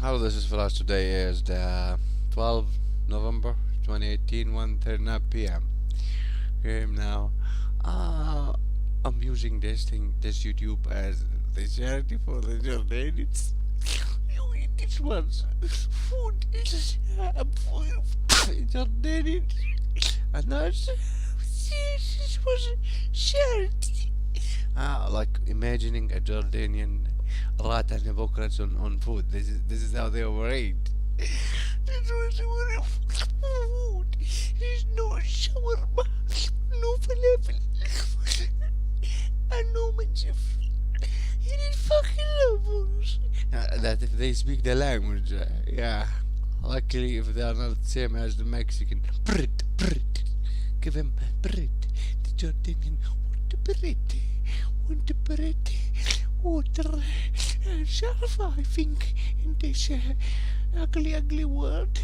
Hello, this is Feras. Today is the 12th November 2018, 1:39 p.m. Okay, now, I'm using this YouTube as the charity for the Jordanians. This one's food is Jordanian, and that's this was charity. Like imagining a Jordanian rat and hypocrites on food. This is how they operate. This was food. There's no shawarma, no falafel, and no manjif. It is fucking levels. That if they speak the language, yeah. Luckily, if they are not the same as the Mexican, bread, bread. Give him bread. The Jordanian want the bread, water, and sharfa, I think, in this ugly world.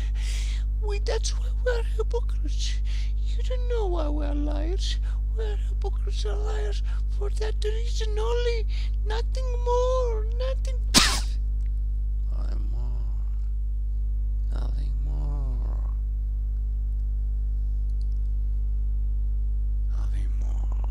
That's why we're hypocrites. You don't know why we're liars. We're hypocrites and liars for that reason only. Nothing more. Nothing. Nothing more. Nothing more. Nothing more.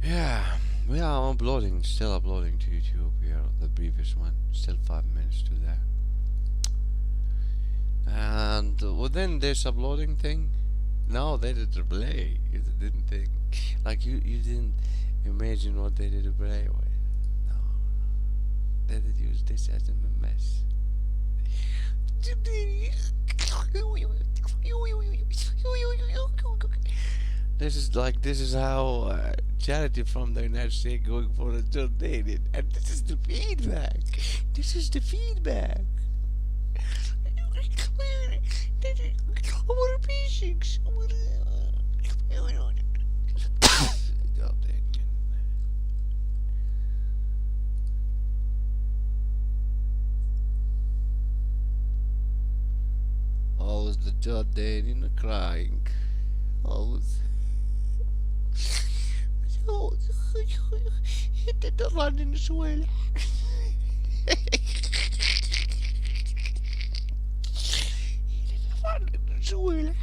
Yeah, I'm uploading, still uploading to YouTube here, the previous one, still 5 minutes to that. And within this uploading thing, no, they did a play. You didn't think, like you didn't imagine what they did a play with. No, they did use this as a mess. This is how charity from the United States going for the Jordanian, and this is the feedback. This is the feedback. Our patience. Jordanian. Always the Jordanian crying. Always. He did the run in Venezuela. He did the run in Venezuela.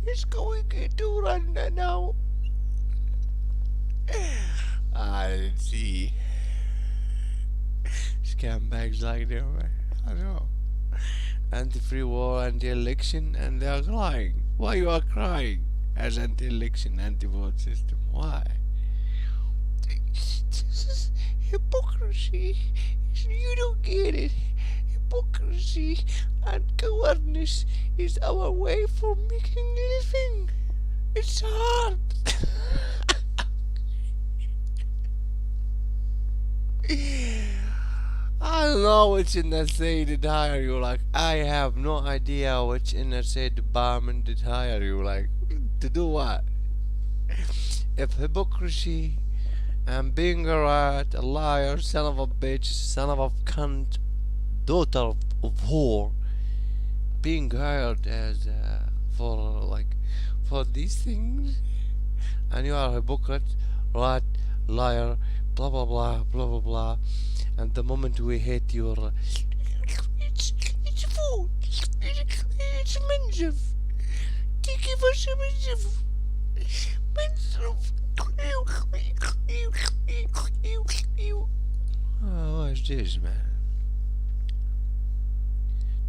He's going to run now. I see. Scumbags like them. I know. Anti-free war, anti-election, and they are crying. Why you are crying? As anti-election, anti-vote system. Why? This is hypocrisy. You don't get it. Hypocrisy and cowardness is our way for making a living. It's hard. I don't know which NSA did hire you. Like, I have no idea which NSA department did hire you. Like, to do what? If hypocrisy and being a rat, a liar, son of a bitch, son of a cunt, daughter of whore, being hired as for these things, and you are a hypocrite, rat, liar, blah blah blah blah blah blah, and the moment we hate your it's food, it's menjiv, give us a menjiv. Oh, what's this, man?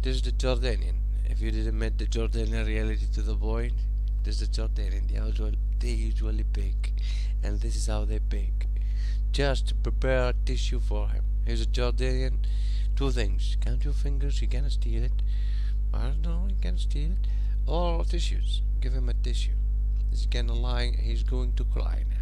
This is the Jordanian. If you didn't met the Jordanian reality to the point, this is the Jordanian. They usually bake, and this is how they bake. Just to prepare a tissue for him. He's a Jordanian. Two things: count your fingers. You cannot steal it. I don't know. You can steal it. Or tissues. Give him a tissue. He's gonna lie. He's going to cry now.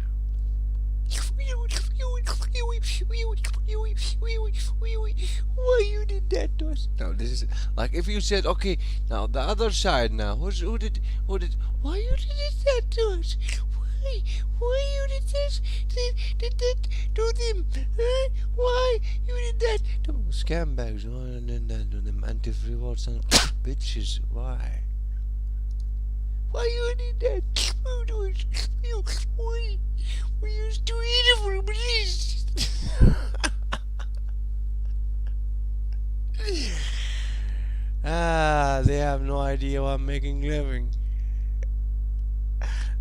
Why you did that to us? No, this is like if you said, okay, now the other side now. Who did? Why you did that to us? Why you did this? Did that to them? Huh? Why you did that? To scumbags. Why did that to them? Anti-free war son of bitches. Why? Why you did that? Why? We used to eat it for please. have no idea what making living.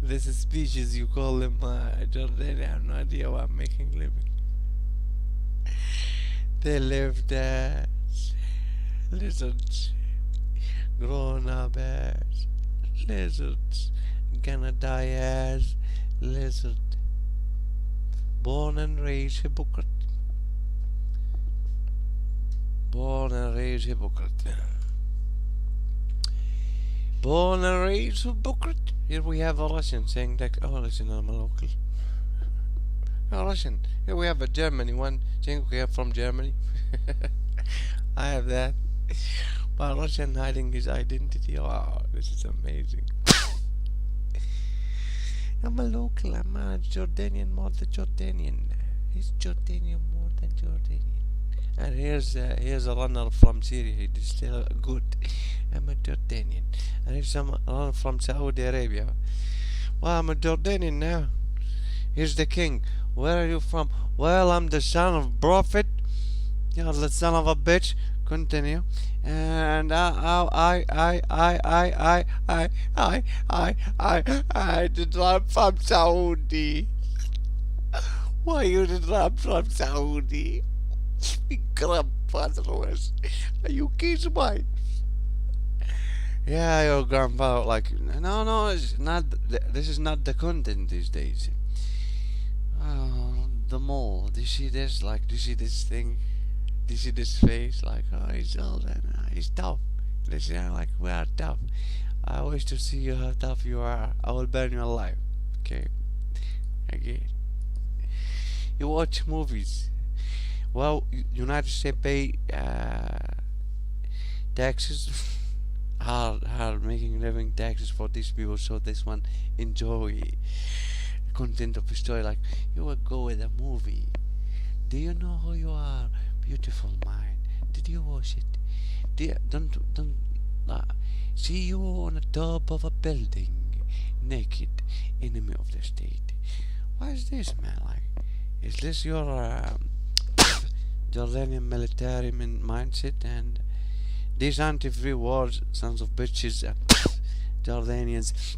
This is species you call them Jordanian have no idea what making living. They lived as lizards, grown up as lizards, gonna die as lizard. Born and raised hypocrite. Born and raised hypocrite. Born and raised hypocrite. Here we have a Russian saying that. Oh, listen, I'm a local. A Russian. Here we have a Germany one saying we are from Germany. I have that. But Russian hiding his identity. Wow, this is amazing. I'm a local. I'm a Jordanian more than Jordanian. He's Jordanian more than Jordanian. And here's a runner from Syria. He's still good. I'm a Jordanian. And here's some runner from Saudi Arabia. Well, I'm a Jordanian now. Here's the king. Where are you from? Well, I'm the son of prophet. You're the son of a bitch. Continue. And I did not from Saudi. Why you did not from Saudi? Grandfather, are you kids mine? Yeah, your grandfather. Like, no, it's not. This is not the content these days. The mole. Do you see this? Like, do you see this thing? Do you see this face? Like, oh, he's old and he's tough. Listen, like, we are tough. I wish to see you how tough you are. I will burn you alive. Okay. Again. You watch movies. Well, United States pay taxes, hard making living taxes for these people. So this one enjoy content of the story. Like, you will go with a movie. Do you know who you are? Beautiful mind. Did you watch it? Don't see you on the top of a building, naked, enemy of the state. What is this, man? Like, is this your Jordanian military mindset? And these anti-free wars, sons of bitches, Jordanians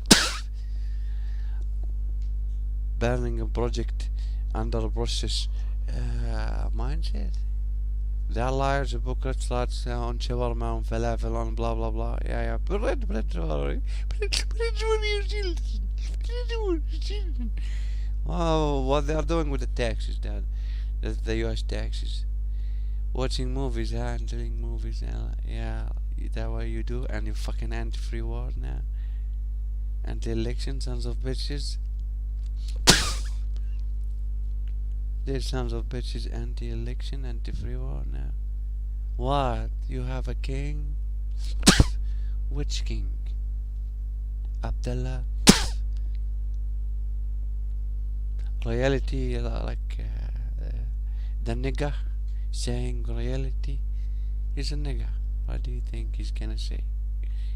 burning a project under a process mindset. They're liars, hypocrites, lads on shawarma, on falafel, on blah blah blah. Yeah. Bread. Oh, what they are doing with the taxes, Dad? The U.S. taxes. Watching movies, handling movies, yeah, that what you do, and you fucking anti-free war now. Anti-election, sons of bitches. These sons of bitches, anti-election, anti-free war now. What? You have a king? Which king? Abdullah? Royalty, like the nigger saying royalty. He's a nigger. What do you think he's gonna say?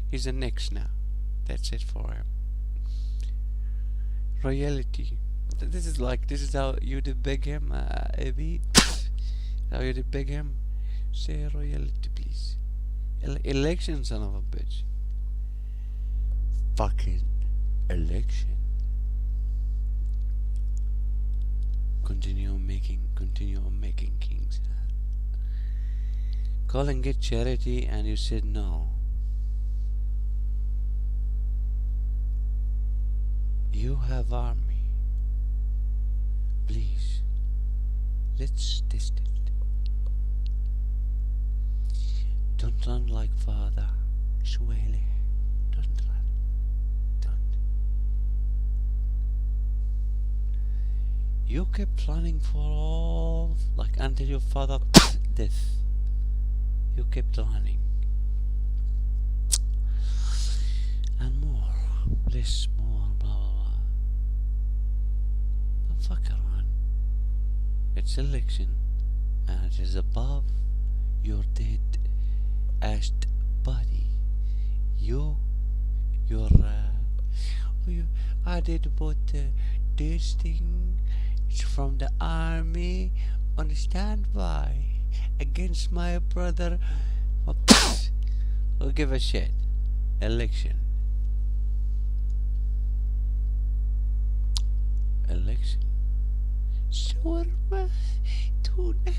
He's a nix now. That's it for him. Royalty. This is how you debug him, Abi. How you debug him? Say royalty, please. Election, son of a bitch. Fucking election. Continue on making kings. Calling it charity, and you said no. You have army. Please, let's test it. Don't run like father. Shwele. Don't run. Don't. You kept running for all, like, until your father death. You kept running. And more. Less, more, blah blah blah. Don't fuck around. It's election, and it is above your dead ash body. I did put this thing from the army on standby against my brother. Who give a shit? election. Election. Shawarma. Tuna.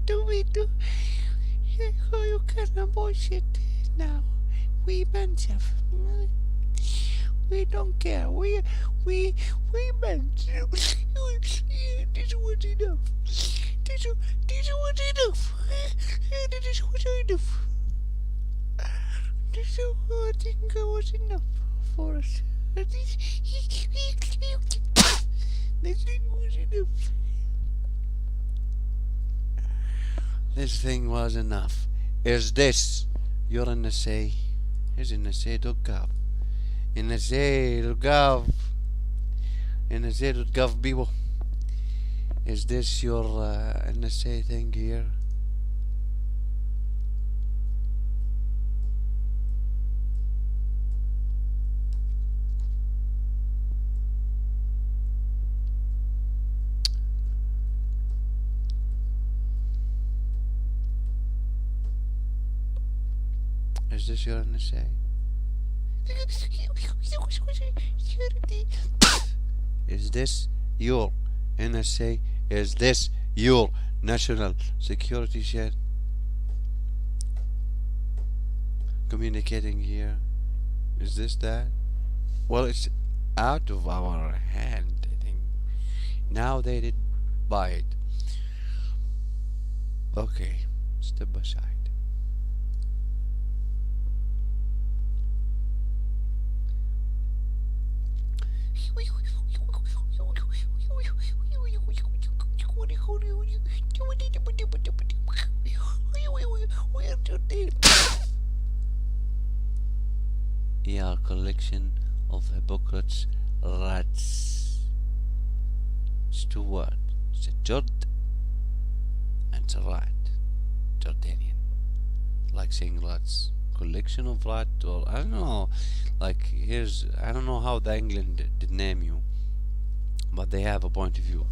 Tomato. You can't bullshit now. We Manchef. We don't care. We Manchef. This was enough. This was enough. This was enough. This I think was enough for us. This thing was enough. This thing was enough. Is this your NSA? Is NSA.gov? NSA.gov. NSA.gov people. Is this your NSA thing here? Is this your NSA? Is this your NSA? Is this your national security shit? Communicating here. Is this that? Well, it's out of our hand, I think. Now they did buy it. Okay, step aside. Yeah, collection of hypocrites, rats. It's two words. It's a Jord and it's a rat. Jordanian. Like saying rats. Collection of rat, or I don't know. Like here's, I don't know how the England did name you, but they have a point of view.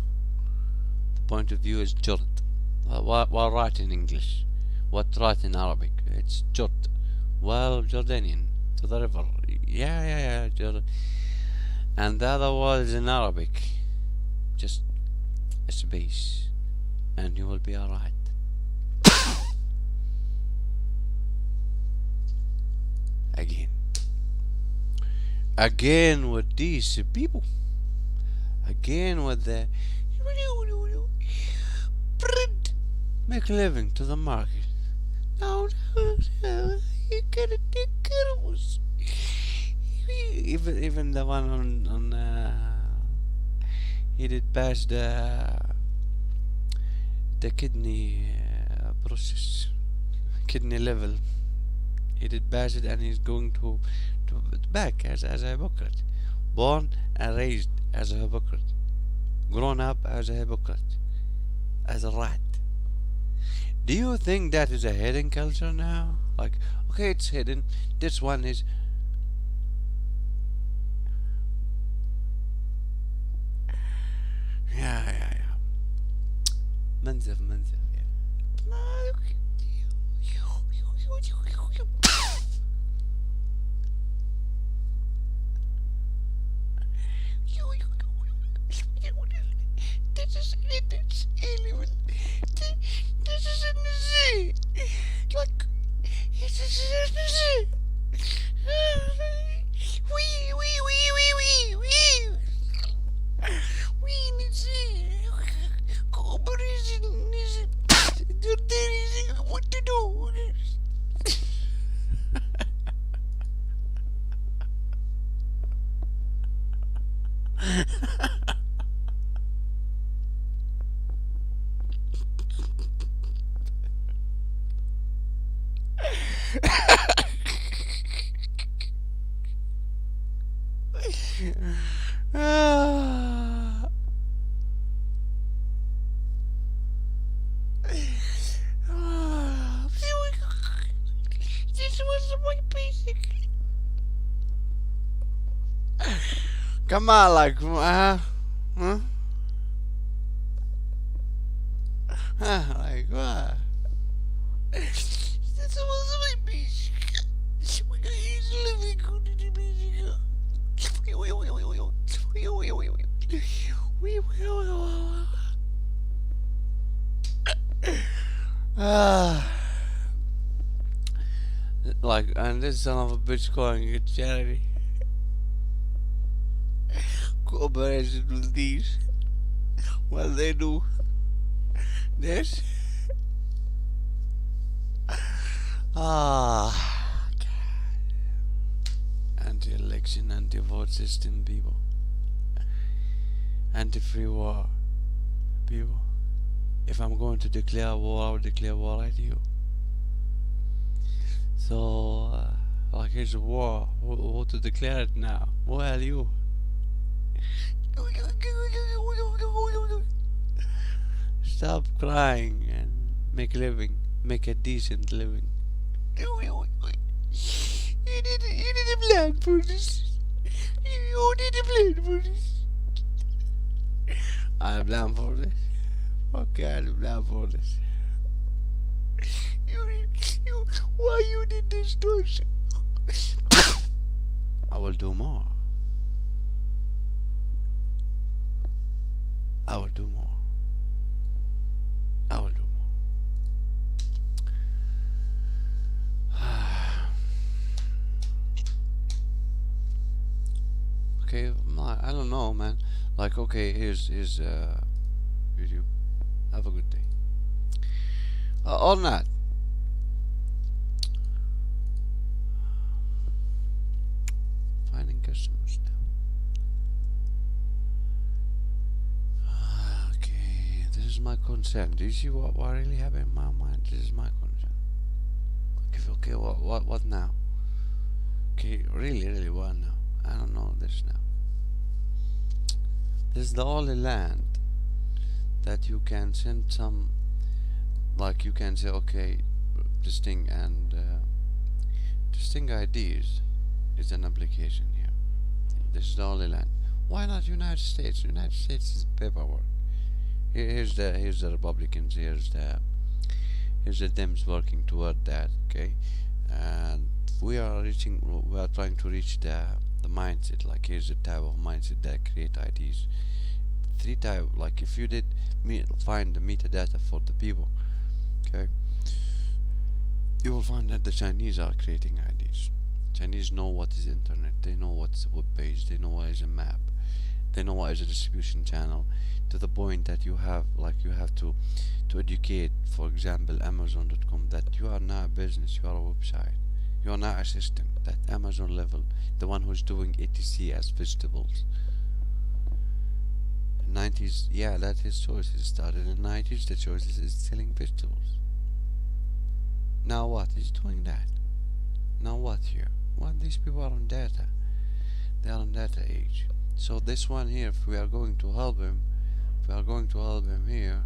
The point of view is Jord. What rat in English? What rat in Arabic? It's Jord. Well, Jordanian. To the river. Yeah, Jordan. And the other word is in Arabic. Just a space. And you will be alright. Again with these people. Again with the print. Make a living to the market. No, you gotta take care of us. Even the one on he did pass the kidney process, kidney level. He did pass it, and he's going to back as a hypocrite, born and raised as a hypocrite, grown up as a hypocrite, as a rat. Do you think that is a hidden culture now? Like, okay, it's hidden. This one is. Yeah. منزف, yeah. This is it. It's illegal. This is in the sea. Like, this is in the sea. We in the sea. Cooperation is what to do. This was my basic. Come on, like, huh? Like, what? This was my basic. He's living good in America. Ah, like, and this son of a bitch calling it charity. Cooperation with these. Well, they do this. Ah, anti-election, anti-vote system people, anti-free war people. If I'm going to declare war, I will declare war at you. So, like, here's a war. Who to declare it now? Well, you. Stop crying and make a living. Make a decent living. You need a plan for this. You need a plan for this. I plan for this. Okay, I plan for this. Why you did this to us? I will do more. I will do more. I will do more. Okay, I don't know, man. Like, okay, here's YouTube. Have a good day. Or not. Finding customers now. Okay, this is my concern. Do you see what really happened in my mind? This is my concern. Okay, what now? Okay, really, what now? I don't know this now. This is the only land that you can send some, like, you can say, okay, distinct IDs is an application here. This is the only land. Why not United States? United States is paperwork. Here's the Republicans. Here's the Dems working toward that. Okay, and we are trying to reach the mindset. Like, here's the type of mindset that create IDs. Three type. Like, if you did find the metadata for the people, okay, you will find that the Chinese are creating IDs. Chinese know what is internet. They know what's a web page. They know what is a map. They know what is a distribution channel. To the point that you have to educate, for example, Amazon.com, that you are not a business. You are a website. You are not a system. That Amazon level, the one who's doing etc as vegetables. 90s, yeah, that his choices started in 90s. The choices is selling vegetables. Now what? He's doing that. Now what here? Well, these people are on data. They are on data age. So this one here, if we are going to help him, here,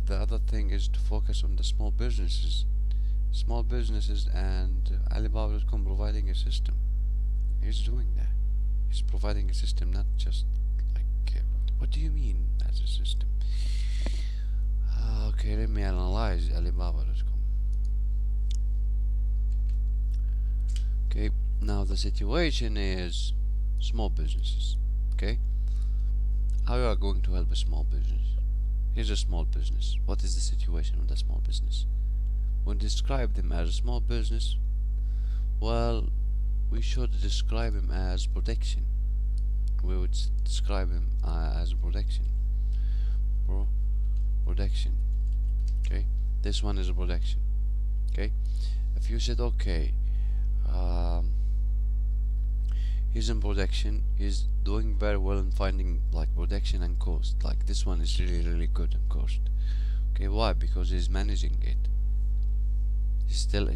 the other thing is to focus on the small businesses and Alibaba.com providing a system. He's doing that. He's providing a system, not just like, what do you mean that's a system? Okay, let me analyze Alibaba.com. Okay, now the situation is small businesses. Okay, how you are going to help a small business? Here's a small business. What is the situation with a small business? When describe them as a small business, well, we should describe him as protection. We would describe him as protection. Protection. Okay, this one is a protection. Okay, if you said, okay, he's in protection, he's doing very well in finding like protection and cost. Like, this one is really good in cost. Okay, why? Because he's managing it. He's still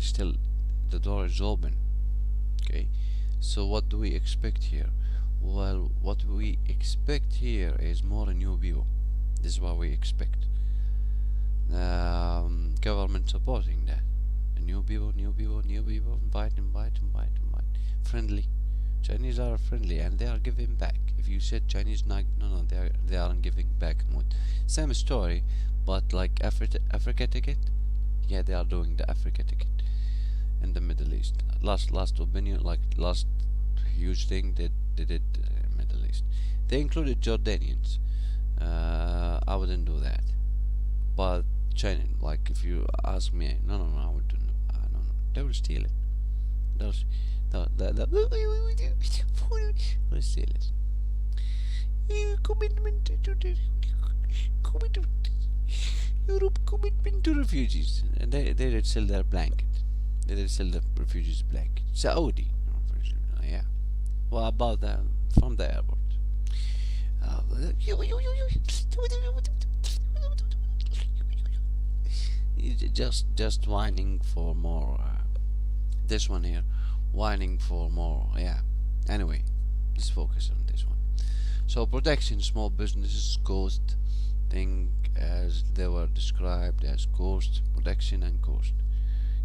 the door is open. Okay, so what do we expect here? Well, what we expect here is more new people. This is what we expect. Government supporting that. New people, invite. Friendly. Chinese are friendly and they are giving back. If you said Chinese not, no, they aren't giving back. Same story, but like Africa ticket, yeah, they are doing the Africa ticket. in the Middle East. Last opinion, like last huge thing they did Middle East. They included Jordanians. I wouldn't do that. But China, like if you ask me, no, I wouldn't. No, they will steal it. They'll steal it. Commitment to the commitment. Europe commitment to refugees. And they did sell their blanket. They did sell the refugees blanket. Saudi, yeah. What about that from the airport? Just whining for more. This one here, whining for more. Yeah. Anyway, let's focus on this one. So protection, small businesses, cost, thing as they were described as cost, protection, and cost.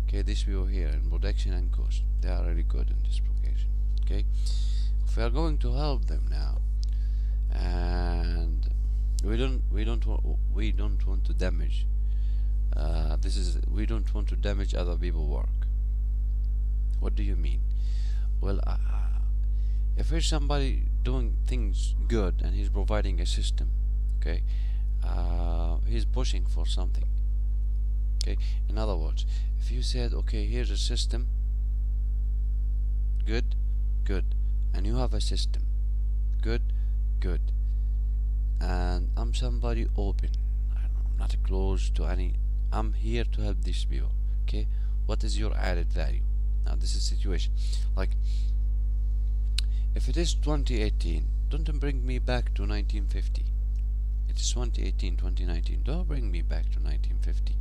Okay, this view here in protection and cost, they are really good in this application. Okay, if we are going to help them now, and we don't want to damage. We don't want to damage other people's work. What do you mean? Well, if there's somebody doing things good and he's providing a system, okay, he's pushing for something. Okay, in other words, if you said, okay, here's a system, good, and you have a system, good, and I'm somebody open, I don't know, not close to any. I'm here to help these people. Okay, what is your added value? Now this is situation. Like, if it is 2018, don't bring me back to 1950. It is 2018, 2019. Don't bring me back to 1950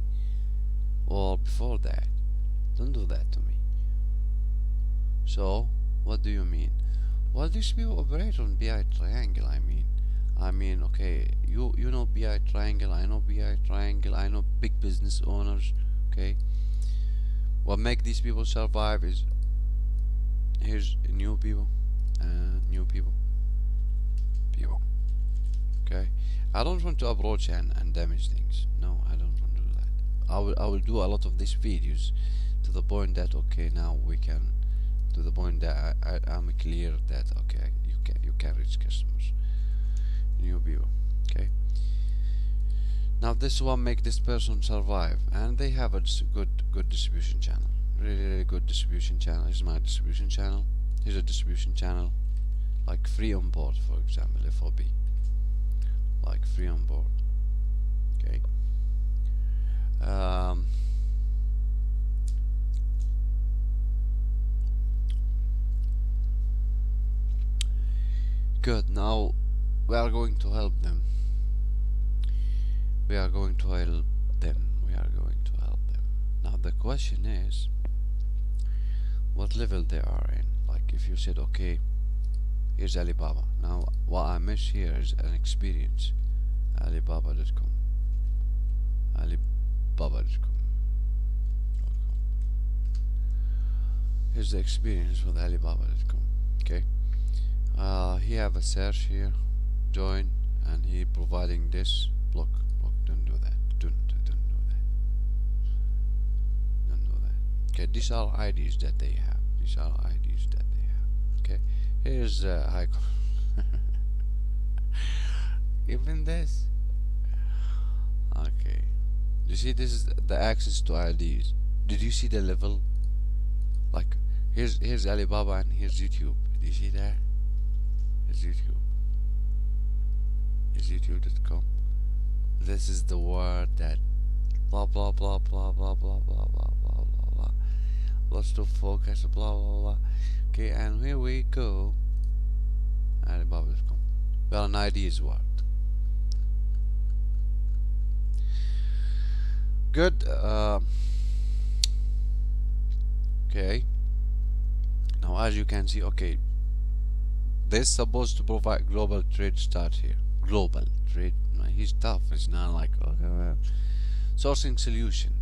or before that. Don't do that to me. So, what do you mean? Well, these people operate on BI triangle. I mean, okay, you know BI triangle. I know BI triangle. I know big business owners. Okay, what make these people survive is here's new people. Okay, I don't want to approach and damage things. No, I don't want to do that. I will do a lot of these videos to the point that, okay, now we can, to the point that I'm clear that, okay, you can reach customers, new people. Okay, now this one make this person survive, and they have a good distribution channel, really good distribution channel. Here's my distribution channel. Here's a distribution channel, like free on board, for example, FOB, like free on board. Okay, good. Now we are going to help them. Now the question is, what level they are in. Like if you said, okay, here's Alibaba. Now what I miss here is an experience. Alibaba.com. Here's the experience with Alibaba.com. Okay, he have a search here, join, and he providing this block. Don't do that. Don't do that. Okay, these are IDs that they have. Okay, here's high. Even this. Okay, you see, this is the access to IDs. Did you see the level? Like, here's Alibaba and here's YouTube. Do you see that? Here's YouTube. Here's YouTube.com. This is the word that blah blah blah blah blah blah blah blah blah blah blah. Let's do focus, blah blah blah. Okay, and here we go. Alibaba.com. Well, an ID is what? Good. Okay. Now, as you can see, okay, this is supposed to provide global trade. Start here. Global trade. He's tough. It's not like, okay, well. Sourcing solution.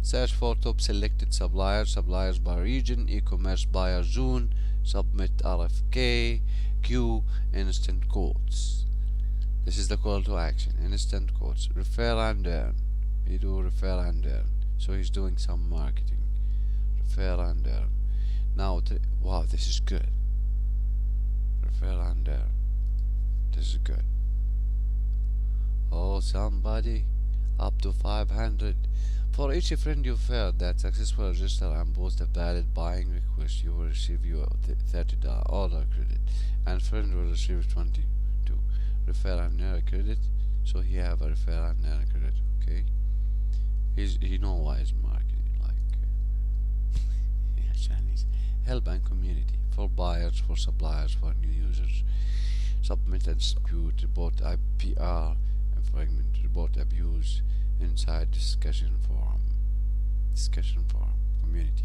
Search for top selected suppliers by region, e-commerce buyer zone, submit RFK, queue, instant quotes. This is the call to action. Instant quotes. Refer and earn. We do refer and earn. So he's doing some marketing. Refer and earn. Now, wow, this is good. Refer and earn. This is good. Oh, somebody up to 500. For each friend you refer that successfully register and post a valid buying request, you will receive your $30 order credit, and friend will receive 22 refer and earn credit. So he have a refer and earn credit. Okay, he know why he's marketing like yeah, Chinese help and community for buyers, for suppliers, for new users. Submit and dispute, report IPR, fragment, report abuse inside discussion forum. Community.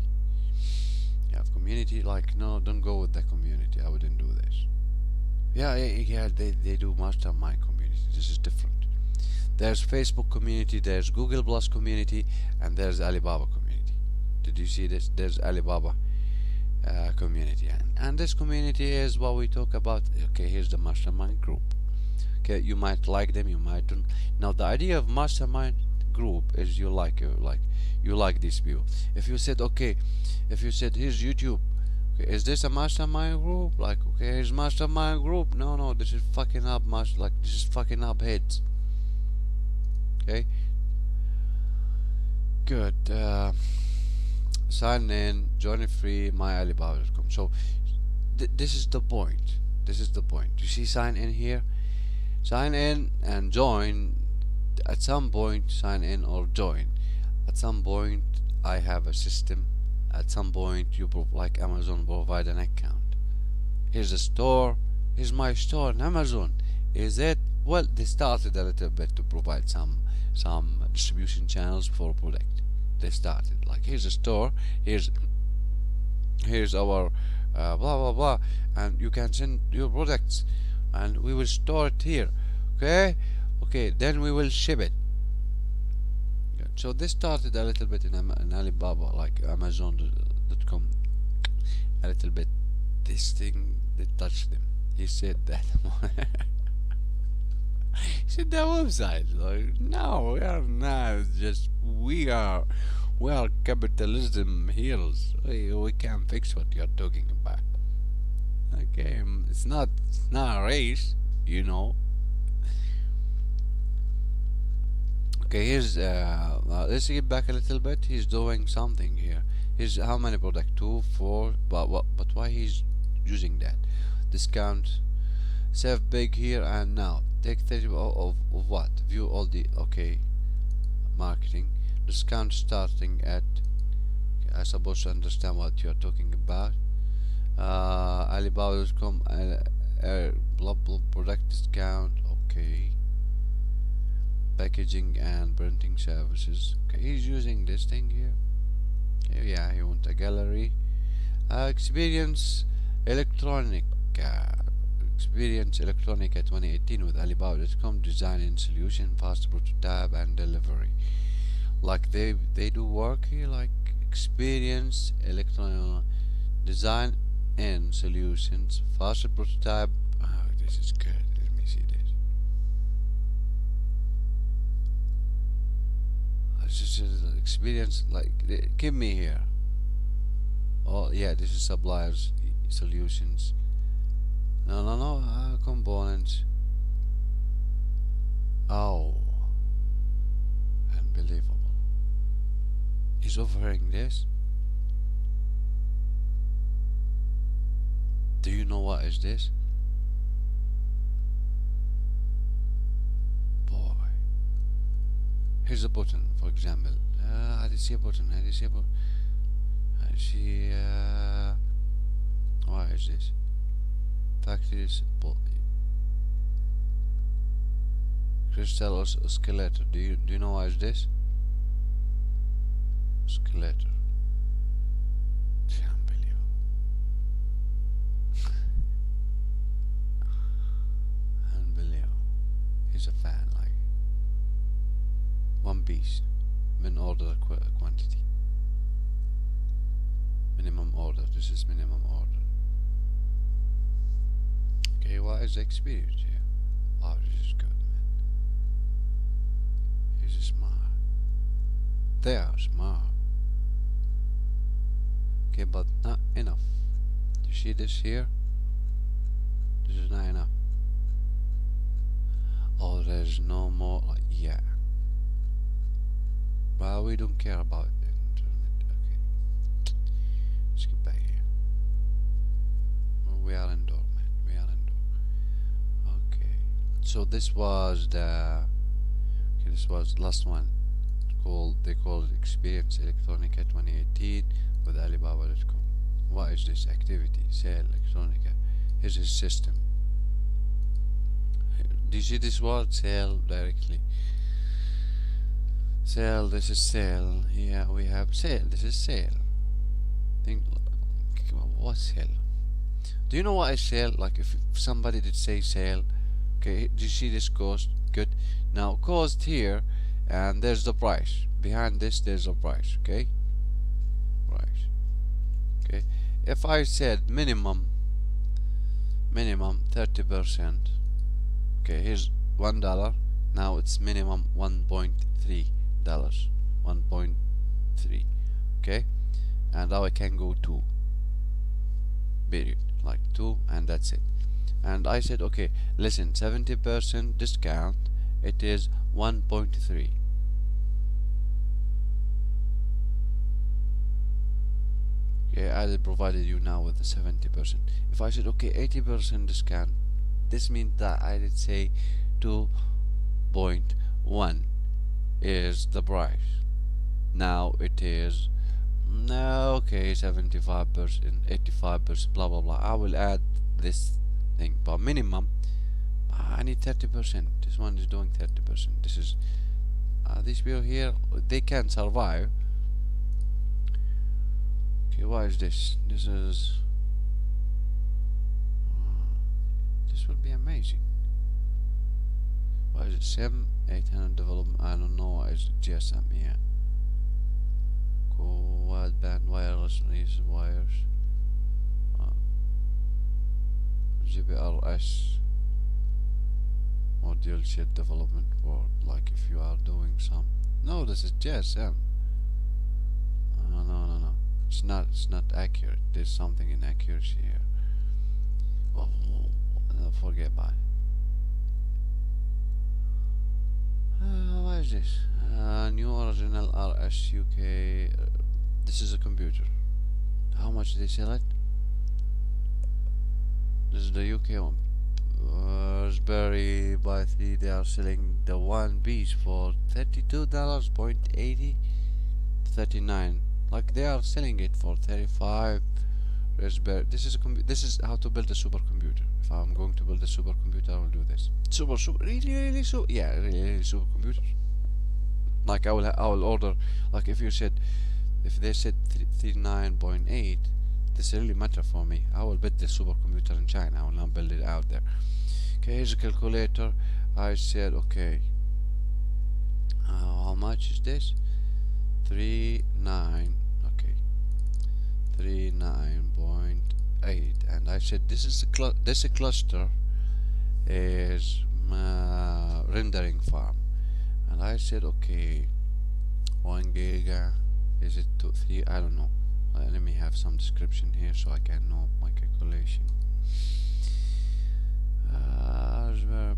You have community, like, no, don't go with the community. I wouldn't do this. Yeah, they do mastermind community. This is different. There's Facebook community, there's Google Plus community, and there's Alibaba community. Did you see this? There's Alibaba community, and this community is what we talk about. Okay, here's the mastermind group. Okay, you might like them, you might don't. Now the idea of mastermind group is you like this view. If you said here's YouTube, okay, is this a mastermind group? Like, okay, here's mastermind group. No, this is fucking up this is fucking up heads. Okay, good. Sign in, join free, myalibaba.com. So this is the point. You see, sign in here. Sign in and join. At some point, sign in or join. At some point, I have a system. At some point, like Amazon provide an account. Here's a store. Here's my store on Amazon. Is it? Well, they started a little bit to provide some distribution channels for product. They started like, here's a store. Here's our blah blah blah, and you can send your products, and we will store it here. Okay, then we will ship it. Good. So this started a little bit in Alibaba, like Amazon.com. A little bit. This thing that touched him. He said that. He said that website. Like, no, we are not. Just we are capitalism heroes. We can fix what you're talking about. Okay, it's not a race, you know. Okay, here's let's get back a little bit. He's doing something here. Here's how many product, 2, 4, but why he's using that? Discount, save big here and now. Take 30 of what? View all the, okay, marketing. Discount starting at, okay, I suppose to understand what you're talking about. Alibaba.com, blah blah, product discount, okay. Packaging and printing services. Okay, he's using this thing here. Okay, yeah, he wants a gallery. Experience electronic. Experience Electronica 2018 with Alibaba.com, design and solution, fast prototype and delivery. Like they do work here, like experience electronic design and solutions, fast prototype. Oh, this is good. Let me see this. This is experience, like, give me here. Oh yeah, this is suppliers solutions. No, components. Oh, unbelievable. He's offering this. Do you know what is this? Boy. Here's a button, for example. I did see a button. I see. Why is this? Factory support. Crystal oscillator. Do you know what is this? Oscillator. Unbelievable. Unbelievable. He's a fan, like one piece. Min order quantity. Minimum order. This is minimum order. Okay, what is the experience here? Wow, this is good, man. This is smart. They are smart. Okay, but not enough. You see this here? This is not enough. Oh, there's no more. Yeah. Well, we don't care about the internet. Okay. Let's get back here. We are indoor, man. We are indoor. Okay. So this was the. Okay, this was the last one. They call it Experience Electronica 2018 with Alibaba.com. What is this activity? Sale Electronica. Here's his system. Do you see this word? Sale directly. Sale, this is sale. Yeah, we have sale. This is sale. Think, what's sale? Do you know what is sale? Like if somebody did say sale, okay, do you see this cost? Good. Now cost here, and there's the price. Behind this, there's a price. Okay. Price. Okay. If I said minimum 30%. Okay, here's $1. Now it's minimum $1.3. 1.3. Okay, and now I can go 2. Period. Like 2, and that's it. And I said, okay, listen, 70% discount. It is 1.3. Okay, I provided you now with the 70%. If I said, okay, 80% discount, this means that I did say 2.1 is the price. Now it is okay, 75%, 85%, blah blah blah. I will add this thing, but minimum I need 30%. This one is doing 30%. This is these people here, they can survive. Okay, what is this? This is this will be amazing. What is it? SIM 800 development. I don't know what is it. GSM, yeah. Wideband wireless wires. GPRS module ship development board. Like if you are doing some. No, this is GSM. No. It's not accurate. There's something inaccuracy here. Oh, forget about it. What is this? New original RS UK. This is a computer. How much did they sell it? This is the UK one. Raspberry by 3. They are selling the one piece for $32.80, 39. Like they are selling it for 35. Raspberry. This is how to build a supercomputer. If I'm going to build a supercomputer, I will do this. Really supercomputer. Like I will order. Like if they said 39.8, this really matter for me. I will build the supercomputer in China. I will not build it out there. Okay, here's a calculator. I said okay. How much is this? 39. Okay, 39.8, and I said this is this cluster is rendering farm, and I said okay, 1 giga. Is it 2, 3? I don't know. Let me have some description here so I can know my calculation.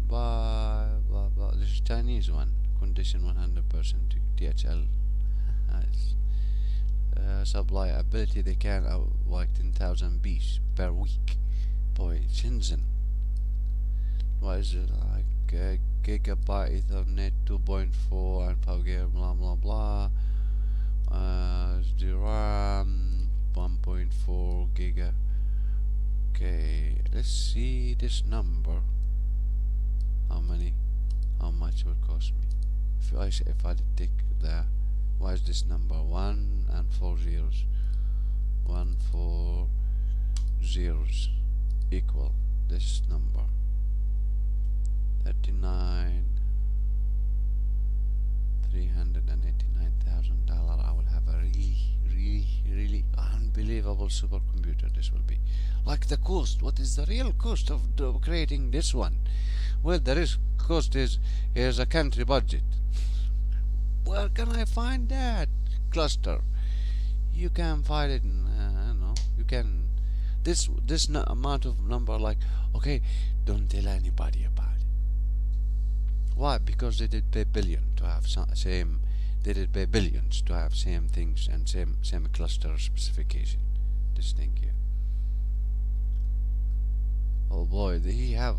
Blah, blah. This is Chinese one. Condition 100% DHL. Nice. Supply ability, they can like 10,000 Bs per week. Boy, Shenzhen. What is it like? Gigabyte Ethernet 2.4 and 5 gig, blah blah blah. The RAM 1.4 giga. Okay, let's see this number. How much it will cost me? If I take the, what is this number? 1 and 4 zeros. 1 4 zeros equal this number. 389,000. I will have a really unbelievable supercomputer. This will be like the cost. What is the real cost of creating this one? Well, the risk cost is a country budget. Where can I find that cluster? You can find it in You can this amount of number, like, okay, don't tell anybody about it. Why? Because they did pay billion to have same. They did pay billions to have same things and same cluster specification. This thing here. Oh boy, he have.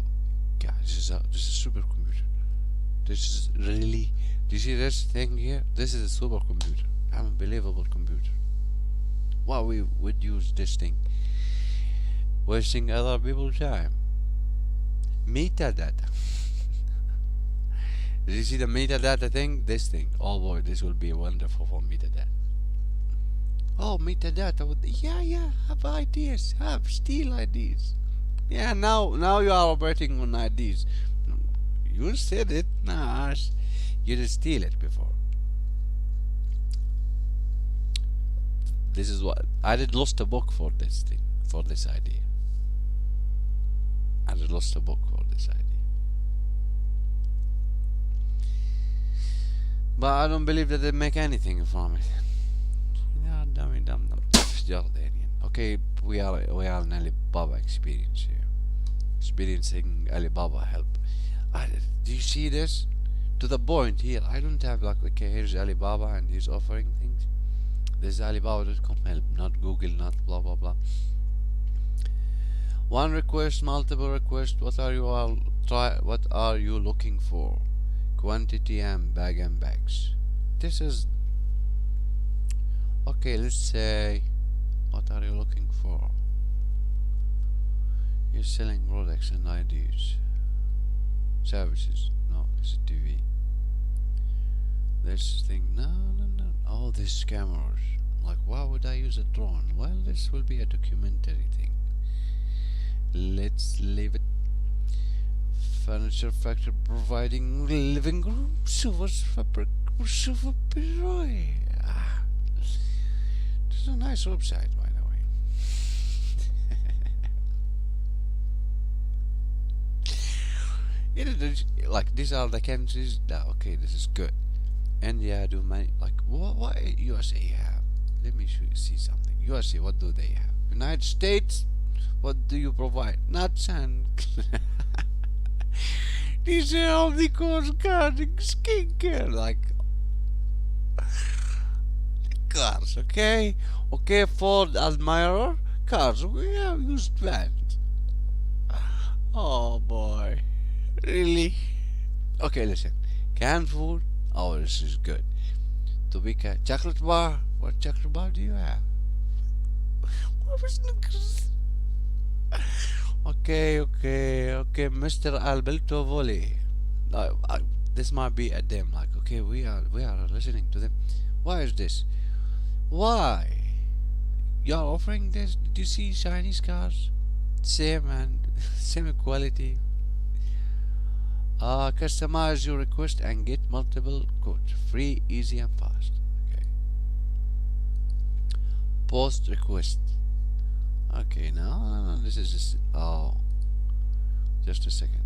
God, this is supercomputer. This is really. Do you see this thing here? This is a supercomputer. Unbelievable computer. Why we would use this thing? Wasting other people's time. Metadata. Did you see the metadata thing? This thing. Oh boy, this will be wonderful for metadata. Oh, metadata. Yeah. Have ideas. Have steal ideas. Yeah, now you are operating on ideas. You said it. Nah, you didn't steal it before. This is what I did lost a book for this thing, for this idea. I did lost a book for this idea. But I don't believe that they make anything from it. Yeah, dumb. Jordanian. Okay, we are in Alibaba experience here. Experiencing Alibaba help. Do you see this? To the point here. I don't have like, okay, here's Alibaba and he's offering things. This is Alibaba.com help, not Google, not blah blah blah. One request, multiple requests. What are you looking for? Quantity and bags. This is okay. Let's say, what are you looking for? You're selling products and ideas, services. No, it's a TV. This thing, no. Oh, these cameras. Like, why would I use a drone? Well, this will be a documentary thing. Let's leave it. Furniture factory providing living room, sofas, fabric, sofa, This is a nice website, by the way. It is like, these are the countries that, okay, this is good. India do many, like, what USA have? Let me see something. USA, what do they have? United States, what do you provide? Nuts and these are all the guarding skincare, like cars, okay? Okay, Ford admirer cars. We have used vans. Oh boy, really? Okay, listen. Canned food. Oh, this is good. Tobacco, chocolate bar. What chocolate bar do you have? What was Snickers? Okay, Mr. Alberto Volley. This might be a them. Like, okay, we are listening to them. Why is this? Why? You're offering this? Did you see Chinese cars? Same quality. Customize your request and get multiple quotes. Free, easy, and fast. Okay. Post request. Okay, no, this is just, just a second.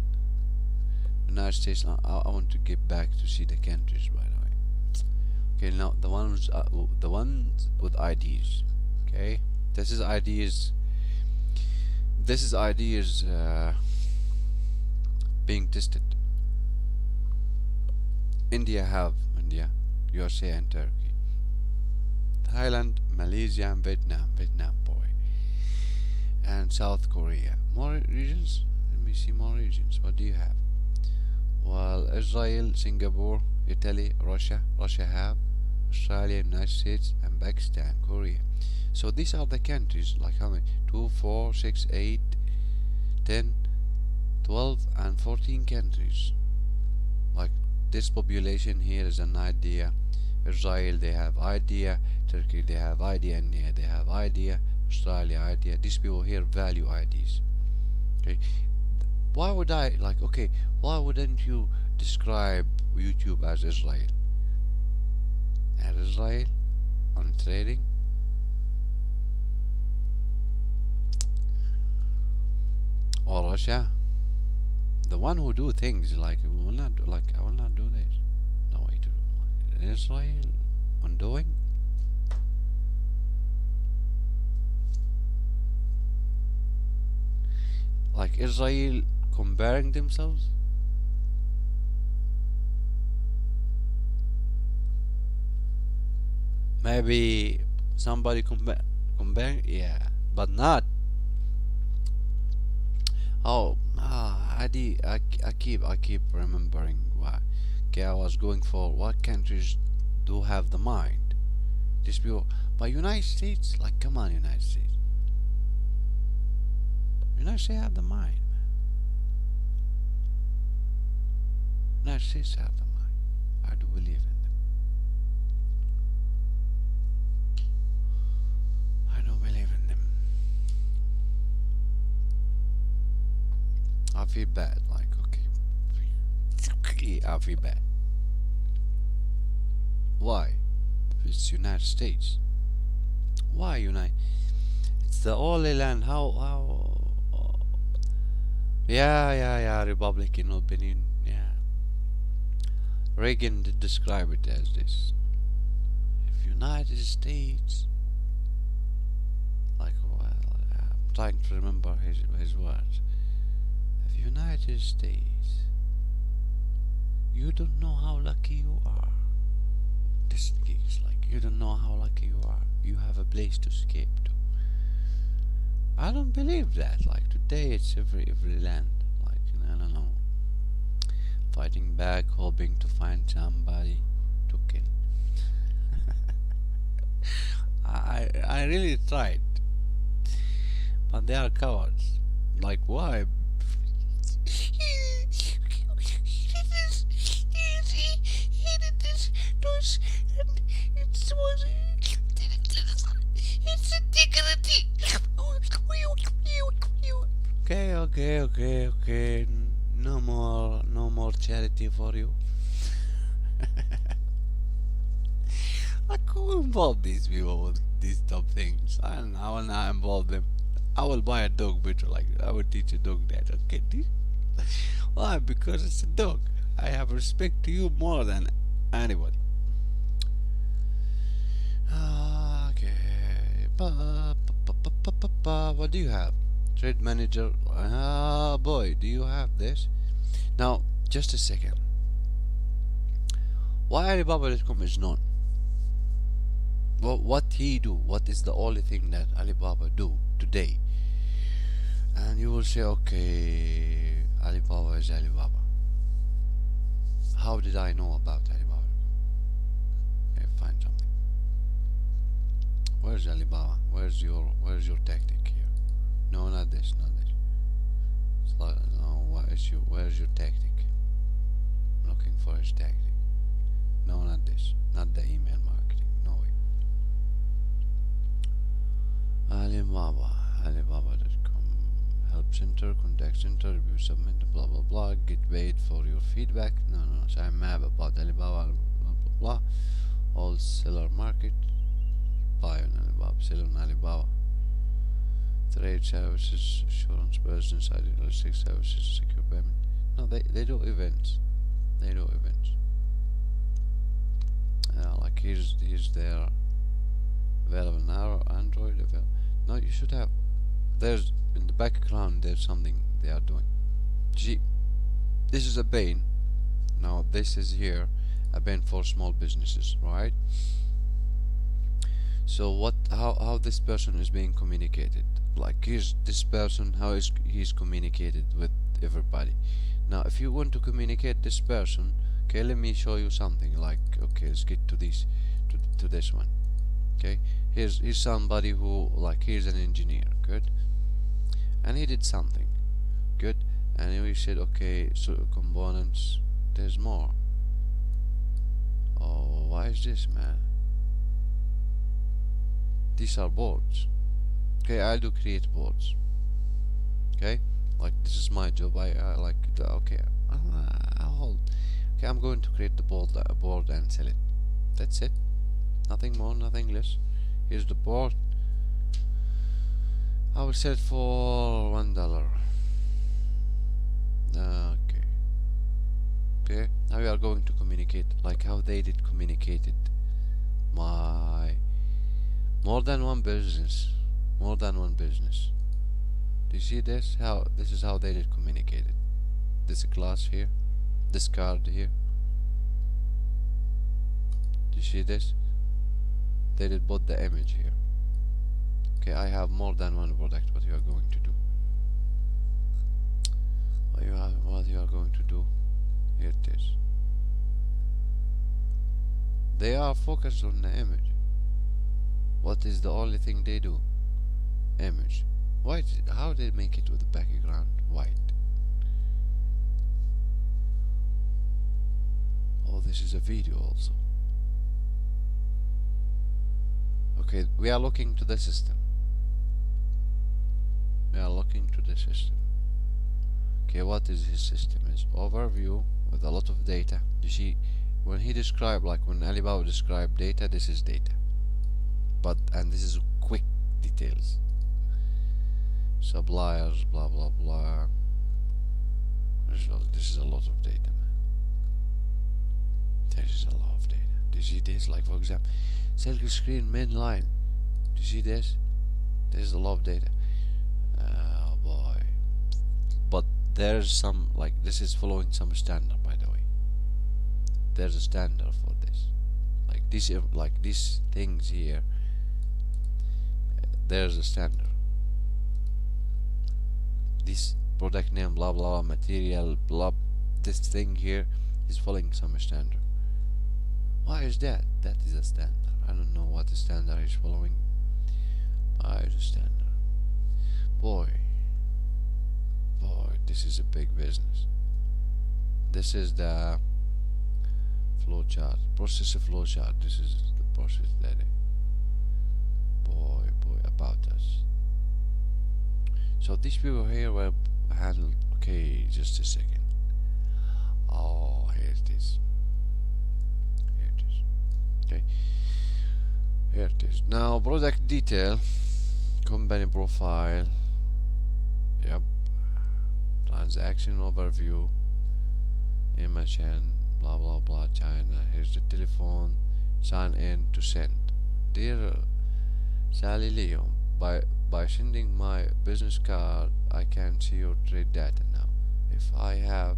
United States. I want to get back to see the countries, by the way. Okay, now the ones with IDs. Okay, this is IDs. Being tested. India, USA and Turkey, Thailand, Malaysia and Vietnam, boy, and South Korea. More regions? Let me see more regions. What do you have? Well, Israel, Singapore, Italy, Russia have, Australia, United States, and Pakistan, Korea. So these are the countries, like how many? 2, 4, 6, 8, 10, 12, and 14 countries. Like, this population here is an idea. Israel, they have idea. Turkey, they have idea. India, they have idea. Australia, idea. These people here value IDs. Okay, why would I, like, okay, why wouldn't you describe YouTube as Israel? As Israel on trading? Or Russia? The one who do things like, I will not do this. No way to do it. Israel on doing. like Israel comparing themselves. Maybe somebody comparing, yeah, but not. I keep remembering what. Okay, I was going for what countries do have the mind. These people, but United States, like, come on, United States. United States have the mind. United States have the mind. I do believe in them. I do believe in them. I feel bad. Like, okay, I feel bad. Why? It's United States. Why United? It's the only land. Yeah. Republican opinion. Yeah. Reagan did describe it as this. If United States, like, well, I'm trying to remember his words. If United States, you don't know how lucky you are. This is like, you don't know how lucky you are. You have a place to escape to. I don't believe that. Like, today, it's every land. Like, I don't know, fighting back, hoping to find somebody to kill. I really tried, but they are cowards. Like, why? Okay. No more charity for you. I could involve these people with these top things. I will not involve them. I will buy a dog better. Like, I will teach a dog that. Okay, why? Because it's a dog. I have respect to you more than anybody. Okay. What do you have? Trade manager. Ah, boy, do you have this? Now, just a second. Why Alibaba.com is known? Well, what he do? What is the only thing that Alibaba do today? And you will say, okay, Alibaba is Alibaba. How did I know about Alibaba? Okay, find something. Where's Alibaba? Where's your tactic here? No, not this. It's like, no, where's your tactic? I'm looking for his tactic. No, not this. Not the email marketing. No way. Alibaba.com. Help center, contact center, review, submit, blah blah blah. Get paid for your feedback. No. So I'm mad about Alibaba, blah blah blah. All seller market. Buy on Alibaba, sell on Alibaba. Trade services, insurance, business, logistics services, secure payment. No, they do events. Like, here's their available now, Android available. No, you should have. There's in the background. There's something they are doing. Gee, this is a bane. Now this is here a bane for small businesses, right? So how this person is being communicated? Like, here's this person, how is he's communicated with everybody. Now, if you want to communicate this person, okay, let me show you something. Like, okay, let's get to this one. Okay, here's somebody who, like, here's an engineer, good, and he did something good, and we said, okay, so components, there's more. Oh, why is this, man? These are boards. Okay, I do create boards. Okay, like, this is my job. I like, okay, I'll hold. Okay, I'm going to create the board and sell it. That's it. Nothing more, nothing less. Here's the board. I will sell it for $1. Okay. Now we are going to communicate like how they did communicated. My more than one business. Do you see this? How this is how they did communicate it. This glass here, this card here. Do you see this? They did put the image here. Okay, I have more than one product. What you are going to do? What you are going to do? Here it is. They are focused on the image. What is the only thing they do? Image. White. How they make it with the background white? Oh, this is a video also. Okay, we are looking to the system. We are looking to the system. Okay, what is his system? Is overview with a lot of data. You see, when he described, like when Alibaba described data, this is data. And this is quick details. Suppliers, blah blah blah. This is a lot of data, man. This is a lot of data. Do you see this? Like for example, silk screen main line. Do you see this? This is a lot of data. Oh boy. But there's some, like, this is following some standard, by the way. There's a standard for this. Like these things here. There's a standard. This product name, blah blah, material, blah. This thing here is following some standard. Why is that? That is a standard. I don't know what the standard is following. Why is a standard? Boy, this is a big business. This is the flow chart, process flow chart. This is the process that boy about us. So these people here were handled. Okay, just a second. Oh, here it is. Here it is. Okay, here it is. Now product detail, company profile. Yep. Transaction overview, image and blah blah blah. China. Here's the telephone. Sign in to send. Dear Sally Leo, by sending my business card, I can see your trade data now. If I have,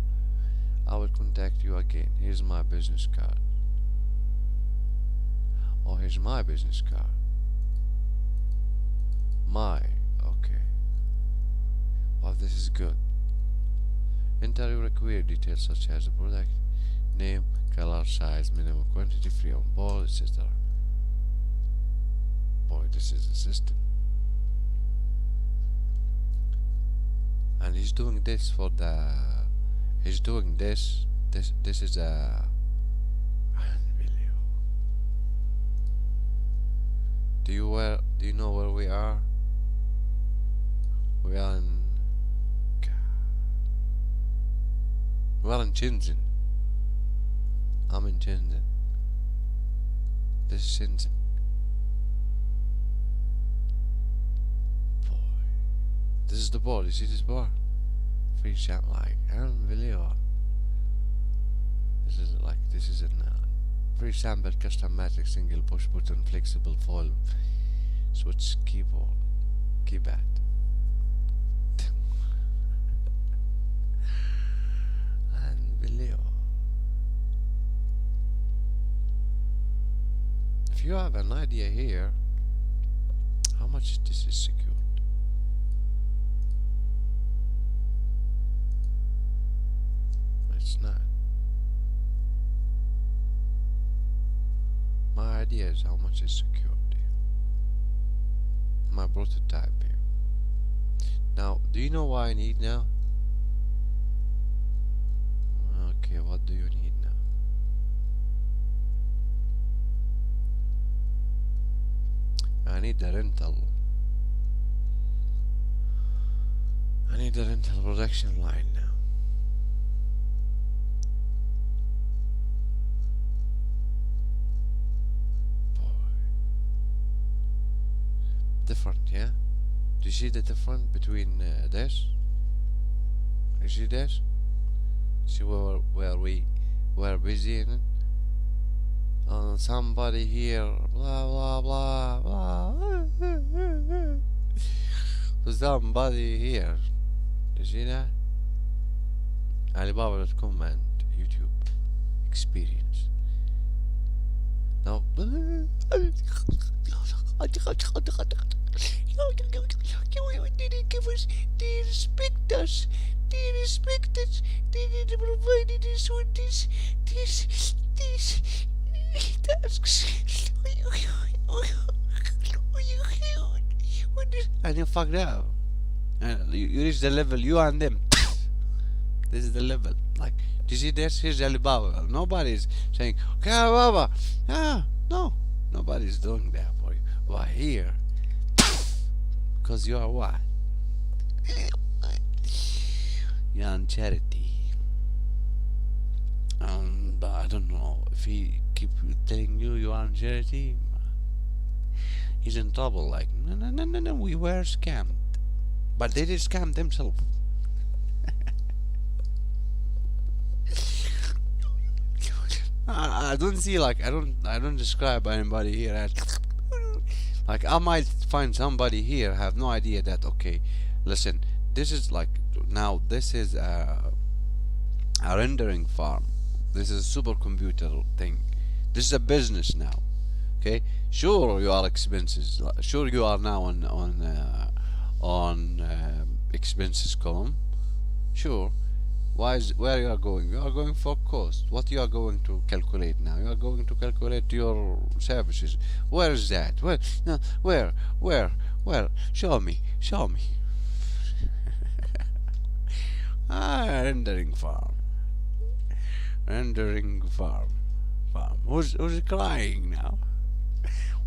I will contact you again. Here's my business card. Oh, here's my business card. Okay. Well, this is good. Enter your required details such as the product name, color, size, minimum quantity, free on board, etc. Boy, this is a system. And he's doing this for the. He's doing this. This is a. Unbelievable. Do you know where we are? We are in Shenzhen. I'm in Shenzhen. This is Shenzhen. Boy. This is the bar. You see this bar? Free chat, like, unbelievable. This is a free sample custom matrix single push button flexible fold switch keyboard keypad. Unbelievable. If you have an idea here how much this is secured, it's not. My idea is how much is secured here. My prototype here. Now, do you know what I need now? Okay, what do you need now? I need the rental. I need the rental production line now. Different, yeah? Do you see the difference between this? You see this? See where we were busy in it? Somebody here, blah blah blah blah. somebody here. You see that? Alibaba.com and YouTube experience. Now, they didn't give us, they respect us, they respect us, they didn't provide us with these tasks. And you fucked up. And you reach the level, you and them. This is the level. Like, do you see this? Here's Alibaba. Nobody's saying, okay, Alibaba. No. Nobody's doing that for you. Why, here? Because you are what? You're on charity. But I don't know if he keep telling you you are on charity. He's in trouble. Like, no, we were scammed. But they did scam themselves. I don't see, like, I don't describe anybody here as, like, I might find somebody here have no idea that, okay, listen, this is like, now this is a rendering farm. This is a supercomputer thing. This is a business now. Okay, sure you are expenses. Sure you are now on expenses column. Sure. Where you are going? You are going for cost. What you are going to calculate now? You are going to calculate your services. Where is that? Where? No, where? Show me. Rendering farm. Who's crying now?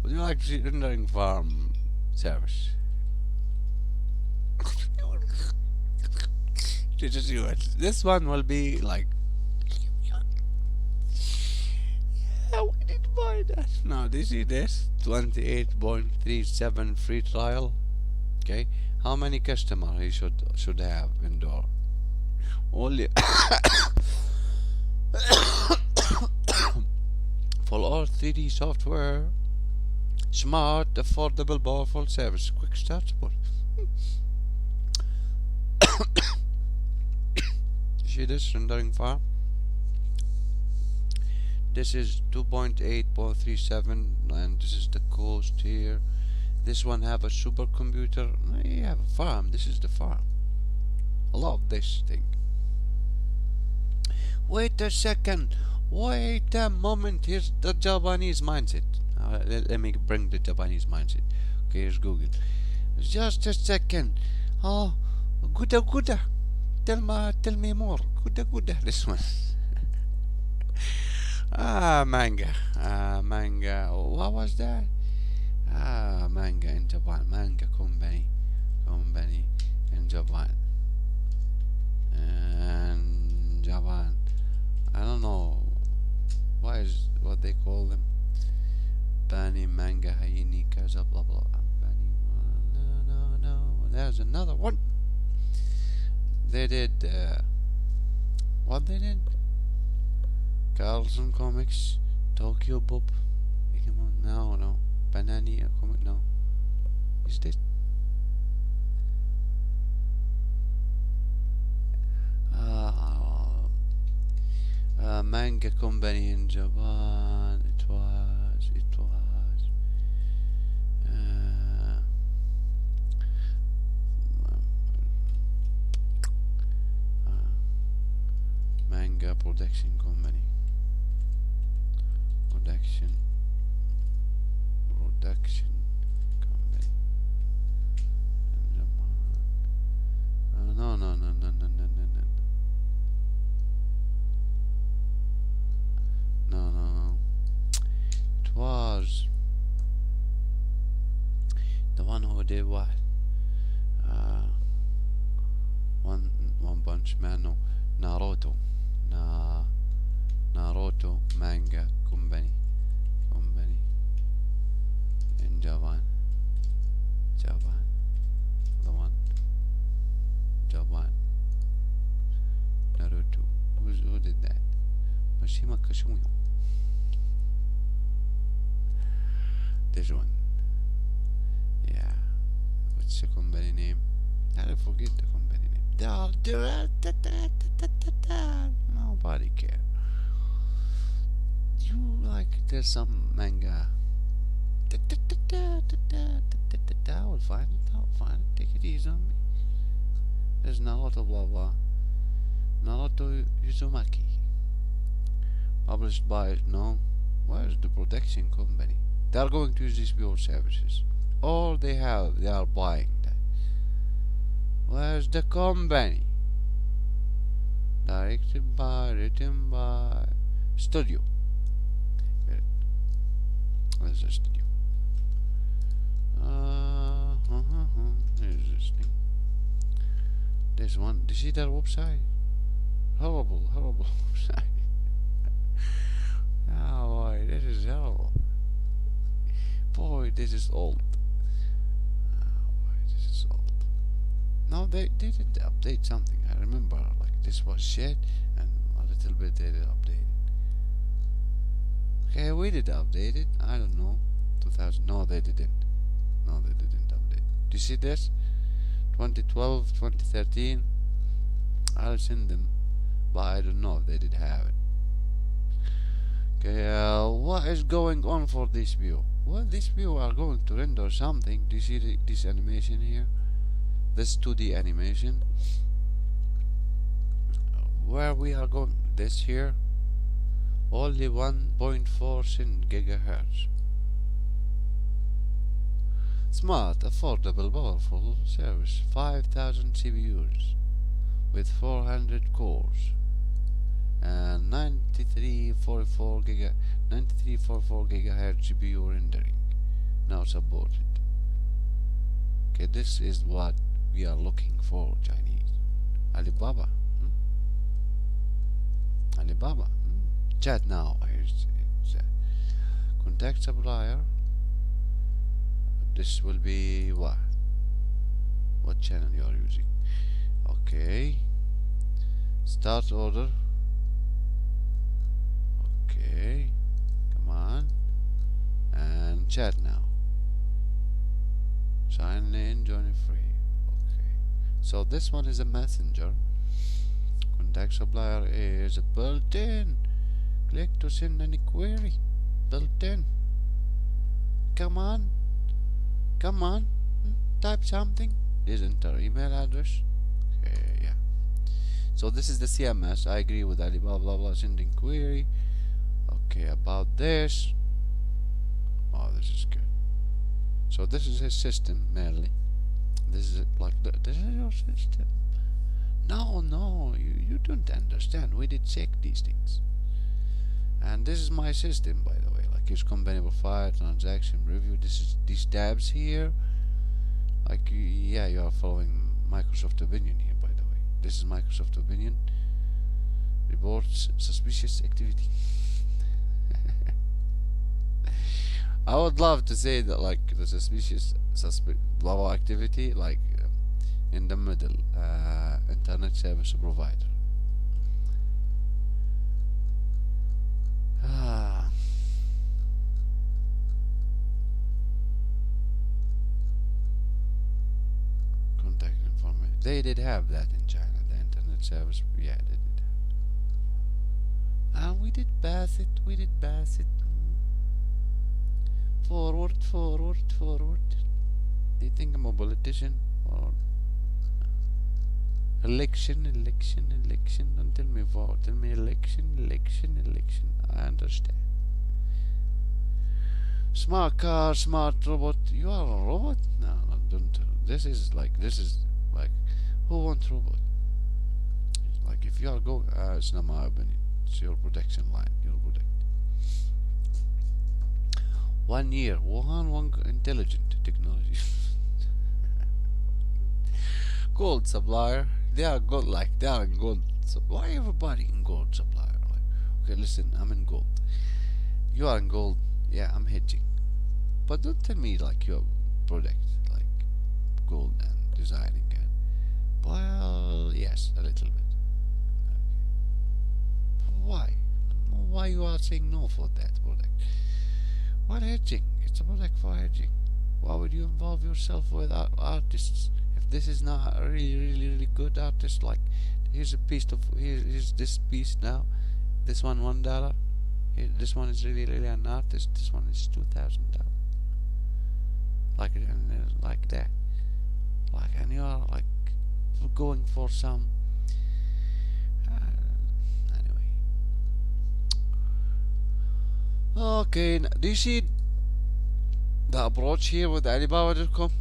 Would you like to see rendering farm service? Just do it. This one will be like, yeah, we did buy that. Now, do you see this? 28.37 free trial. Okay, how many customers he should have indoor? Only for all 3D software, smart, affordable, powerful service, quick start support. See this rendering farm? This is 2.8.37 and this is the cost here. This one have a supercomputer. You have a farm. This is the farm. I love this thing. Wait a second. Wait a moment. Here's the Japanese mindset. Let me bring the Japanese mindset. Okay, here's Google. Just a second. Oh, good. Tell me more. Good. This one. Manga. What was that? Manga in Japan. Manga company in Japan. And Japan. I don't know. What they call them? Bani manga hayini kaza blah blah. Bani. No. There's another one. They did what they did? Carlson Comics, Tokyo Bob. No. Banania comic. No. Is this? Manga company in Japan. It was. Manga production company. Production company. No. It was the one who did what? One Punch Man. No, Naruto manga company in Japan. The one Japan. Naruto. Who did that? Mashima Kashuyo. This one. Yeah. What's the company name? I forget the company name. Nobody care. You like there's some manga. I will find it. I'll find it. Take it easy on me. There's Naruto blah blah. Naruto Uzumaki. Published by no. Where's the production company? They are going to use these pure services. All they have, they are buying that. Where's the company? Directed by, written by, studio. Where's the studio? Here's this thing. This one. Do you see that website? Horrible website. Oh boy, this is horrible. Boy, this is old. Oh boy, this is old. No, they did update something. I remember, like this was shit, and a little bit they did update it. Okay, we did update it. I don't know. 2000. No, they didn't. No, they didn't update. Do you see this? 2012, 2013. I'll send them, but I don't know if they did have it. Okay, what is going on for this view? Well, this view are going to render something. Do you see this animation here? This 2D animation. Where we are going? This here. Only 1.4 gigahertz. Smart, affordable, powerful service. 5,000 CPUs with 400 cores and 9344 gigahertz GPU rendering now supported. Okay, this is what we are looking for, Chinese. Alibaba. Alibaba. Chat now. Here's contact supplier. This will be what? What channel you are using? Okay. Start order. Okay. Come on. And chat now. Sign in, join it free. Okay. So this one is a messenger. Contact supplier is built in. Click to send any query. Built in. Come on. Come on. Type something. Is enter email address. Okay, yeah. So this is the CMS. I agree with Alibaba, blah blah, sending query. Okay, about this. Oh, this is good. So this is his system mainly. This is like this is your system. No, you don't understand. We did check these things. And this is my system, by the way. Like use company profile, transaction review. This is these tabs here. Like yeah, you are following Microsoft opinion here, by the way. This is Microsoft opinion. Reports suspicious activity. I would love to say that like the suspicious blah blah activity like in the middle, internet service provider. Contact information. They did have that in China. The internet service, yeah, they did have. We did pass it. We did pass it. Forward. Do you think I'm a politician or election? Don't tell me vote. Tell me election. I understand. Smart car, smart robot. You are a robot? No, don't. This is like who wants robot? Like if you are going, it's not my opinion. It's your production line. You're protect. 1 year. One intelligent technology. Gold supplier. They are gold. Like they are in gold. So why everybody in gold supplier? Like, okay, listen. I'm in gold. You are in gold. Yeah, I'm hedging. But don't tell me like your product like gold and designing and well, yes, a little bit. Okay. Why you are saying no for that product? What hedging? It's a product for hedging. Why would you involve yourself with artists if this is not a really good artist. Like, here's a piece of here's this piece now. This one $1. This one is really an artist. This one is $2,000. Like that. Like, and you are like going for some. Anyway. Okay. Do you see the approach here with Alibaba.com?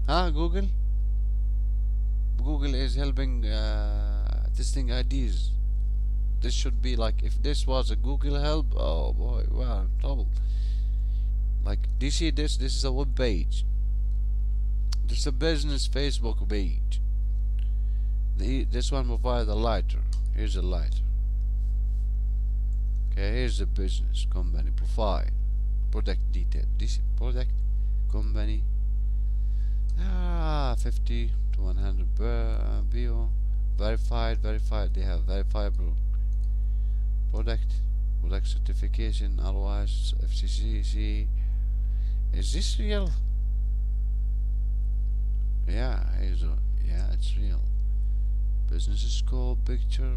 Huh? Google is helping testing ideas. This should be like, if this was a Google help, oh boy, we're in trouble. Like, do you see this? This is a web page. This is a business Facebook page. This one provides a lighter. Here's a lighter. Okay, here's the business company profile, product detail. This product company. 50 to 100 bio. Verified. They have verifiable product certification. Otherwise, FCC. Is this real? Yeah, it's real. Business scope, picture.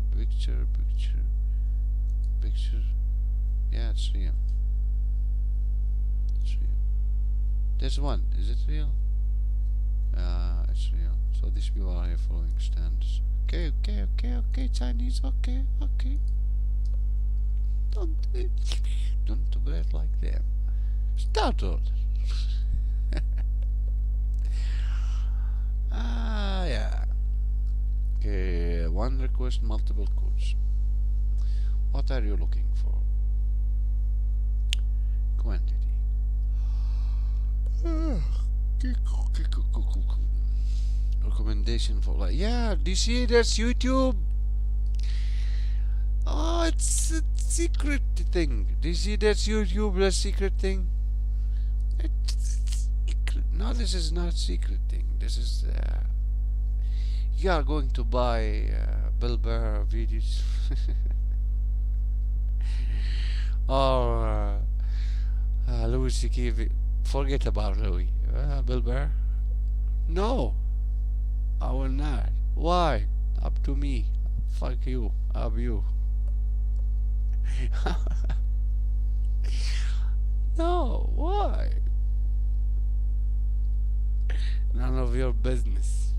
Yeah, it's real. This one, is it real? It's real. So these people are here following standards. Okay, Chinese, okay. Don't breathe like them. Start order. Yeah. Okay, one request, multiple codes. What are you looking for? Quantity. Recommendation for, like, yeah, do you see that's YouTube? Oh, it's a secret thing. Do you see that's YouTube, the secret thing? It's secret. No, this is not secret thing. This is you are going to buy Bill Burr videos or Louis C.K. Forget about Louis. Bill Burr. No, I will not. Why? Up to me. Fuck you. Up you. No, why? None of your business.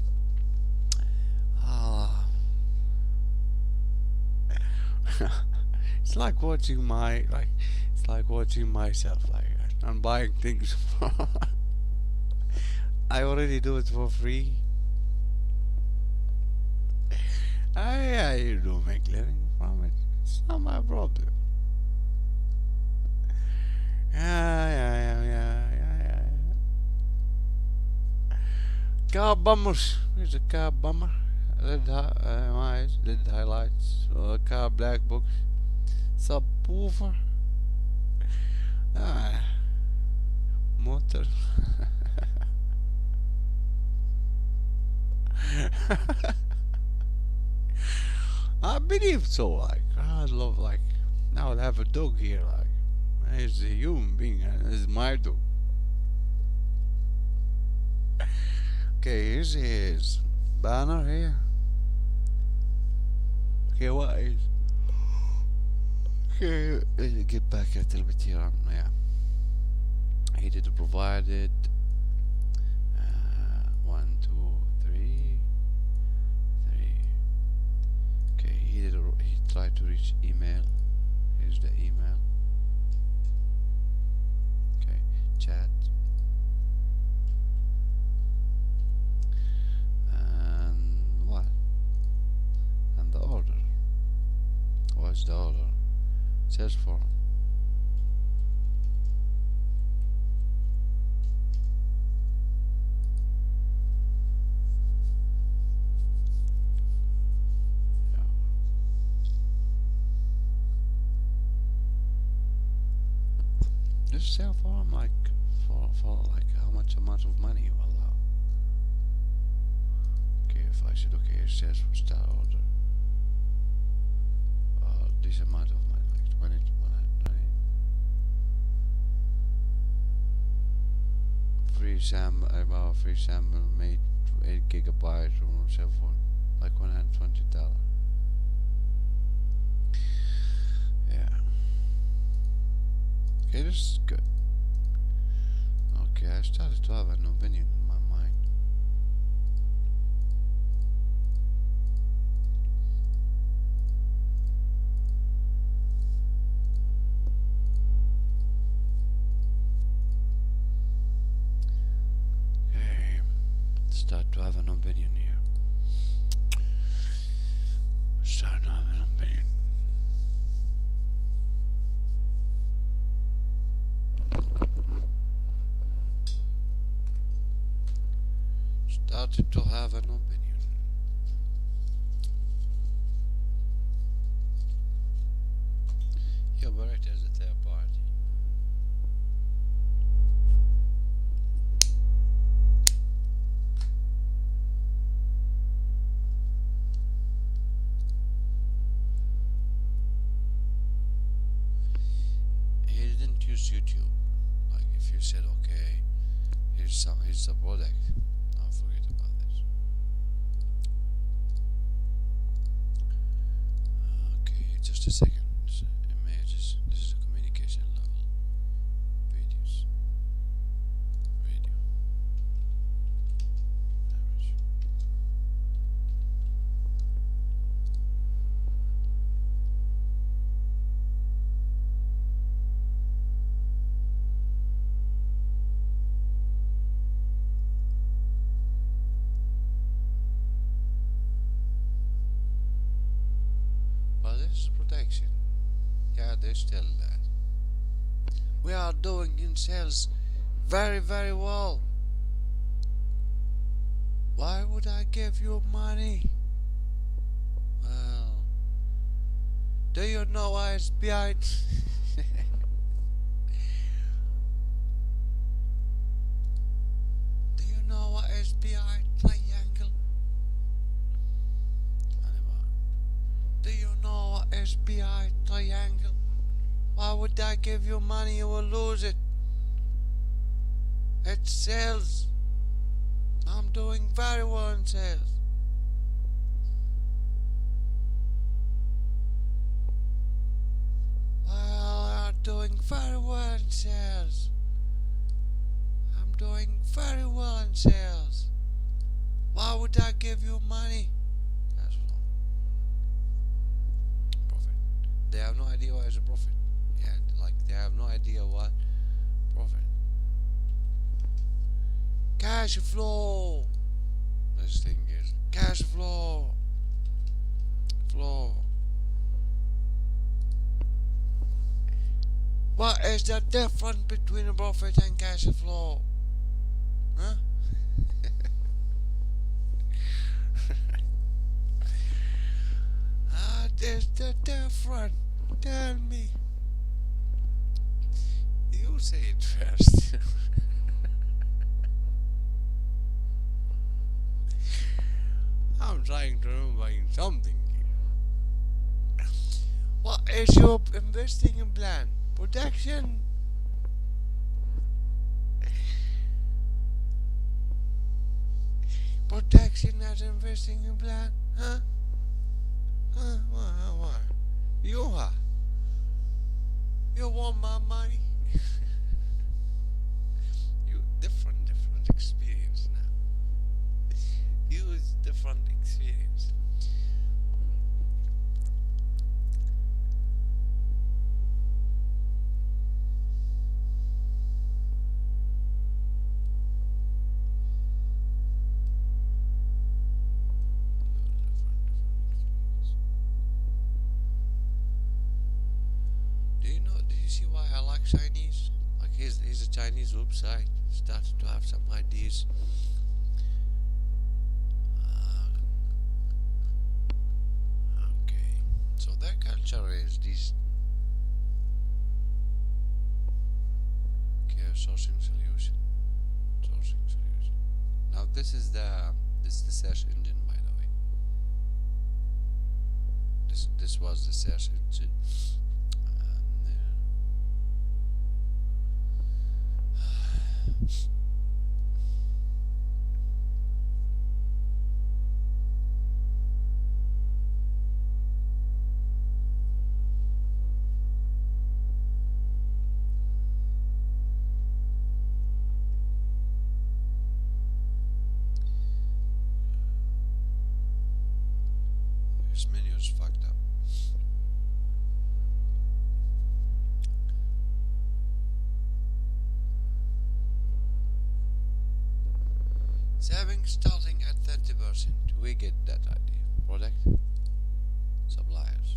It's like watching it's like watching myself. Like, I'm buying things for I already do it for free. I do make living from it. It's not my problem. Yeah. Car bummers. Here's a car bummer. Red highlights. Car black box. Subwoofer. Motor. I believe so. Like, I love, like, now I'll have a dog here. Like, he's a human being, and this is my dog. Okay, here's his banner here. Okay, what is? Okay, get back a little bit here. Yeah, he did provide it. 1, 2, 3. Okay, he tried to reach email. Here's the email. Okay, chat. And what? And the order. What's the order? Search for. Just sell for them, like, for like how much amount of money you allow. Okay, if I said, okay, it says for start order, this amount of money, like 20 to 120. Free free sample made 8 gigabyte or cell phone, like $120. Yeah. Okay, this is good. Okay, I started to have an opinion in my mind. Okay, start to have an opinion here. Start to have an opinion. Started to have an opinion. Yeah, but it is a third party. He didn't use YouTube. Like if you said, okay, here's the product. Now forget about this. Okay, just a second. Images. This is a communication level. Videos. Video. Average. But this is protection. Yeah, they still that. We are doing in sales very, very well. Why would I give you money? Well, do you know why it's behind? Do you know what is behind triangle? Do you know what is behind triangle? Why would I give you money? You will lose it. It's sales. I'm doing very well in sales. Well, I'm doing very well in sales. I'm doing very well in sales. Why would I give you money? That's wrong. Profit. They have no idea what is a profit. Yeah, like they have no idea what profit. Cash flow. This thing is cash flow. Flow. What is the difference between a profit and cash flow? Huh? What is the difference? Tell me. You say it first. I'm trying to remember something here. What is your investing plan? Protection? Protection as investing plan? Huh? Huh? Why? You want my money? You different experience now. Use different experience. Do you see why I like Chinese? Like here's a Chinese website. Started to have some ideas. Okay, so their culture is this. Okay, sourcing solution. Now this is the search engine, by the way. This was the search engine. This menu is fucked up. Saving starting at 30%. We get that idea. Product, suppliers.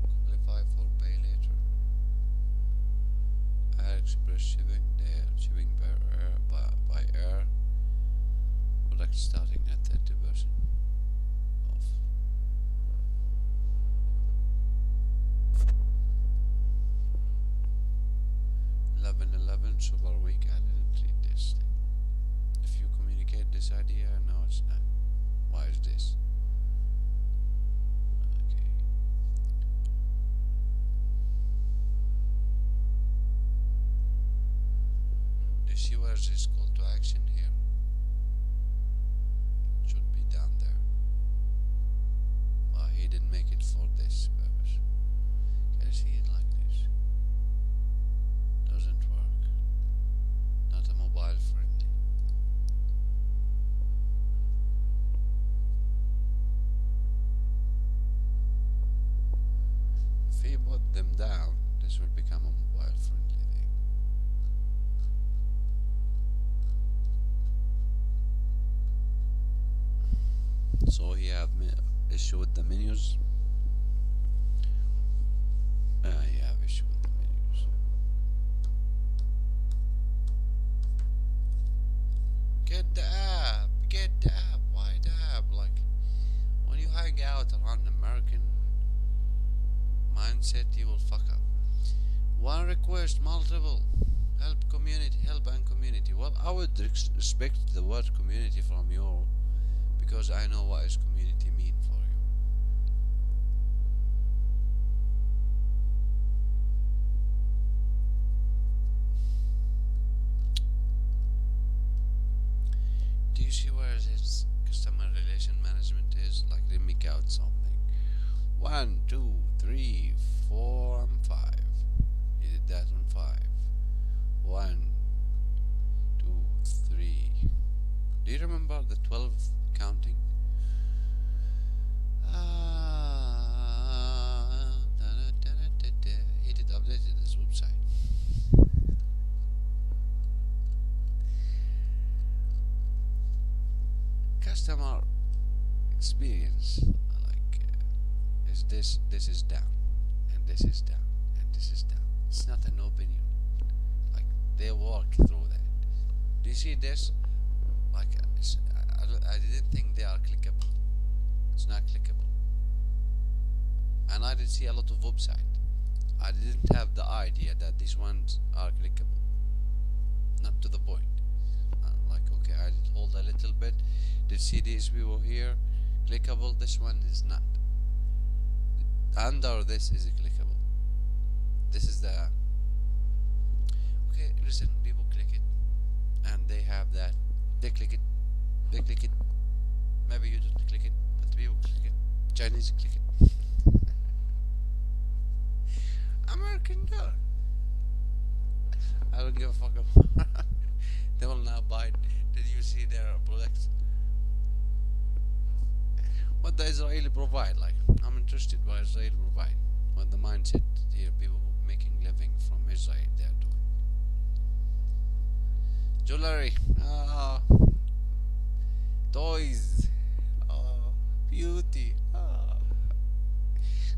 Qualify for pay later. Air express shipping. There, shipping by air. By air. Product starting at 30% off. 11/11 Super Week. I didn't read this thing. If you communicate this idea, no, it's not. Why is this? Okay. Do you see where's this call to action here? Should be down there. Well, he didn't make it for this purpose. Can I see it like this? Doesn't work. Not a mobile friendly. If he put them down, this will become a mobile friendly thing. So he have issue with the menus. He have issue with the menus. Get the app. Get the app. Why the app? Like when you hang out around American mindset, you will fuck up. One request, multiple. Help community, help and community. Well, I would respect the word community from you because I know what is community mean for you. Do you see where this customer relation management is? Like, let me count something. 1, 2, 3, 4, and 5. He did that on 5. 1, 2, 3. Do you remember the 12 counting? He did updated his website. Customer experience, like, is this is down, and this is down, and this is down. It's not an opinion. Like, they work through that. Do you see this? Like, I didn't think they are clickable. It's not clickable. And I didn't see a lot of website. I didn't have the idea that these ones are clickable. Not to the point. Like, okay, I did hold a little bit. Did see these people here clickable? This one is not. Under this is clickable. This is the. Okay, listen, people click it, and they have that. They click it. They click it. Maybe you don't click it, but people click it. Chinese click it. American dollar. I don't give a fuck about. They will now buy it. Did you see their products? What the Israeli provide? Like, I'm interested what Israel provide. What the mindset here, people making living from Israel, they are doing. Jewelry, toys, beauty.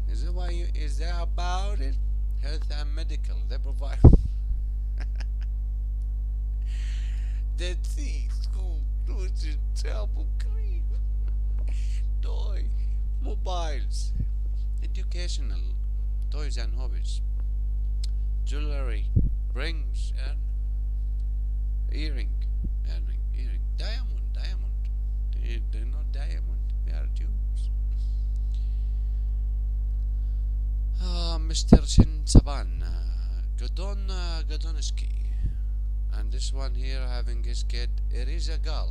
Is it why you? Is that about it? Health and medical, they provide. Dead Sea, school, nutrition, travel, cream, toy, mobiles, educational, toys and hobbies, jewelry, rings and earring, diamond. They're not diamond, they are jewels. Mr. Shin Saban, Godonski. And this one here having his kid, Arizagal.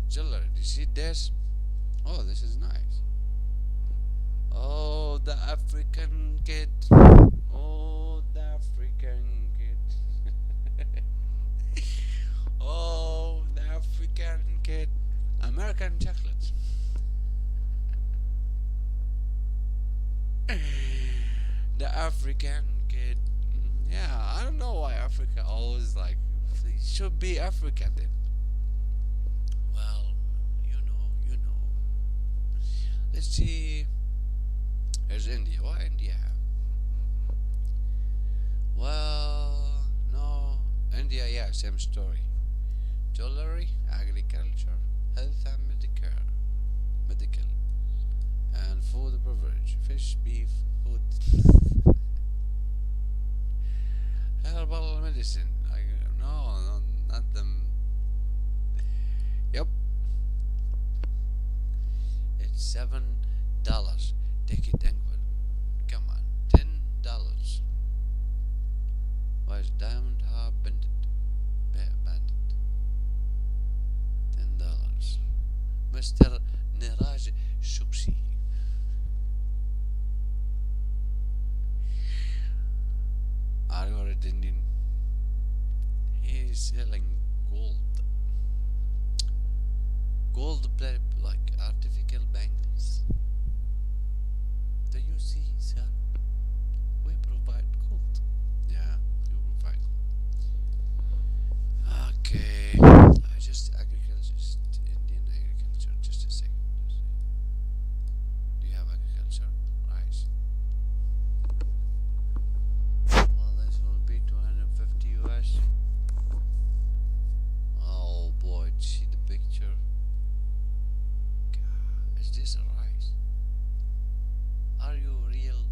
Jewelry, do you see this? Oh, this is nice. Oh, the African kid. Oh, the African kid. Oh, the African kid. American chocolate. The African kid. Yeah, I don't know why Africa always like it should be Africa then. Well, you know. Let's see. Here's India. Why India? Well, no. India, yeah, same story. Jewelry, agriculture, health and medical, and food and beverage, fish, beef, food, herbal medicine. Like, no, not them. Yep, it's $7. Take it, England. Come on, $10. Why is Diamond Hub Bandit? Bandit. $10. Mr. Niraj Shukshi. Are you already Indian? He is selling gold. Gold plate like artificial bangles. Do you see, sir? We provide gold. Yeah, you provide. Okay. I just agriculture, just Indian agriculture. Just a second. Do you have agriculture? Rice. Well, this will be 250 US. Oh boy, see the picture. God, is this a rice? Are you real?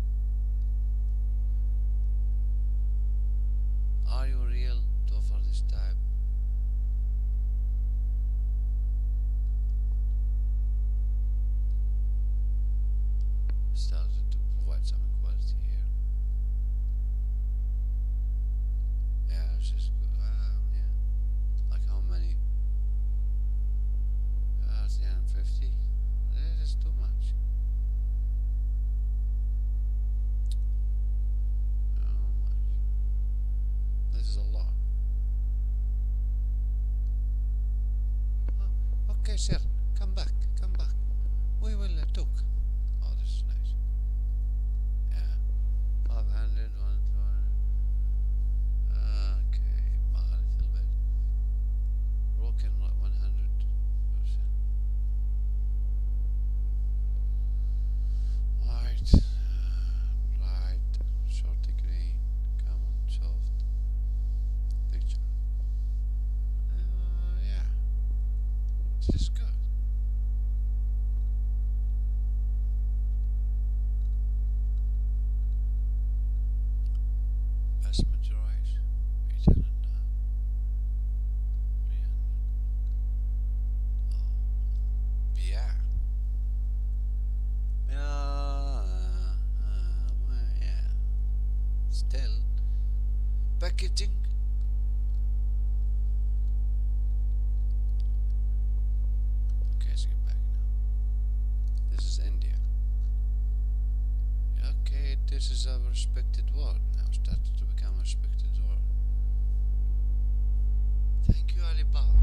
Are you real to offer this type? Started to provide some equality here. Yeah, it's just good. Yeah. Like how many? 350? This is too much. Oh my. This is a lot. Oh, okay, sir. Come back. Come back. We will talk. Oh, this is nice. Yeah. 500, 200. Okay, a little bit. Broken like 100%. White, right, short green, common, soft, picture. Yeah, this is good. Basmati rice, 800 now, 300. Oh, yeah. Yeah. Still, packaging. Okay, let's get back now. This is India. Okay, this is our respected word now. Started to become a respected word. Thank you, Alibaba.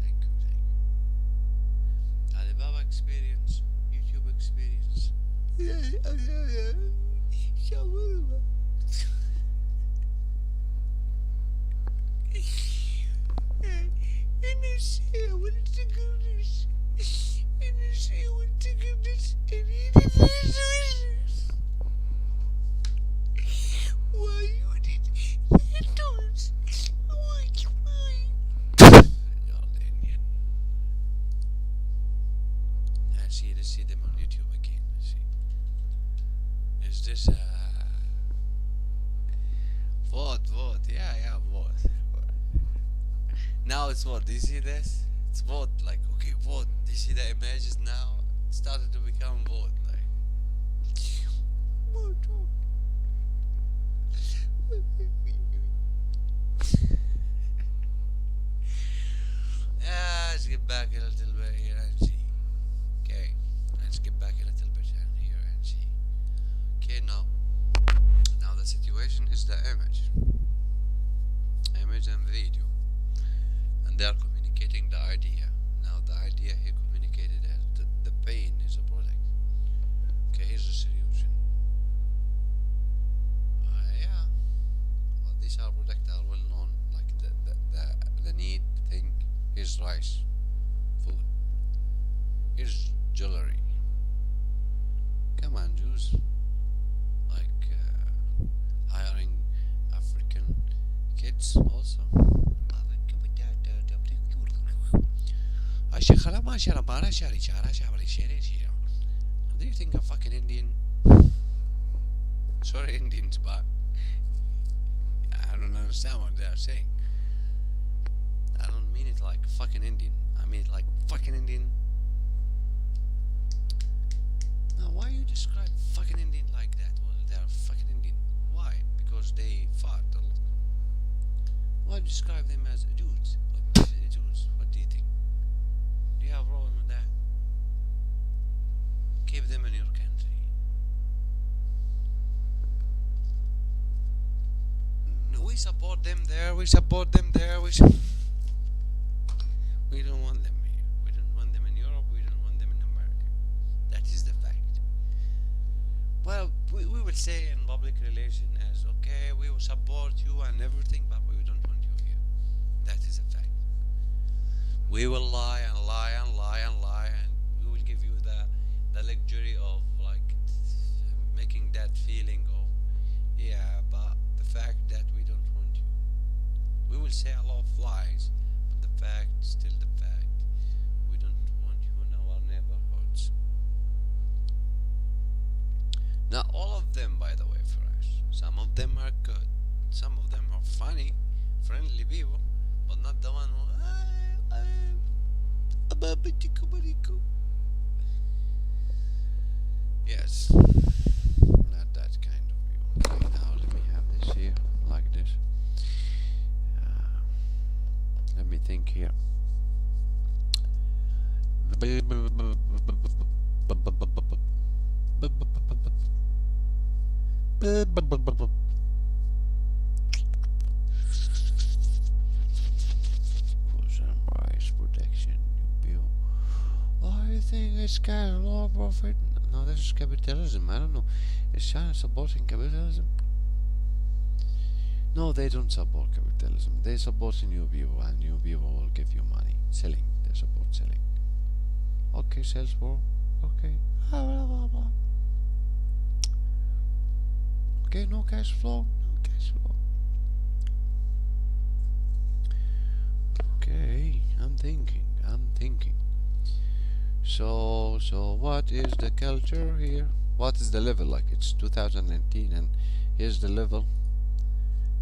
Thank you. Alibaba experience, YouTube experience. Shawarma. And I say I wanted to go this. And I say I wanted to go this. And eat it delicious. Why you did that to us? Why? You're Indian. I see them on YouTube again. I see. Is this vote? Yeah, vote. Now it's vote. Do you see this? It's vote. Like, okay, vote. Do you see the images now? It started to become vote. Like, vote. Yeah, let's get back a little bit here and see. Okay. is the image and video, and they are communicating the idea. Now the idea he communicated as the pain is a product. Okay, here's the solution. Yeah, well, these are products are well known, like the need thing is rice, food. Here's jewelry. Come on, Jews. Like hiring African kids also. Do you think I'm fucking Indian? Sorry, Indians, but I don't understand what they are saying. I don't mean it like fucking Indian. I mean it like fucking Indian. Now, why you describe fucking Indian like that? Well, they are fucking Indian. Why? Because they fought a lot. Why describe them as dudes? Dudes. What do you think? Do you have a problem with that? Keep them in your country. No, we support them there. We support them there. We don't want them here. We don't want them in Europe. We don't want them in America. That is the fact. Well, we will say in public relation as okay, we will support you and everything, but we don't want you here. That is a fact. We will lie and lie and lie and lie, and we will give you the luxury of like making that feeling of yeah, but the fact that we don't want you. We will say a lot of lies, but the fact still the fact. We don't want you in our neighborhoods. Not all of them, by the way, Feras. Some of them are good. Some of them are funny, friendly people, but not the one who. Yes, not that kind of people. Okay, now let me have this here, like this. Let me think here. Rice protection, you bill. I think it's kind of low profit. No, this is capitalism. I don't know. Is China supporting capitalism? No, they don't support capitalism. They support new people, and new people will give you money. Selling. They support selling. Okay, sales for. Okay. Blah, blah, blah. Okay, no cash flow. No cash flow. Okay, I'm thinking. So what is the culture here? What is the level? Like it's 2019 and here's the level.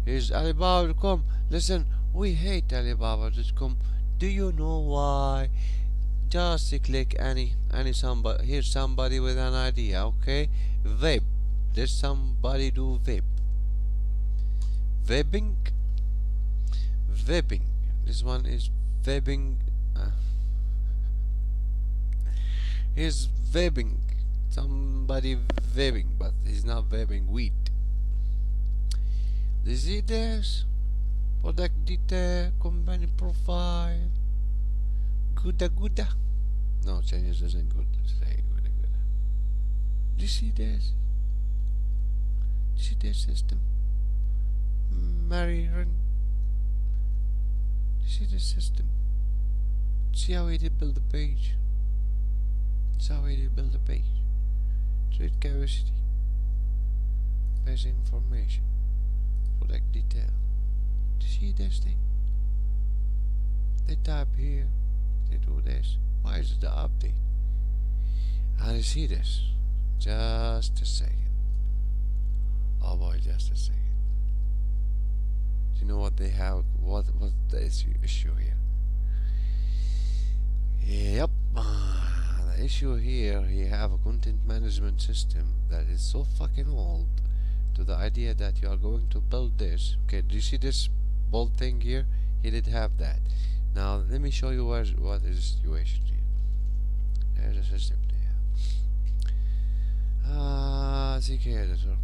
Here's Alibaba.com. Listen, we hate Alibaba.com. Do you know why? Just click any somebody. Here's somebody with an idea. Okay, vape. There's somebody do vape. Vaping. This one is vaping. He's vaping. Somebody vaping, but he's not vaping weed. Do you see this? Product detail, company profile. Gooda. No, Chinese isn't good. Say gooda. Do you see this? Do you see this system? Mariran. Do you see this system? See how he did build the page? That's how he did build the page. Trade curiosity. Basic information. Product detail. Do you see this thing? They type here. They do this. Why is it the update? And you see this? Just a second. Oh boy, just a second. Do you know what they have? What's the issue here? Yep. The issue here, you have a content management system that is so fucking old to the idea that you are going to build this. Okay, do you see this bold thing here? He did have that. Now let me show you what is the situation here. There's a system there. CK editor.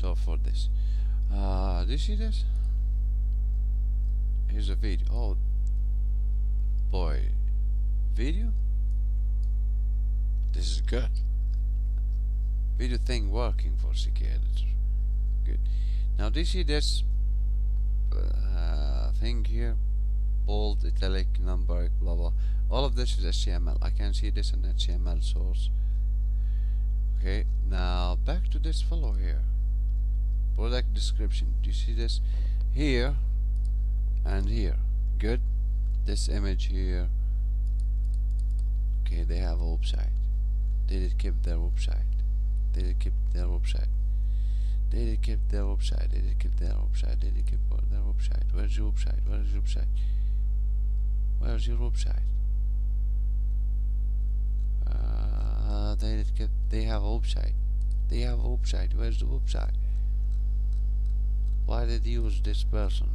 So for this, do you see this? Here's a video. Oh boy, video. This is good. Video thing working for CK editor. Good. Now do you see this thing here? Bold, italic, numeric, blah blah. All of this is HTML. I can see this in HTML source. Okay. Now back to this fellow here. Product description. Do you see this? Here and here. Good. This image here. Okay, they have a website. They did keep their website. They did keep their website. They did keep their website. They did keep their website. They did keep their website. Where's your website? Where's your website? Where's your website? They did keep. They have a website. They have a website. Where's the website? Why did you use this person?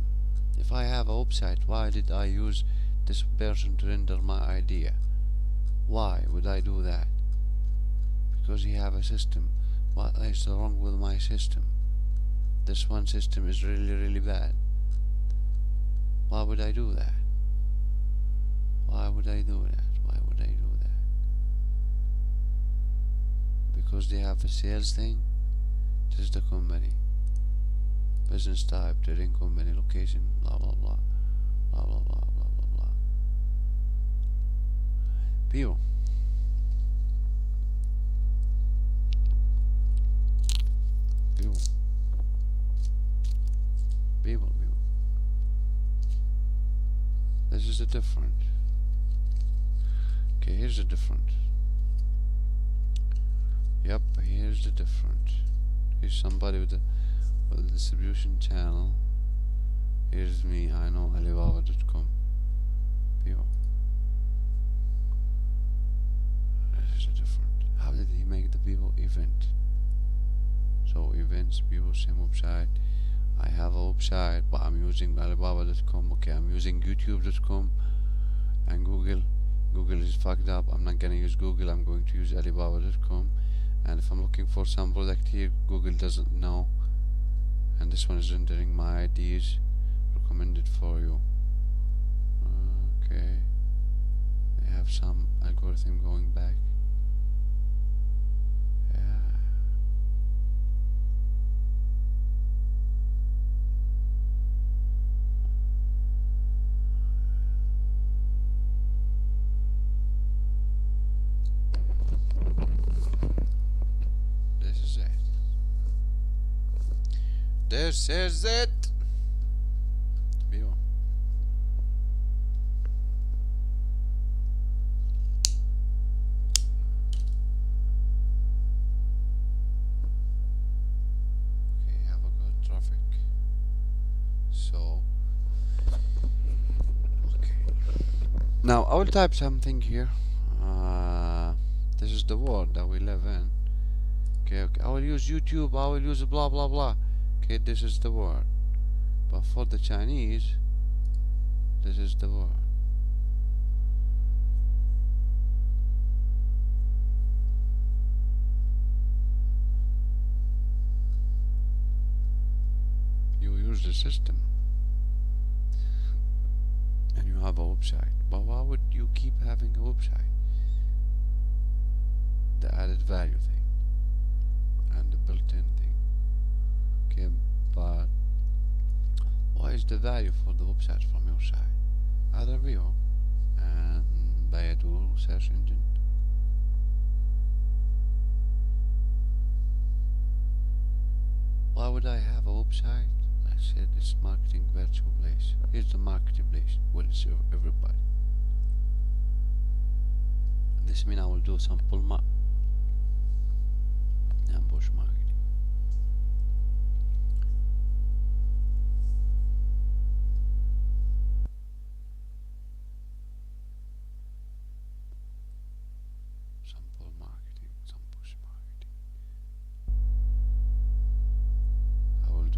If I have a website, why did I use this person to render my idea? Why would I do that? Because you have a system. What is wrong with my system? This one system is really bad. Why would I do that? Why would I do that? Why would I do that? Because they have a sales thing. This is the company. Business type, trading company, location, blah blah blah. Blah blah blah blah blah blah. People. People. This is the difference. Okay, here's the difference. Yep, here's the difference. Here's somebody with a distribution channel. Here's me, I know Alibaba.com. People. This is the difference. How did he make the people event? So events, people, same website. I have a website, but I'm using Alibaba.com. Okay, I'm using YouTube.com and Google. Google is fucked up. I'm not gonna use Google. I'm going to use Alibaba.com. And if I'm looking for some product here, Google doesn't know. And this one is rendering my IDs recommended for you. Okay. They have some algorithm going back. This is it. View. Okay, have a good traffic. So, okay. Now I will type something here. This is the world that we live in. Okay, I will use YouTube. I will use blah blah blah. Okay, this is the word, but for the Chinese, this is the word. You use the system, and you have a website, but why would you keep having a website? The added value thing, and the built-in thing. Okay, but what is the value for the website from your side? Other view and Baidu search engine. Why would I have a website? I said it's marketing virtual place. Here's the marketplace where it's everybody. This means I will do some ambush marketing.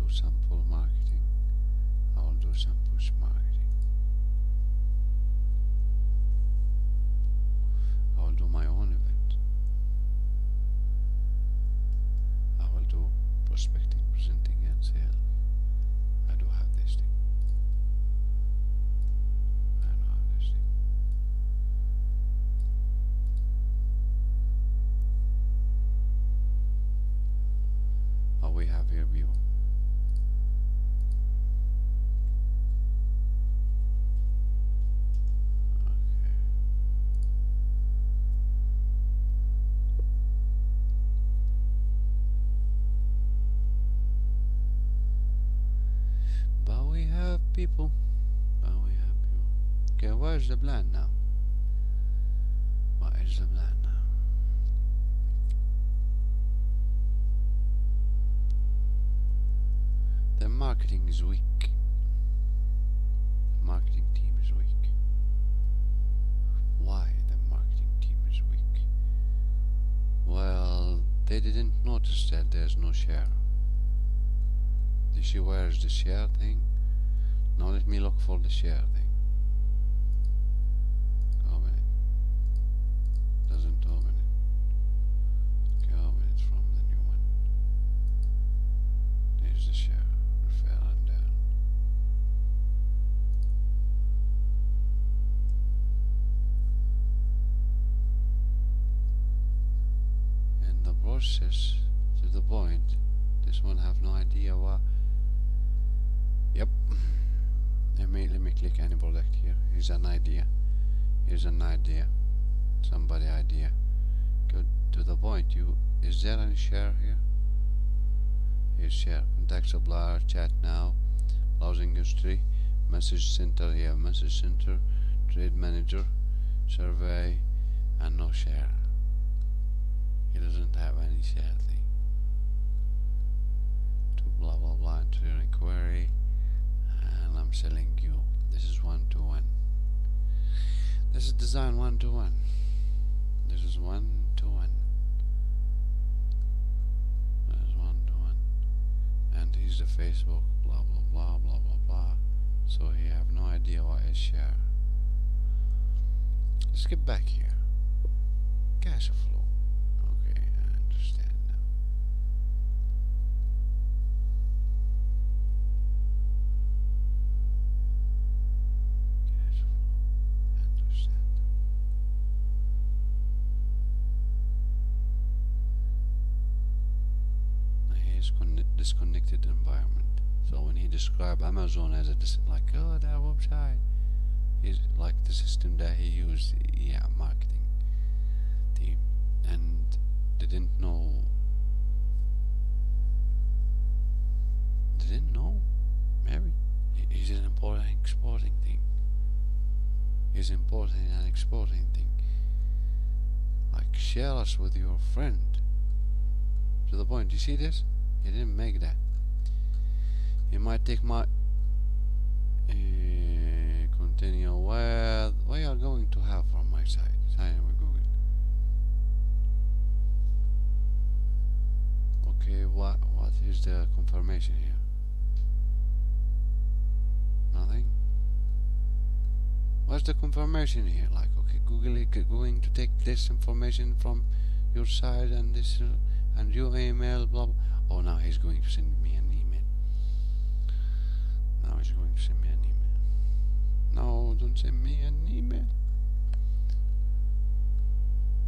Sample marketing. I will do some push marketing. I will do my own event. I will do prospecting. we have here, people? But we have people. Okay, where's the plan now? What is the plan now? The marketing is weak. The marketing team is weak. Why the marketing team is weak? Well, they didn't notice that there's no share. You see where's the share thing? Now let me look for the share thing. Open it. Doesn't open it. Okay, open it from the new one. There's the share. Refer and down. And the process to the point. This one have no idea what. Yep. Let me click any product here. Here's an idea. Here's an idea. Somebody idea. Go to the point. Is there any share here? Here's share. Contact supplier. Chat now. Browsing history. Message center here. Message center. Trade manager. Survey. And no share. He doesn't have any share thing. To blah blah blah. Enter your inquiry. And I'm selling you. This is 1-to-1. This is design 1-to-1. This is 1-to-1. This is 1-to-1. And he's the Facebook, blah blah blah blah blah blah. So he have no idea what is share. Let's get back here. Cash flow. Okay, I understand now. Disconnected environment. So when he described Amazon as a like, oh, that website is like the system that he used, yeah, marketing team, and didn't know maybe is an important exporting thing. Is importing and exporting thing. Like, share us with your friend. To the point. You see this? He didn't make that. He might take my continue. What you are going to have from my side? Sign with Google. Okay, what is the confirmation here? Nothing. What's the confirmation here? Like, okay, Google is going to take this information from your side and this and your email, blah blah. Oh, now he's going to send me an email. Now he's going to send me an email. No, don't send me an email.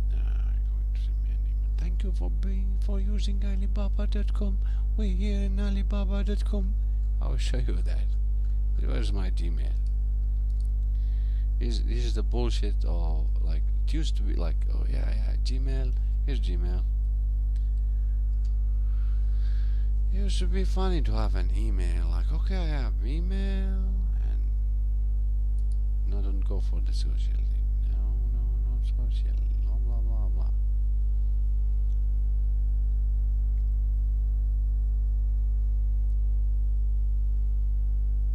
He's going to send me an email. Thank you for using Alibaba.com. We're here in Alibaba.com. I'll show you that. Where's my Gmail? This is the bullshit. Oh, like it used to be like, oh yeah, Gmail. Here's Gmail. It used to be funny to have an email, like, okay, I have email, and no, don't go for the social thing. No social, no blah blah blah.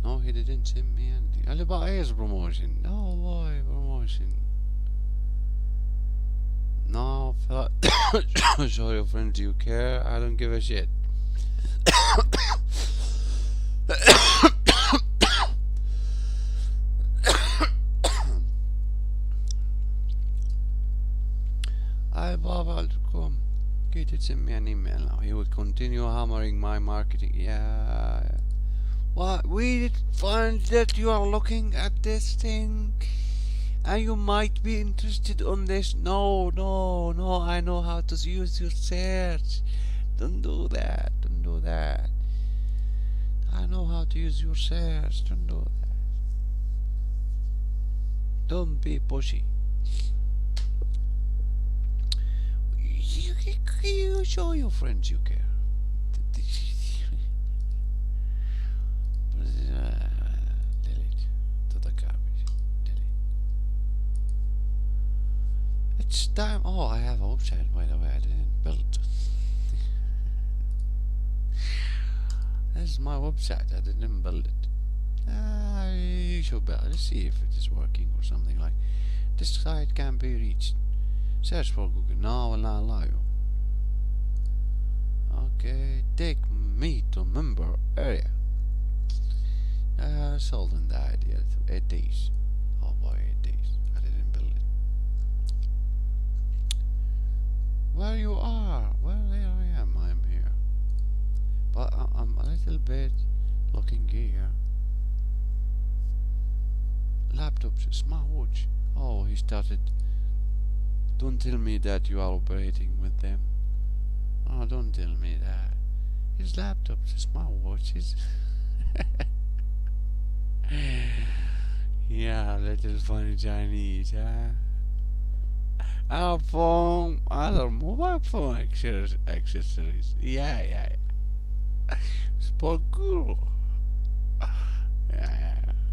No, he didn't send me anything. Alibaba is promotion. No boy, promotion. No, show your friends you care. I don't give a shit. Alibaba.com. He did send me an email now. He will continue hammering my marketing. Yeah. What? We did find that you are looking at this thing and you might be interested on this. No, I know how to use your search. Don't do that. Don't Don't do that. I know how to use your search. Don't do that. Don't be pushy. You show your friends you care. Delete. To the garbage. Delete. It's time. Oh, I have a website, by the way. I didn't build. This is my website. I didn't build it. You should build. Let's see if it is working or something like. This site can be reached. Search for Google. No, I will not allow you. Okay, take me to member area. Sold in the idea. 8 days. Oh boy, 8 days. I didn't build it. Where you are? Well, there I am. I'm here. But I'm a little bit looking here. Laptops, smartwatch. Oh, he started. Don't tell me that you are operating with them. Oh, don't tell me that. His laptops, smartwatches. Yeah, little funny Chinese, huh? Our phone, other mobile phone accessories. Yeah. Sport guru.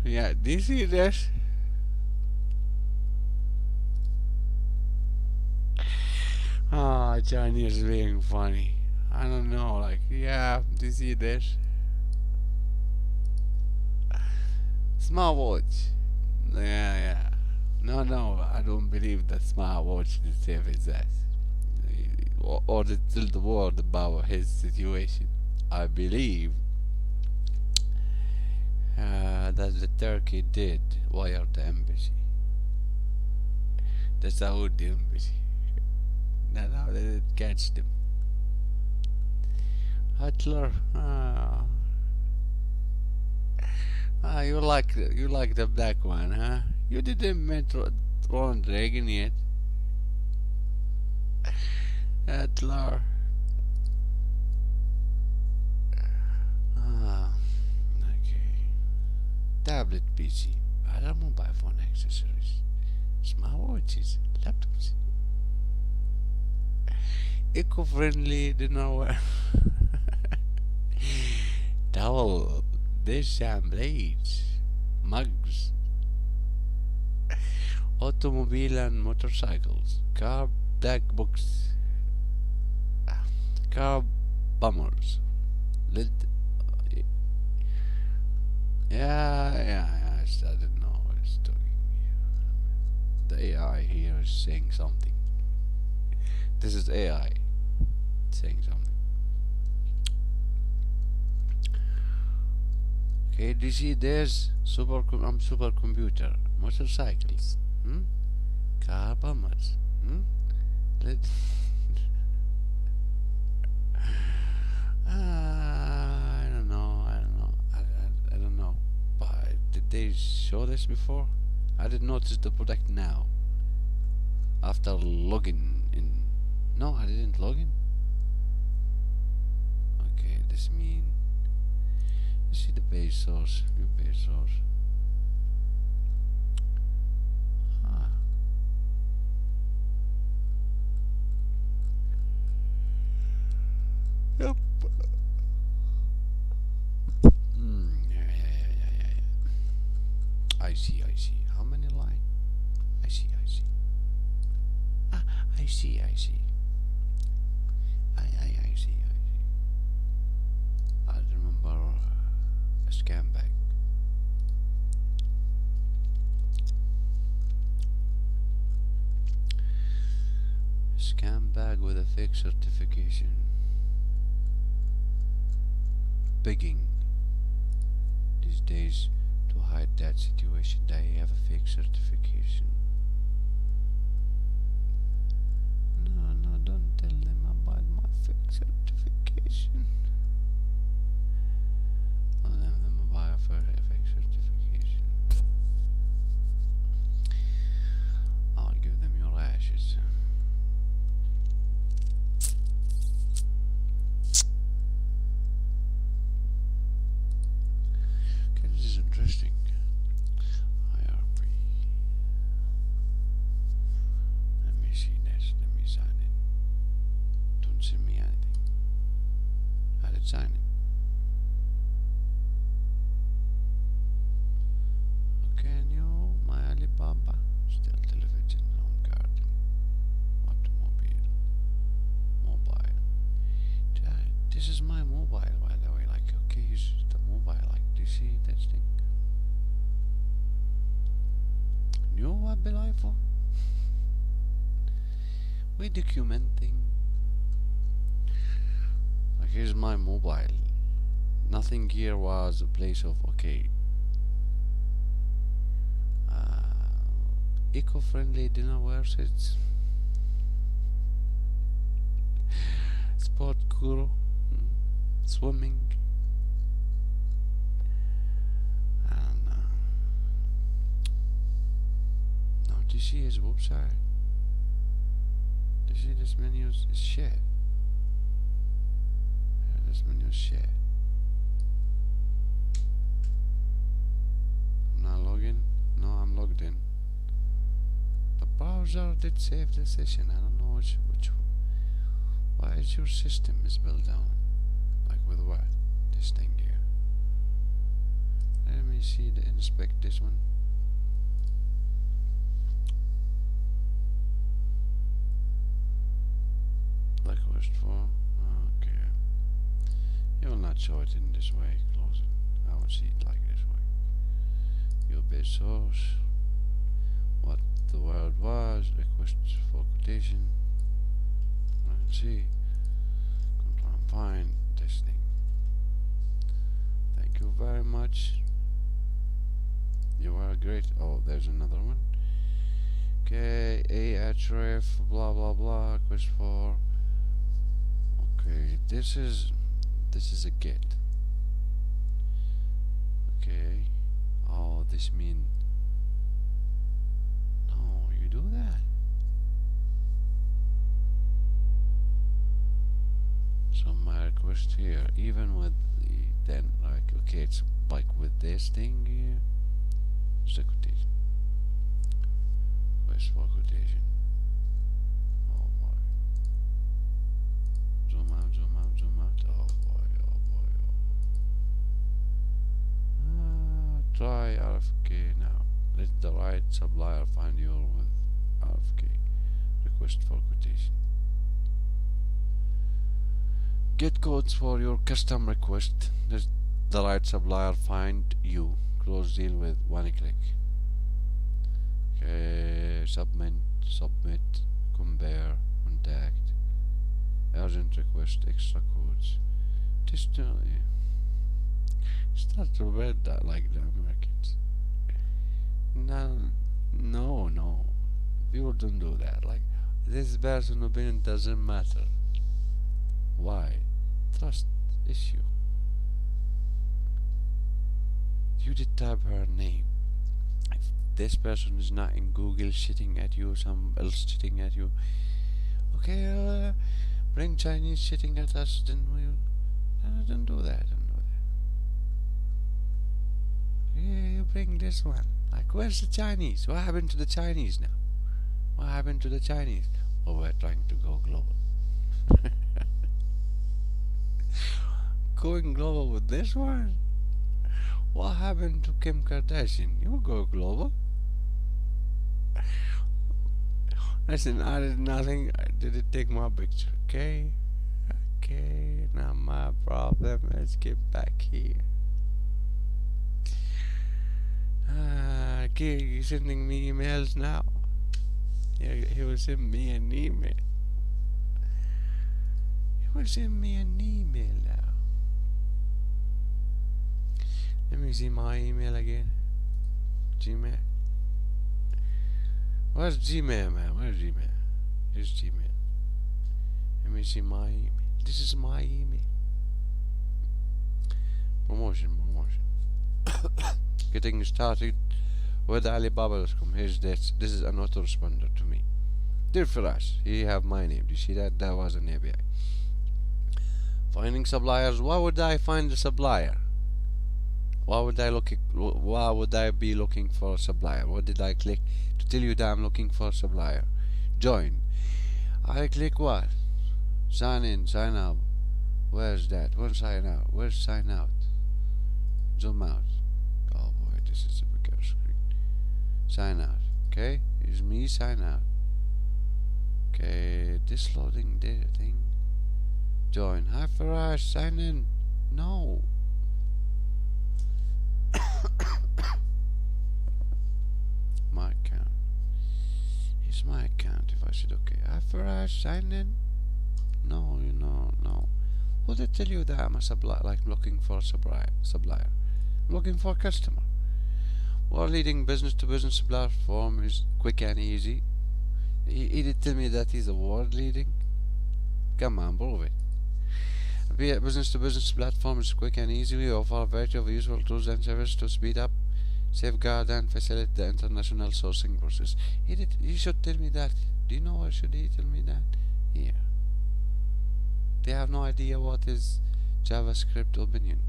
Yeah. Do you see this? Chinese being funny. I don't know, like, yeah, do you see this? Smartwatch. Yeah. No, I don't believe that smartwatch is safe as that. Or to tell the world about his situation. I believe that the Turkey did wire the embassy. The Saudi embassy. Now they did catch them. Hitler. You like the black one, huh? You didn't meet Ronald Reagan yet. Hitler. Okay. Tablet PC, other mobile phone accessories, smartwatches, laptops, eco-friendly dinnerware, towel, dish and blades, mugs, automobile and motorcycles, car black books, car bummers, lid. Yeah. I don't know what it's talking here. The AI here is saying something. This is AI saying something. Okay, do you see there's supercomputer, motorcycles, car bummers, I don't know. I don't know. But did they show this before? I did notice the product now. After logging in. No, I didn't log in. Okay, this mean. Let's see the base source. View base source. Yep. Yeah. I see. How many lines? I see. I see. I see. I remember a scam bag. Scam bag with a fake certification. Begging these days to hide that situation. They have a fake certification. No, don't tell them about my fake certification. Tell them about a fake certification. I'll give them your ashes. Let's sign in. Okay, new my Alibaba. Still television, home garden, automobile, mobile. This is my mobile, by the way. Like, okay, here's the mobile. Like, do you see that thing? New Apple iPhone. We documenting. Like, here's my mobile. Nothing here was a place of eco-friendly dinnerware sets. Sport guru, swimming, and now do you see his website? Do you see this menu is share? Yeah, this menu is share. I'm not logging. No, I'm logged in. The browser did save the session. I don't know which why is your system is built on? Like with what? This thing here. Let me see the inspect this one. Request for okay. You will not show it in this way. Close it. I will see it like this way. Your base source. What the word was. Request for quotation. Let's see. Control and find this thing. Thank you very much. You are great. Oh, there's another one. Okay, href, blah blah blah. Request for. Okay, this is a get. Okay. Oh, this mean. No, you do that. So my request here, even with then like okay, it's like with this thing here. It's a quotation. Request for quotation. Oh boy. Zoom out, zoom out, zoom out. Oh boy, oh boy, oh boy. Try RFK now. Let the right supplier find you with RFK. Request for quotation. Get codes for your custom request. Let the right supplier find you. Close deal with one click. Okay, submit, compare, contact, urgent request, extra codes. Just start to read that like the Americans. No. People don't do that. Like, this person's opinion doesn't matter. Why? Trust issue. You did type her name. If this person is not in Google shitting at you, some else shitting at you. Okay, bring Chinese shitting at us, then we'll. Don't do that. Yeah, you bring this one. Like, where's the Chinese? What happened to the Chinese now? What happened to the Chinese? Oh, we're trying to go global. Going global with this one? What happened to Kim Kardashian? You go global. Listen, I did nothing. I didn't take my picture, okay? Okay, not my problem. Let's get back here. Okay, you're sending me emails now. Yeah, he will send me an email. He will send me an email now. Let me see my email again. Gmail. Where's Gmail, man? Where's Gmail? Here's Gmail. Let me see my email. This is my email. Promotion. Getting started with Alibaba.com. Here's this. This is an autoresponder to me. Dear Feras, here you have my name. Do you see that? That was an API. Finding suppliers. Why would I find a supplier? Why would I be looking for a supplier? What did I click to tell you that I'm looking for a supplier? Join. I click what? Sign in, sign up. Where's that? Where's sign out? Where's sign out? Zoom out. Oh boy, this is a bigger screen. Sign out. Okay, here's me sign out. Okay, this loading the thing. Join. Hi Feras, sign in. No. My account. Here's my account. If I said okay. Hi Feras, sign in. No, no. Who did tell you that I'm a supplier? Like looking for a supplier. I'm looking for a customer. Our leading business-to-business platform is quick and easy. He did tell me that he's a world leading. Come on, prove it. A business-to-business platform is quick and easy. We offer a variety of useful tools and services to speed up, safeguard, and facilitate the international sourcing process. He should tell me that. Do you know why should he tell me that? Here. They have no idea what is JavaScript opinion.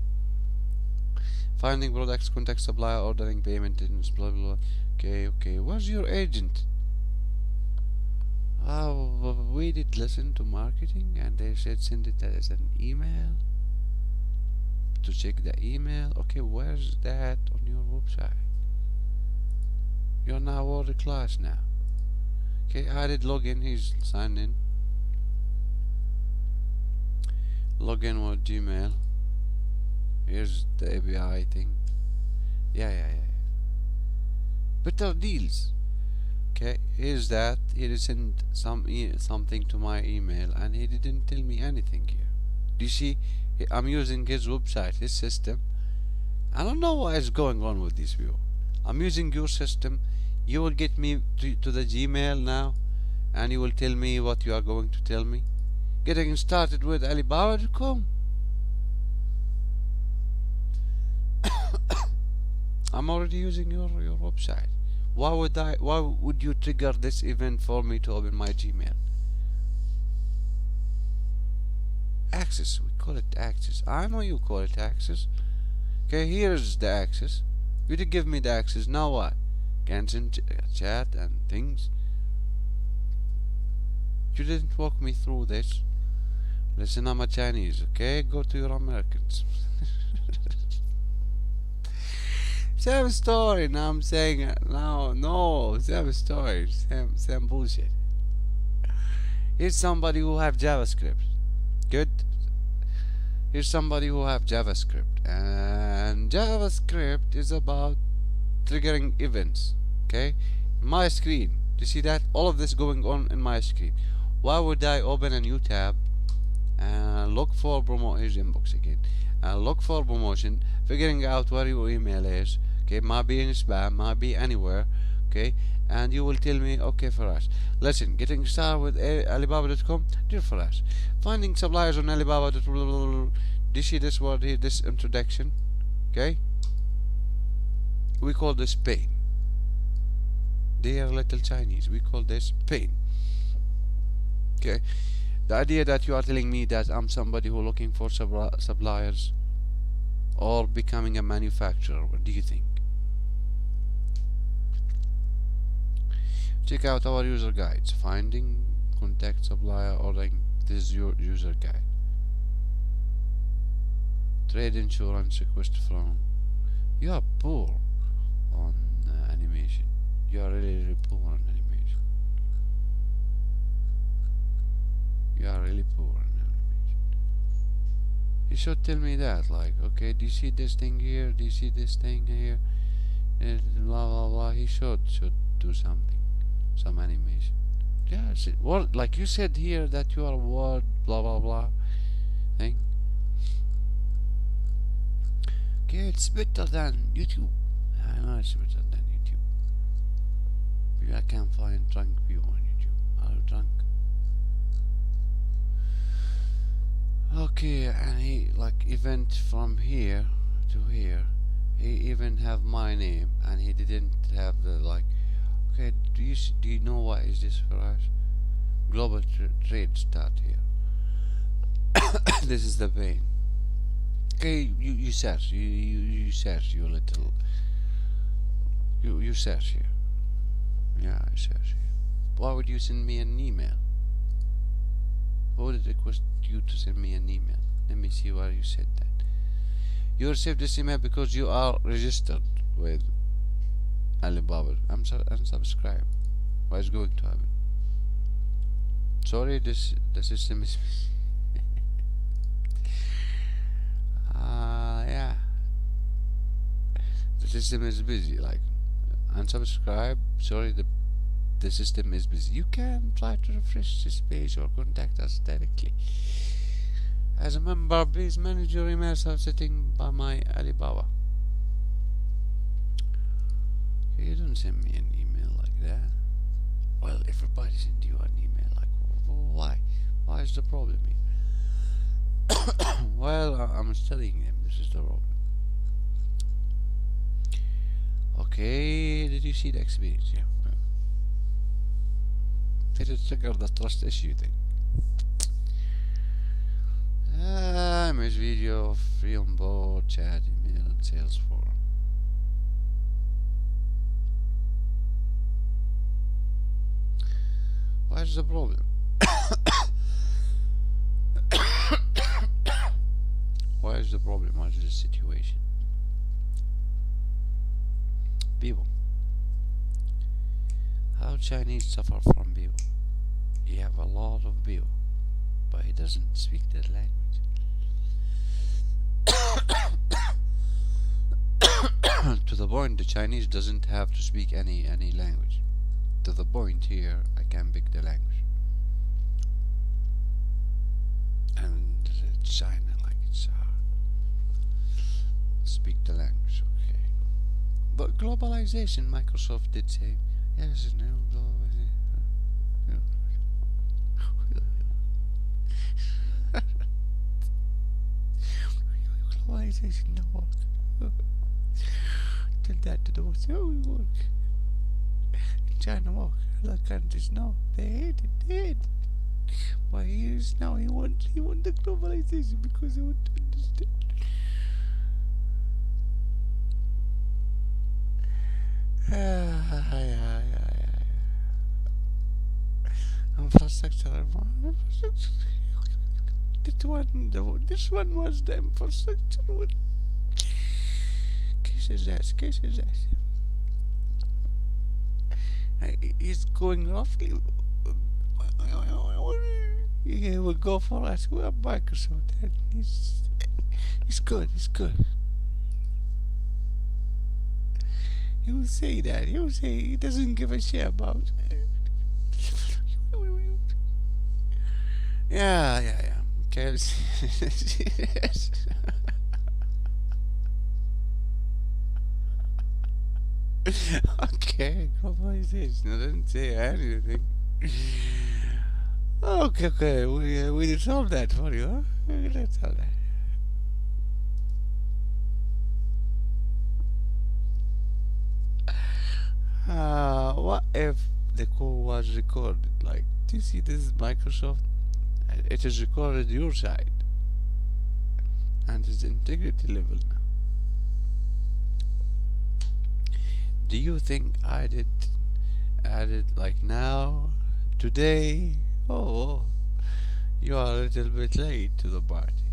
Finding products, contact supplier, ordering payment, blah blah blah. Okay. Where's your agent? We did listen to marketing and they said send it as an email to check the email. Okay, where's that on your website? You're now world class now. Okay, I did login. He's signed in. Login with Gmail. Here's the API thing. Yeah. Better deals. Okay, here's that. He did send something to my email and he didn't tell me anything here. Do you see? I'm using his website, his system. I don't know what is going on with this view. I'm using your system. You will get me to the Gmail now and you will tell me what you are going to tell me. Getting started with Alibaba.com. I'm already using your website. Why would you trigger this event for me to open my Gmail? Access, we call it access. I know you call it access. Okay, here's the access. You did give me the access. Now what? Can send chat and things. You didn't walk me through this. Listen, I'm a Chinese. Okay, go to your Americans. Same story. Now I'm saying no, same story, same bullshit. Here's somebody who have JavaScript. Good. Here's somebody who have JavaScript, and JavaScript is about triggering events. Okay, my screen. Do you see that? All of this going on in my screen. Why would I open a new tab and look for here's inbox again, and look for promotion, figuring out where your email is. Okay, might be in spam, might be anywhere. Okay, and you will tell me, okay, Feras, listen, getting started with Alibaba.com, dear Feras, finding suppliers on Alibaba. Do you see this word here, this introduction? Okay, we call this pain. They are little Chinese. We call this pain. Okay, the idea that you are telling me that I'm somebody who looking for suppliers or becoming a manufacturer. What do you think? Check out our user guides. Finding, contact supplier, ordering. This is your user guide. Trade insurance, request from. You are poor on animation. You are really poor on animation. You are really poor on animation. You should tell me that, like, okay, do you see this thing here? Do you see this thing here? Blah blah blah. He should do something, some animation. Yeah, what, like you said here that you are a word blah blah blah thing. Okay, it's better than YouTube. I know it's better than YouTube. Maybe I can find drunk view on YouTube. Are you drunk? Okay, and he like event from here to here. He even have my name, and he didn't have the like. Okay, do you know what is this for us? Global trade start here. This is the vein. Okay, you search. You search your little. You search here. Yeah, I search here. Why would you send me an email? Who would request you to send me an email? Let me see where you said that. You received this email because you are registered with Alibaba. Unsubscribe. What is going to happen? Sorry, the system is. Yeah. The system is busy. Like, unsubscribe. Sorry, the system is busy. You can try to refresh this page or contact us directly. As a member, please manage your emails are sitting by my Alibaba. You don't send me an email like that. Well, everybody sends you an email. Like, why? Why is the problem here? Well, I'm studying them. This is the problem. Okay, did you see the experience? Yeah. Did it trigger the trust issue thing? Image, video, free on board, chat, email, and sales forum. What's the problem? What is the problem? What is the situation? People. How Chinese suffer from people? He have a lot of people, but he doesn't speak their language. To the point, the Chinese doesn't have to speak any language. To the point here, I can pick the language. And China, like, it's hard. Speak the language, okay. But globalization, Microsoft did say, yes, no, globalization. Globalization, no work. Tell that to the West, oh, we work. In China, work. Other countries, no, they hate it, they hate it. But here's now, he want the globalization because he want to understand. Infrastructure. This one was the infrastructure one. Case is ass. He's going roughly. He will go for us. We are Microsoft. And he's good. He will say that. He will say he doesn't give a shit about. Yeah. Okay. Yes. Okay, globalization. I didn't say anything. Okay. We did solve that for you, huh? Let's solve that. What if the call was recorded? Like, do you see this is Microsoft? It is recorded your side, and it's integrity level now. Do you think I did like now, today? Oh, you are a little bit late to the party.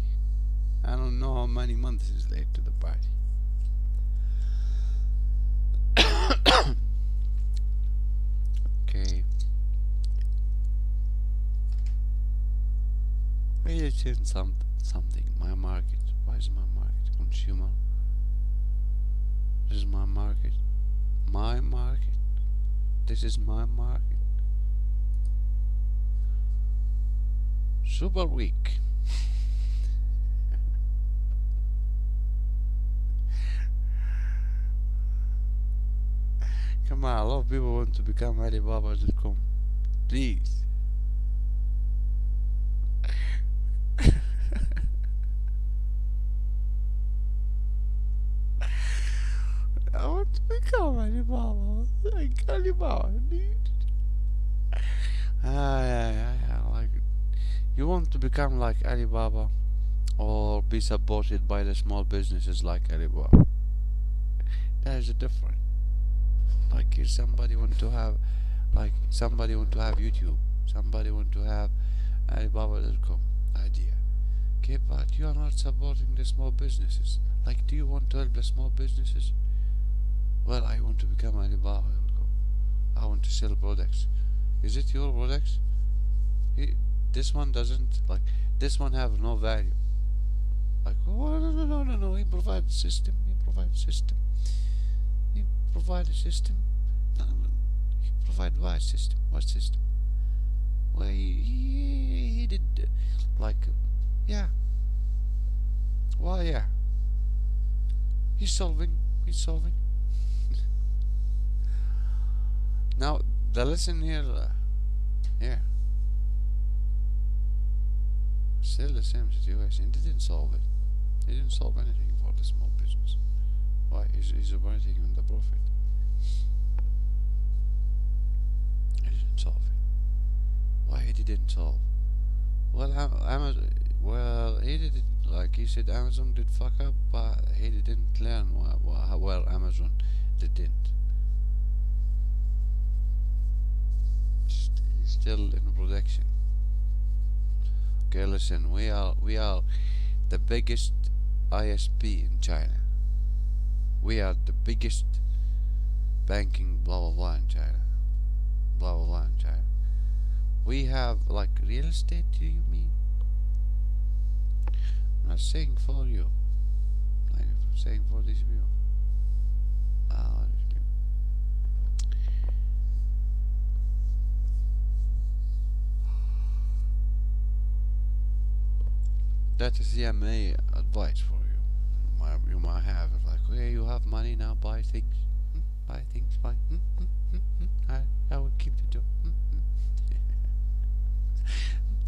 I don't know how many months is late to the party. Okay. Wait a change something. My market. Why is my market? Consumer. This is my market. My market. This is my market. Super weak. Come on, a lot of people want to become Alibaba.com. Please. I want to become Alibaba. Like Alibaba. Yeah. Like, you want to become like Alibaba or be supported by the small businesses like Alibaba. That is a difference. Like, if somebody want to have YouTube, somebody want to have Alibaba.com idea. Okay, but you are not supporting the small businesses. Like, do you want to help the small businesses? Well, I want to become Alibaba. I want to sell products. Is it your products? This one doesn't, like, this one have no value. Like, oh, no. He provides a system. He provides a system. He provide a system. No, he provide what system? What system? Well, he did, like, yeah. Well, yeah. He's solving. He's solving. Now, the lesson here, yeah. Still the same situation. He didn't solve it. He didn't solve anything for the small business. Why? He's operating on the profit. He didn't solve it. Why he didn't solve? Well, Amazon. Well, he did it. Like he said, Amazon did fuck up, but he didn't learn where Amazon didn't. He's still in production. Okay, listen. We are the biggest ISP in China. We are the biggest banking blah blah blah in China. Blah blah blah in China. We have like real estate. Do you mean? I'm not saying for you. I'm saying for this view. That is CMA advice for you. You might have it like, okay, you have money now, buy things. Buy things, buy. I will keep the job.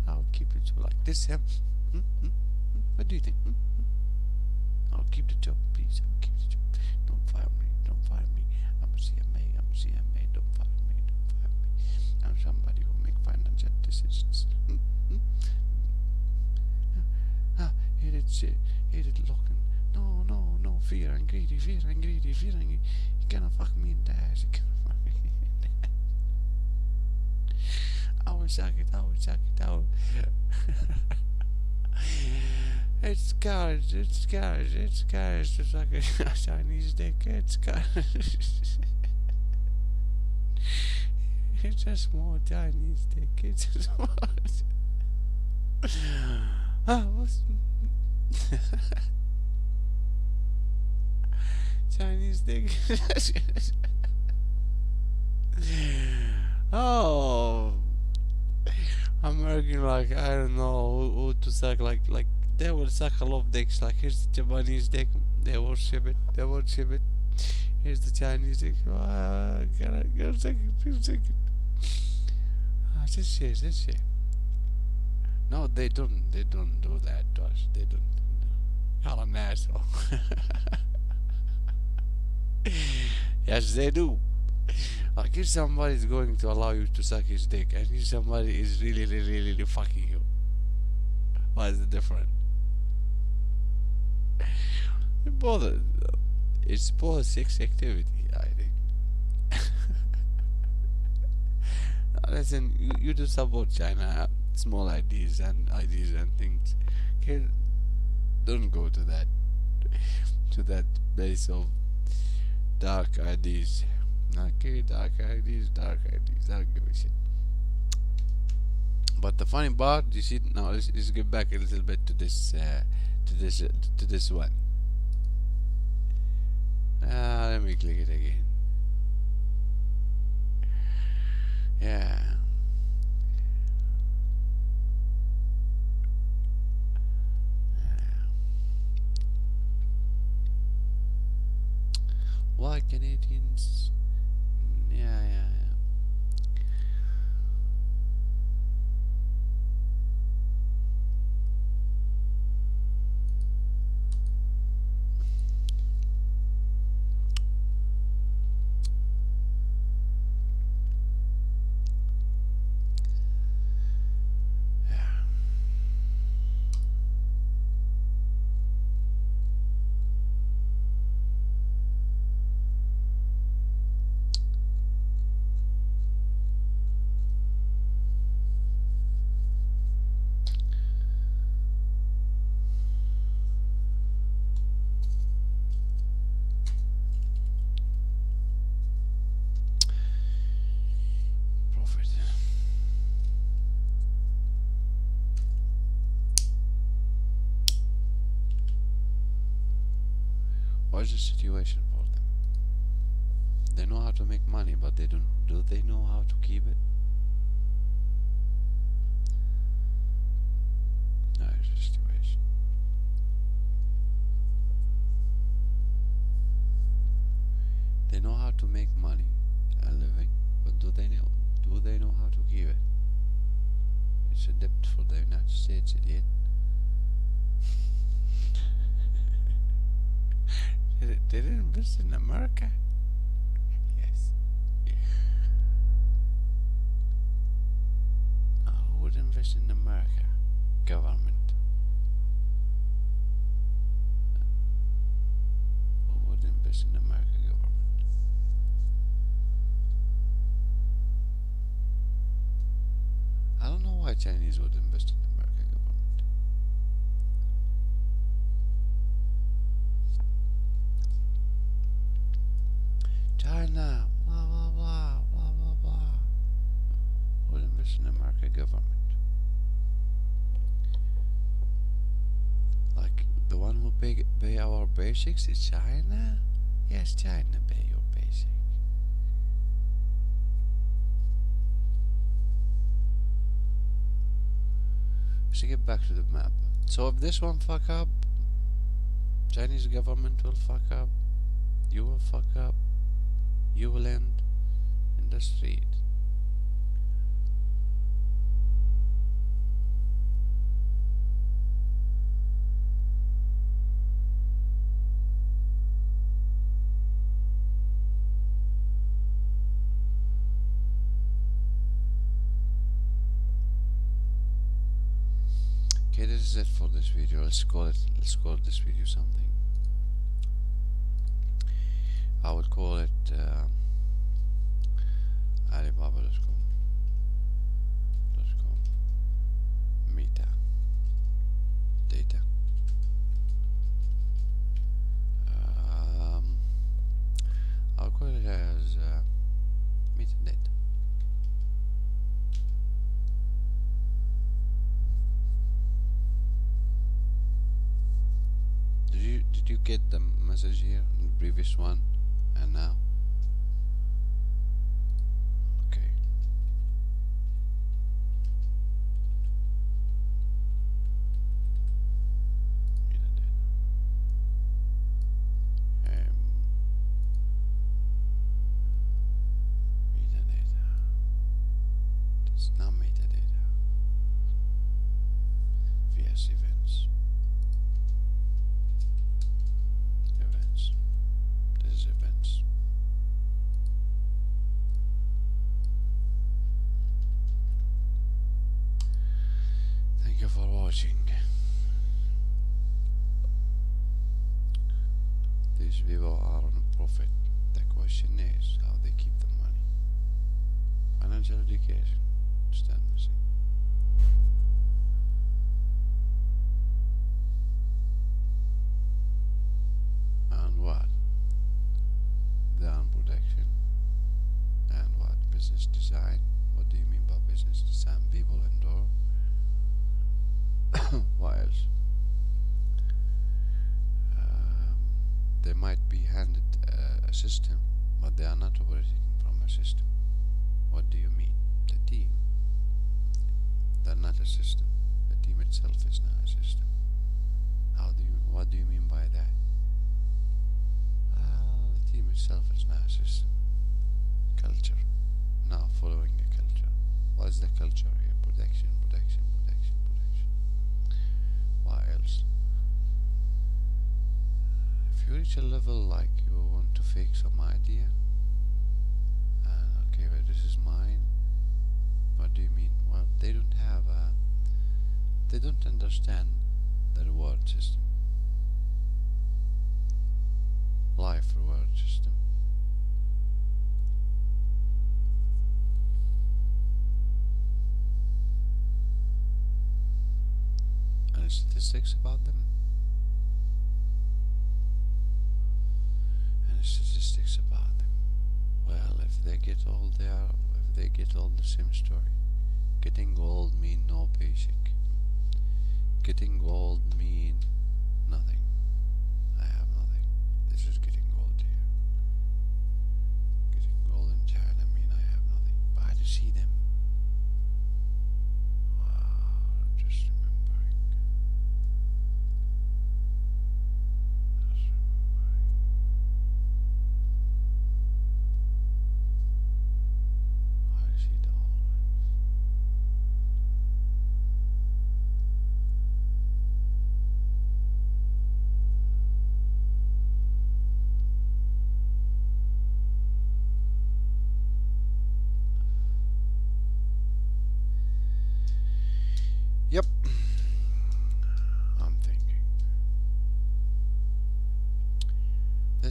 I will keep it so like this. What do you think? I'll keep the job, please. I'll keep the job. Don't fire me. Don't fire me. I'm a CMA. I'm a CMA. Don't fire me. Don't fire me. I'm somebody who make financial decisions. He did looking. No, fear and greedy. He gonna fuck me in the ass. He gonna fuck me in the ass. I will suck it. It's courage to suck a Chinese dick. It's courage. It's a small Chinese dick. It's a small. What's Chinese dick? Oh, American, like, I don't know who to suck. Like they will suck a lot of dicks. Like, here's the Japanese dick. They worship it. Here's the Chinese dick. Go second. This shit. No, they don't do that to us. They don't. You're an asshole. Yes, they do. Like, if somebody is going to allow you to suck his dick, and if somebody is really fucking you, what is the difference? It's both sex activity, I think. Listen, you do support China, small ideas and things. Okay, don't go to that place of dark ideas. Okay, dark ideas. I don't give a shit. But the funny part, you see, now let's get back a little bit to this one. Let me click it again. Yeah. Why Canadians? Yeah. What's the situation for them? They know how to make money, but they don't. Do they know how to keep it? No, it's a situation. They know how to make money, a living, but do they know? Do they know how to keep it? It's a debt for the United States, idiot. Did it invest in America? Yes. Now, who would invest in America? Government. Who would invest in America government? I don't know why Chinese would invest in America government. China, blah blah blah blah blah blah. Would invest in America government. Like the one who pay our basics is China? Yes, China pay your basic. So get back to the map. So if this one fuck up, Chinese government will fuck up, you will fuck up, you will end in the street. Okay, this is it for this video. Let's call this video something. I would call it Alibaba.com meta data. I'll call it as metadata. Did you get the message here in the previous one and now? Okay. Metadata. Metadata. That's not metadata. VS events. Events. This is events. Thank you for watching. These people are on a profit. The question is how they keep the money. Financial education. Stand missing. And what? Down protection. And what? Business design. What do you mean by business design? People endure. What else? They might be handed a system, but they are not operating from a system. What do you mean? The team. They're not a system. The team itself is not a system. What do you mean by that? The team itself is not a system. Culture. Now following a culture. What is the culture here? Protection, protection, protection, protection. What else? If you reach a level like you want to fake some idea, and okay, but this is mine. What do you mean? Well, they don't have they don't understand the reward system. Life reward system. And statistics about them. And statistics about them. Well, if they get all the same story. Getting gold mean no basic. Getting gold mean nothing. I have nothing. This is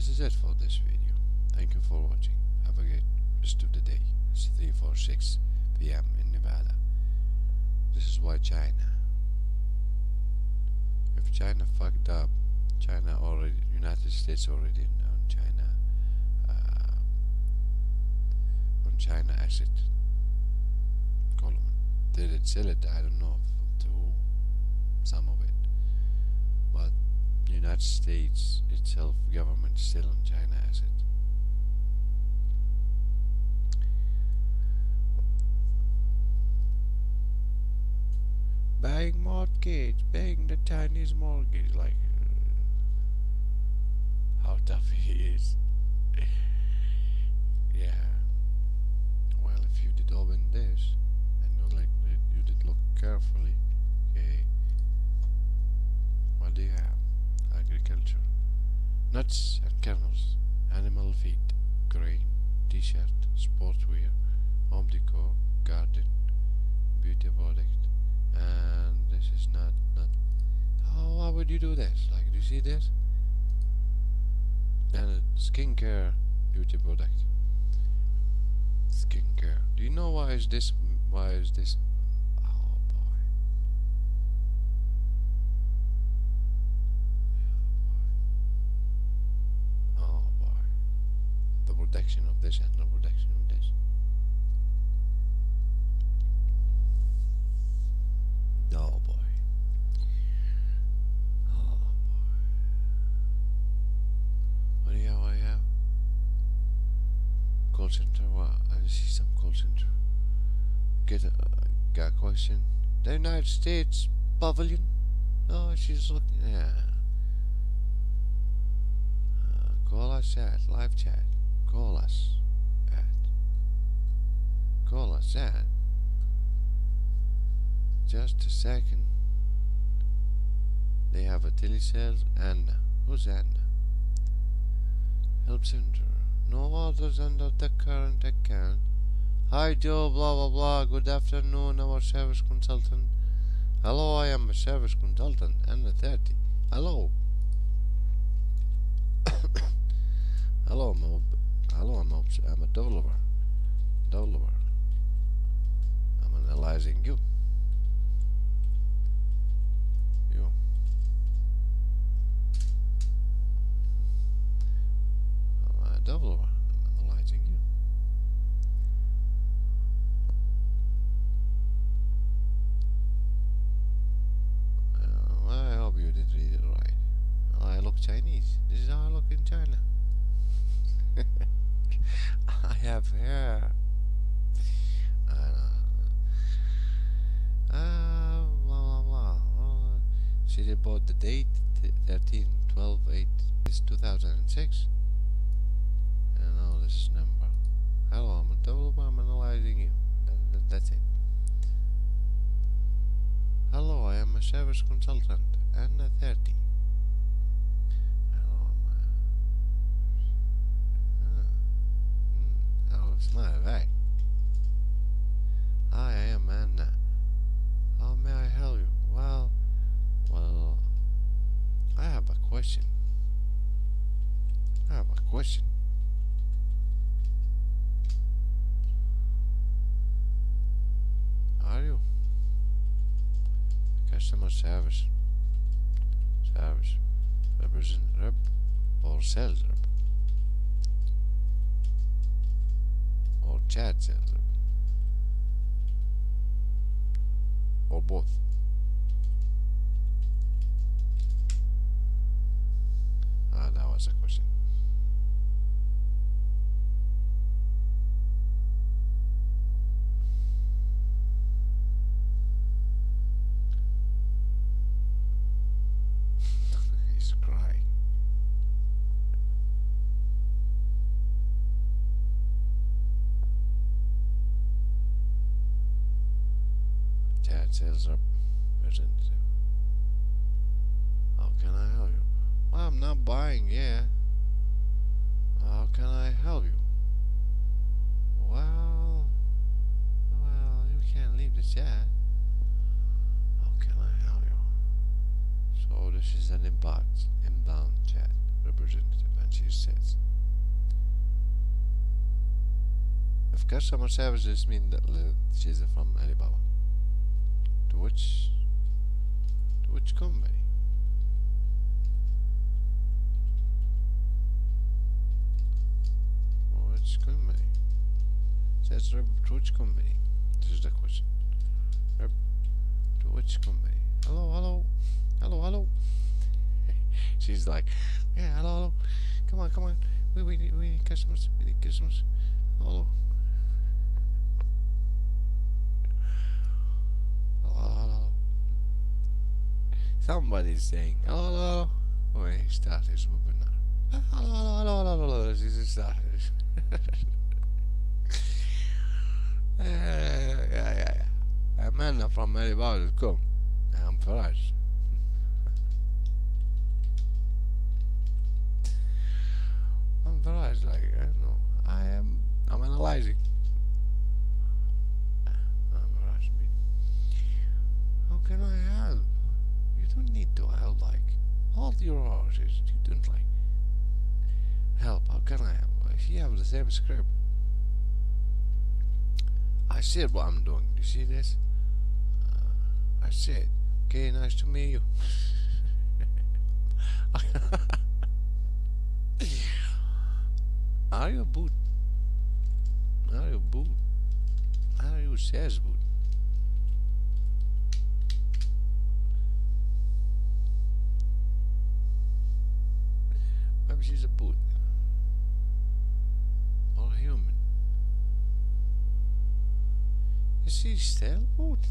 this is it for this video. Thank you for watching. Have a great rest of the day. It's 3:46 p.m. in Nevada. This is why China. If China fucked up, United States already on China asset column. Did it sell it? I don't know to who. Some of it, but United States itself government still on China asset. Buying mortgage, paying the Chinese mortgage, like how tough he is. Yeah. Well, if you did open this and you did look carefully, okay. What do you have? Agriculture, nuts and kernels, animal feed, grain, t-shirt, sportswear, home decor, garden, beauty product, and this is not. Oh, why would you do this? Like, do you see this? And skincare, beauty product, skincare. Do you know why is this? Why is this? Oh boy. Oh boy. The production of this and the production of this. Oh boy. Oh boy. What do you have? What do you have? Call center. What? I see some call center. Got a question. The United States pavilion. Oh, she's looking. Yeah. Call us at live chat. Call us at. Call us at. Just a second. They have a telesales. Anna. Who's Anna? Help center. No orders under the current account. Hi Joe, blah blah blah. Good afternoon, our service consultant. Hello, I am a service consultant. Anna 30. Hello. Hello, I'm a developer. I'm analyzing you. I'm a developer. I'm analyzing you. I hope you did read it right. I look Chinese. This is how I look in China. I have hair. Blah blah blah. She bought the date 13/12/8 is 2006. And now this is number. Hello, I'm a developer. I'm analyzing you. That's it. Hello, I am a service consultant. Anna 30. Hello, oh, smile back. Hi, I am Anna. How may I help you? Well, I have a question. Are you? Customer service. Represent rep or sales rep. Or chat sales rep. Or both. That was a question. He's crying. Chat sales representative. How can I help you? Well, I'm not buying, yeah. How can I help you? Well, you can't leave the chat. How can I help you? So this is an inbound chat representative, and she says. If customer services mean that she's from Alibaba, to which company? Which company? Says Reb, to which company? This is the question. Reb, to which company? Hello, hello, hello, hello. She's like, yeah, hello, hello. Come on. We need customers. We need customers. Hello. Hello. Somebody's saying, hello. Oh, he started swooping now. Hello. She started. Yeah. I'm Anna from Alibaba.com. I'm Feras. I'm Feras, like, I don't know. I'm analyzing. I'm Feras. How can I help? You don't need to help, like, hold your horses. You don't, like, help. How can I help? If you have the same script. I said what I'm doing. Do you see this? I said, okay, nice to meet you. Are you a boot? Are you a boot? Are you a sales boot? Maybe she's a boot. Or a human. Is she still a boot?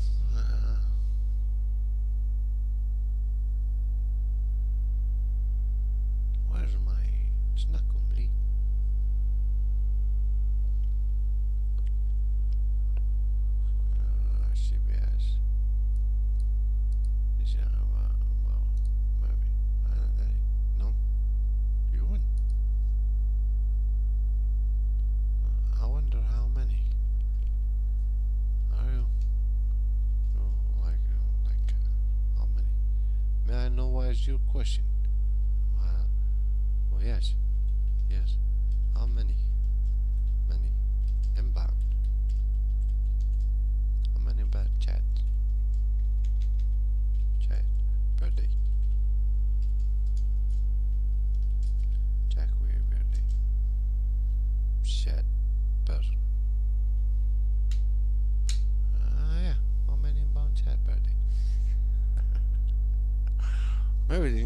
Where's my... It's not complete. CBS. Is that well, maybe. No? You won. I wonder how many. Are you? Oh, like how many? May I know what is your question? Well, yes. How many? Many. Inbound. How many bad chat? Chat per day. Chat query per day. Chat person. Yeah. How many inbound chat per day? Maybe they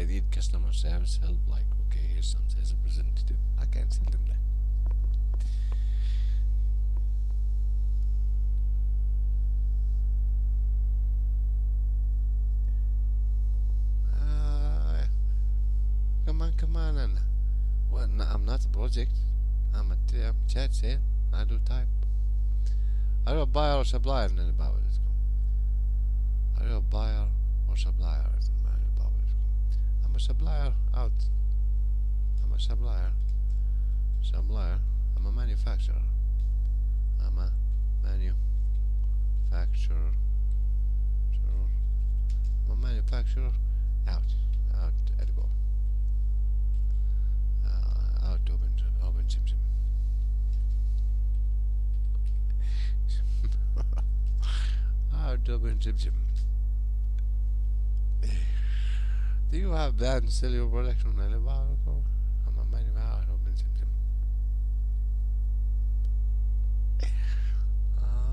need customer service help, like, okay, here's some sales representative. I can't send them that. Come on, Anna. Well, no, I'm not a project. I'm chat sale. I do type. Are you a buyer or supplier in Alibaba.com? Are you a buyer or supplier in Alibaba.com? I'm a supplier out. I'm a supplier. I'm a manufacturer. I'm a manufacturer. I'm a manufacturer out. Edible. Out open Sim. Out open Sim. Do you have that in cellular production on Alibaba.com? I'm a manufacturer open Sim.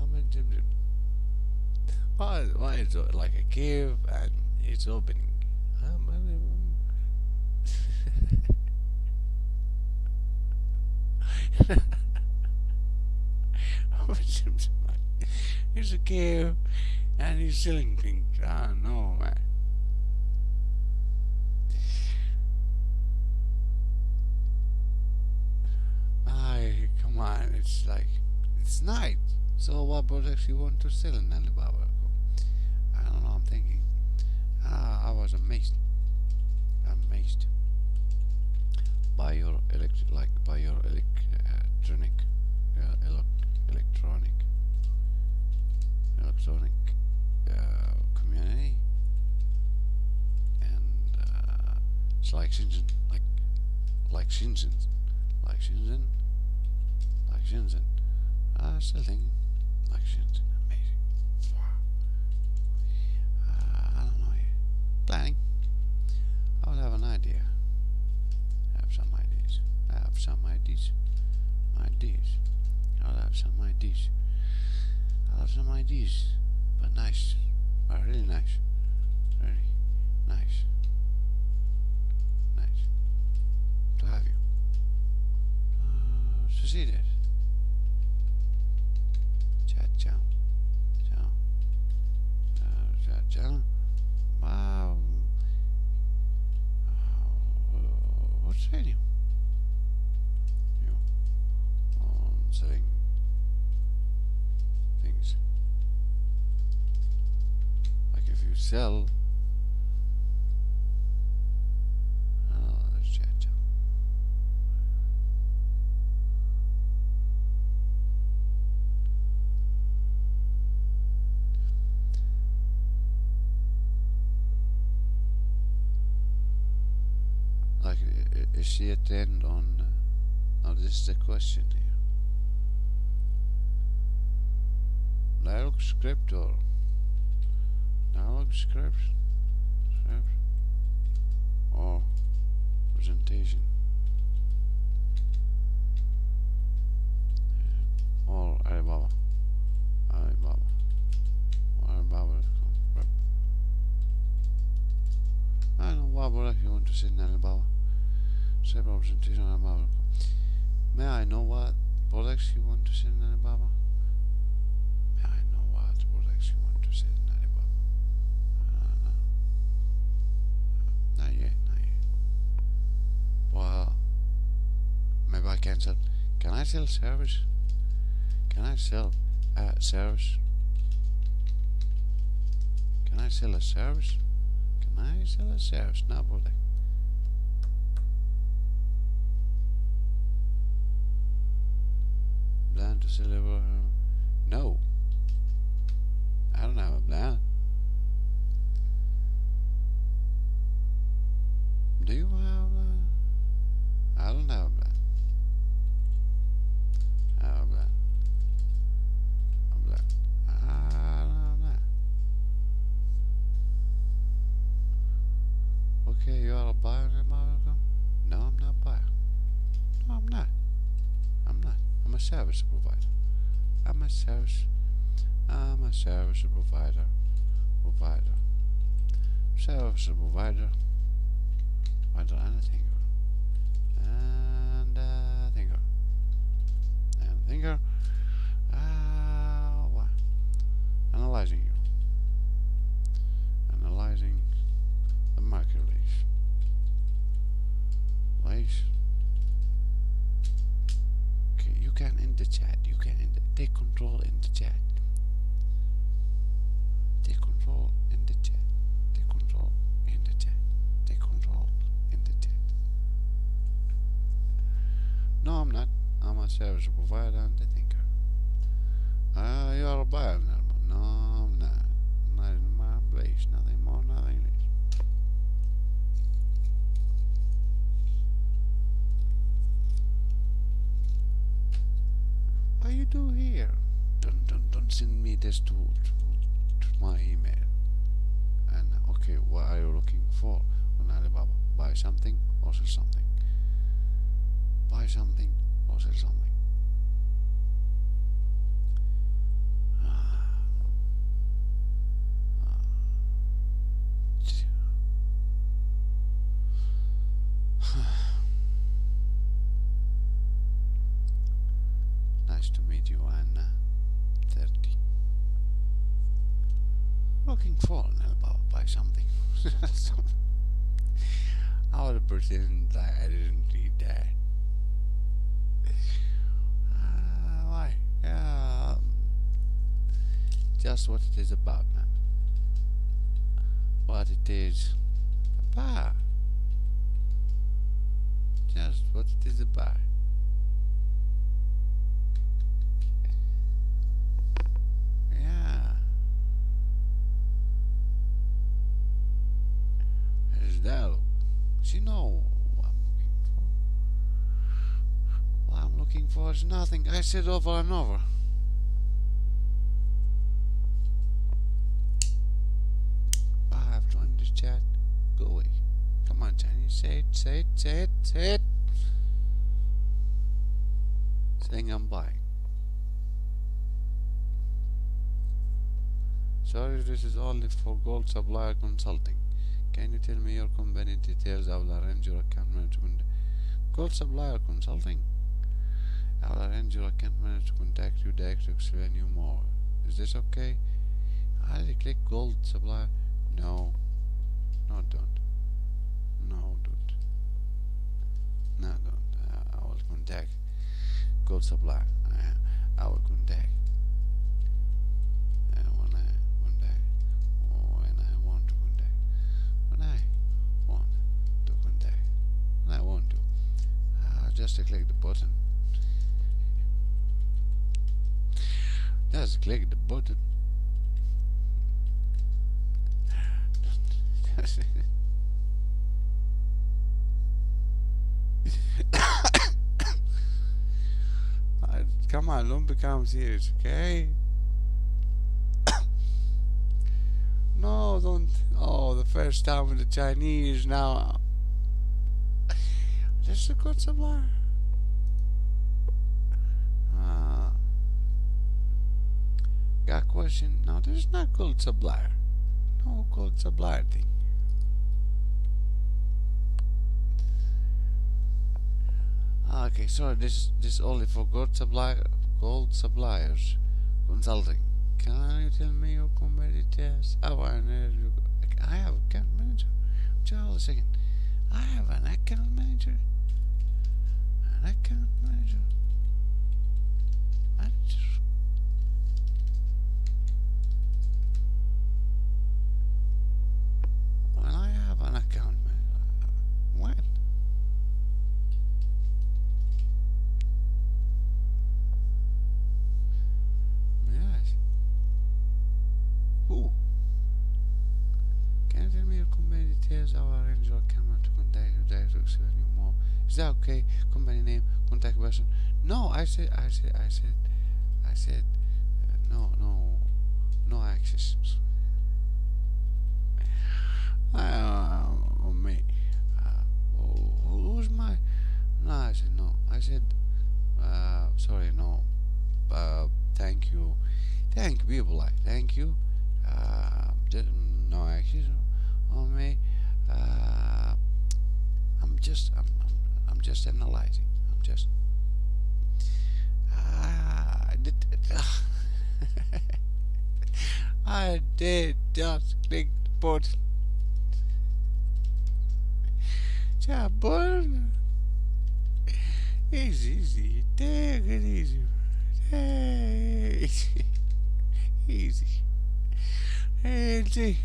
Open Sim. Why is it like a cave and it's opening? Here's a cave and he's selling things. I don't know, man. Come on, it's like, it's night. So what products you want to sell in Alibaba? I don't know, I'm thinking. I was amazed by your electronic community, and it's like engine, like like Shenzhen, like Shenzhen, like Shenzhen. Still thinking, like Shenzhen, amazing. Wow. I don't know yet. Planning. I would have an idea. Have some ideas. Have some ideas. Ideas. I'll have some ideas. I'll have some ideas. But nice. Really nice. Very nice. Nice. To have you. To see this. Chat ciao. Ciao. Chat ciao. Wow. What's in you? You selling things. Like if you sell, let's chat. Like, is she at the end on? Now this is the question here. Dialogue script or dialogue script or presentation or Alibaba. I know Alibaba if you want to sit in Alibaba. Say presentation on Alibaba. May I know what products you want to sit in Alibaba? May I know what products you want to sit in Alibaba? Not yet. Well, maybe I can sell. Can I sell service? Can I sell service? Can I sell a service? Can I sell a service? No product. Plan to sell a no. I don't have a plan. Do you have a plan? I don't have a plan. I have a plan. I don't have a plan. Okay, you are a buyer in America? No, I'm not a buyer. No, I'm not. I'm a service provider. I'm a service provider. Service provider. And a thinker. And a thinker. And a thinker. What? Analyzing you. Analyzing the market lease. Okay, you can end the chat. You can end take control in the chat. Take control in the chat. Take control in the chat. Take control in the chat. No, I'm not. I'm a service provider and a thinker. You are a buyer now. No, I'm not. I'm not in my place. Nothing more, nothing less. What you do here? Don't send me this to my email. And okay, what are you looking for on Alibaba? Buy something or sell something. Buy something or sell something. Nice to meet you, Anna. 30. Looking for an Alibaba, buy something. I would pretend that I didn't read that. Why? Yeah, just what it is about, man. What it is about. Just what it is about. Yeah. There's that. She know what I'm looking for. looking for is nothing. I said over and over. I have joined this chat. Go away. Come on, Chinese. Say it, say it, say it, say it. Saying I'm buying. Sorry, this is only for gold supplier consulting. Can you tell me your company details? I will arrange your account management. Gold supplier consulting. I will arrange your account manager to contact you direct to explain you more. Is this okay? I click gold supplier. No. No, don't. No, don't. No, don't. I will contact gold supplier. I will contact. When I want to contact. When I want to contact. When I want to. Just click the button. Just click the button. Come on, don't become serious, okay? No, don't. Oh, the first time with the Chinese now. This is a good supplier. Got a question. No, this is not gold supplier. No gold supplier thing. Okay, sorry. This is only for gold suppliers consulting. Can you tell me your competitors? I have account manager. Hold a second. I have an account manager. An account manager. Manager. When I have an account manager. When? Yes. Who? Can you tell me your company details? I will arrange your account to contact you direct to explain you more. Is that okay? Company name, contact person. No, I said, no access. Me. Who's my? No, I said no. I said, sorry, no. Thank you. Thank people. Thank you. Just, no access on me. I'm just analyzing. I'm just. I did just click the button. Yeah, button. Easy. Take it easy. Easy. Easy.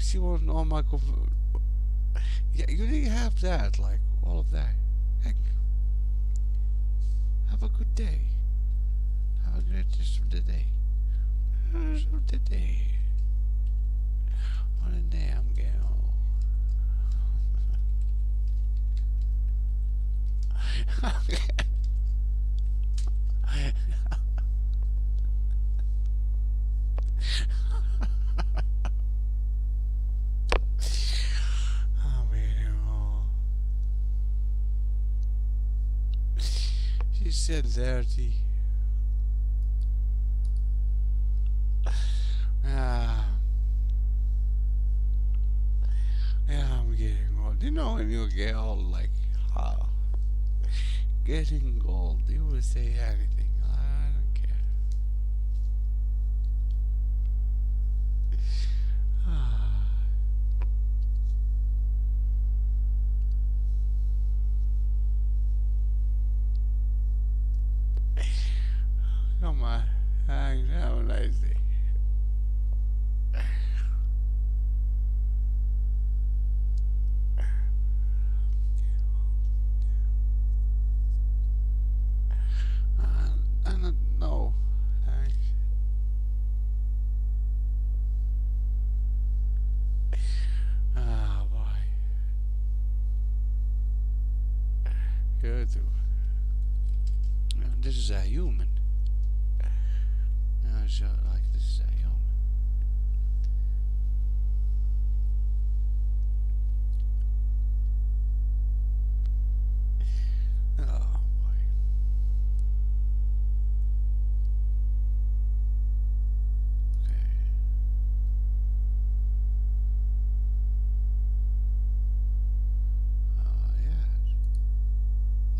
She won't on my yeah, you didn't have that, like all of that. Heck. Have a good day. Have a great rest of the day. Rest of the day. On the day I'm getting old. She said 30. Yeah, I'm getting old. You know when you get old, like, getting old, you will say anything. I don't care. Come on. Thanks. Have a nice day. is a human. No, it's like this is a human. Oh boy. Okay. Yes.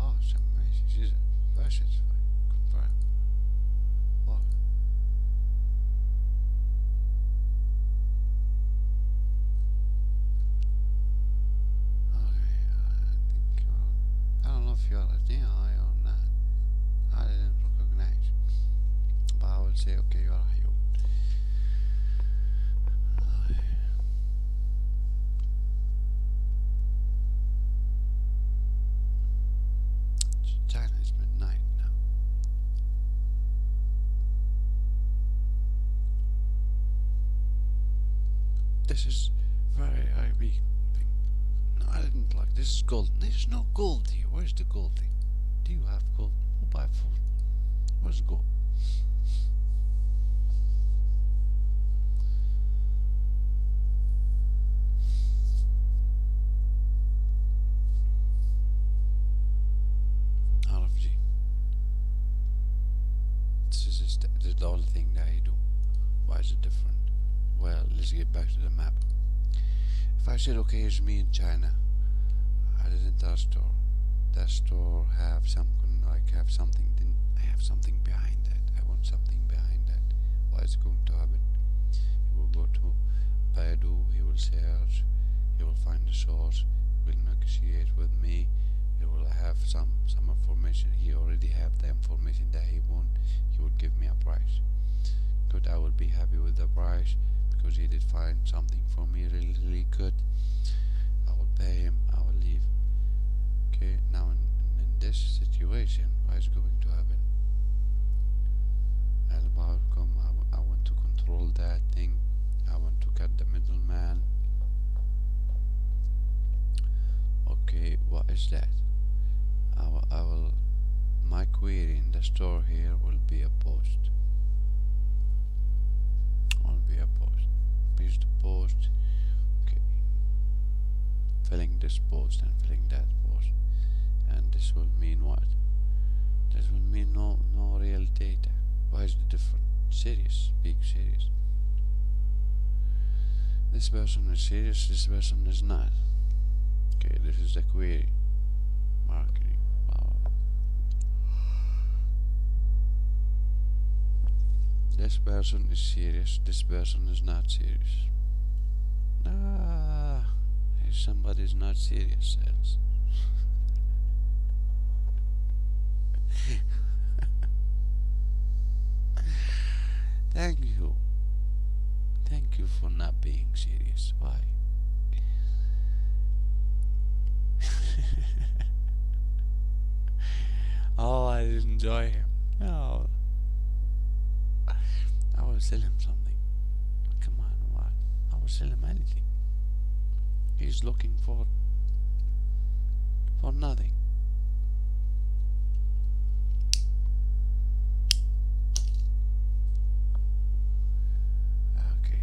Oh, it's amazing. She's very satisfied. Confirm. What? Okay, I think I don't know if you're a AI or not. I didn't recognize. But I will say, okay, you're a human. China is midnight now. This is very big thing. No, I didn't like this is gold. There's no gold here. Where's the gold thing? Do you have gold? Who buy food? Where's gold? RFG. This is the only thing that I do. Why is it different? Well, let's get back to the map. If I said, okay, here's me in China, I didn't tell a store. That store have have something. Then I have something behind that. I want something behind that. What is going to happen? He will go to Baidu. He will search. He will find the source. He will negotiate with me. He will have some information. He already have the information that he want. He will give me a price. Good. I will be happy with the price because he did find something for me really, really good. I will pay him. I will leave. Okay. Now in this situation, what is going to happen? Outcome. I want to control that thing. I want to cut the middleman. Okay, what is that? I will my query in the store here will be a post. Will be a post. Paste the post. Okay. Filling this post and filling that post. And this will mean what? This will mean no real data. Why is it different? Serious, big serious. This person is serious, this person is not. Okay, this is the query. Marketing. Wow. This person is serious, this person is not serious. If somebody is not serious, else. Thank you. Thank you for not being serious. Why? Oh, I enjoy him. No. I will sell him something. Come on, what? I will sell him anything. He's looking for nothing. Okay.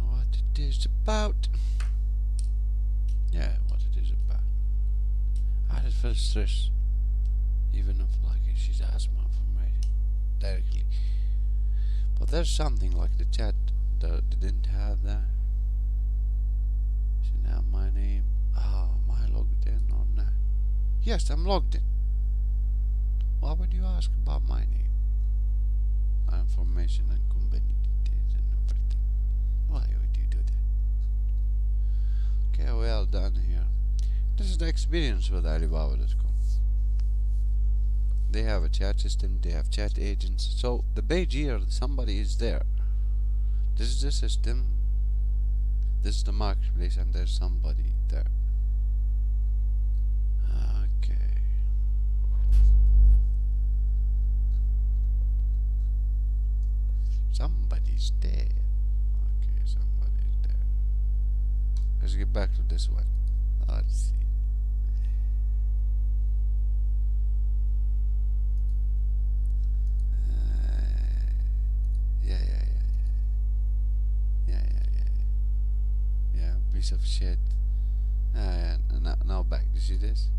What it is about? Yeah, what it is about. I just feel stress, even if like she's asked my information directly. But there's something like the chat that didn't have that. Should have my name. Am I logged in or not? Yes, I'm logged in. Why would you ask about my name? My information and company details and everything. Why would you do that? Okay, well done here. This is the experience with Alibaba.com. They have a chat system, they have chat agents. So the page here, somebody is there. This is the system. This is the marketplace, and there's somebody there. Okay. Somebody's there. Okay, somebody's there. back to this one. Let's see. Yeah, yeah, yeah, yeah, yeah, yeah, yeah. Yeah, piece of shit. Yeah, now back. You see this?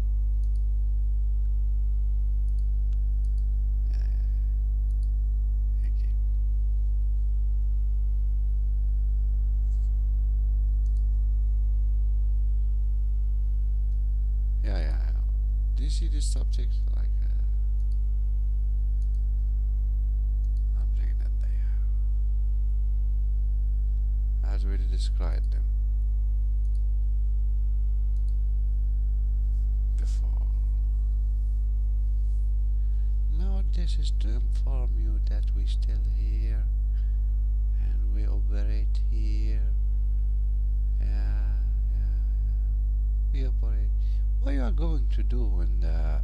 Yeah, yeah, again. Yeah, yeah. Do you see this subject? Like, something that they have. As we described them before. Now this is to inform you that we still here and we operate here. Yeah, yeah, yeah. We operate. What you are going to do when the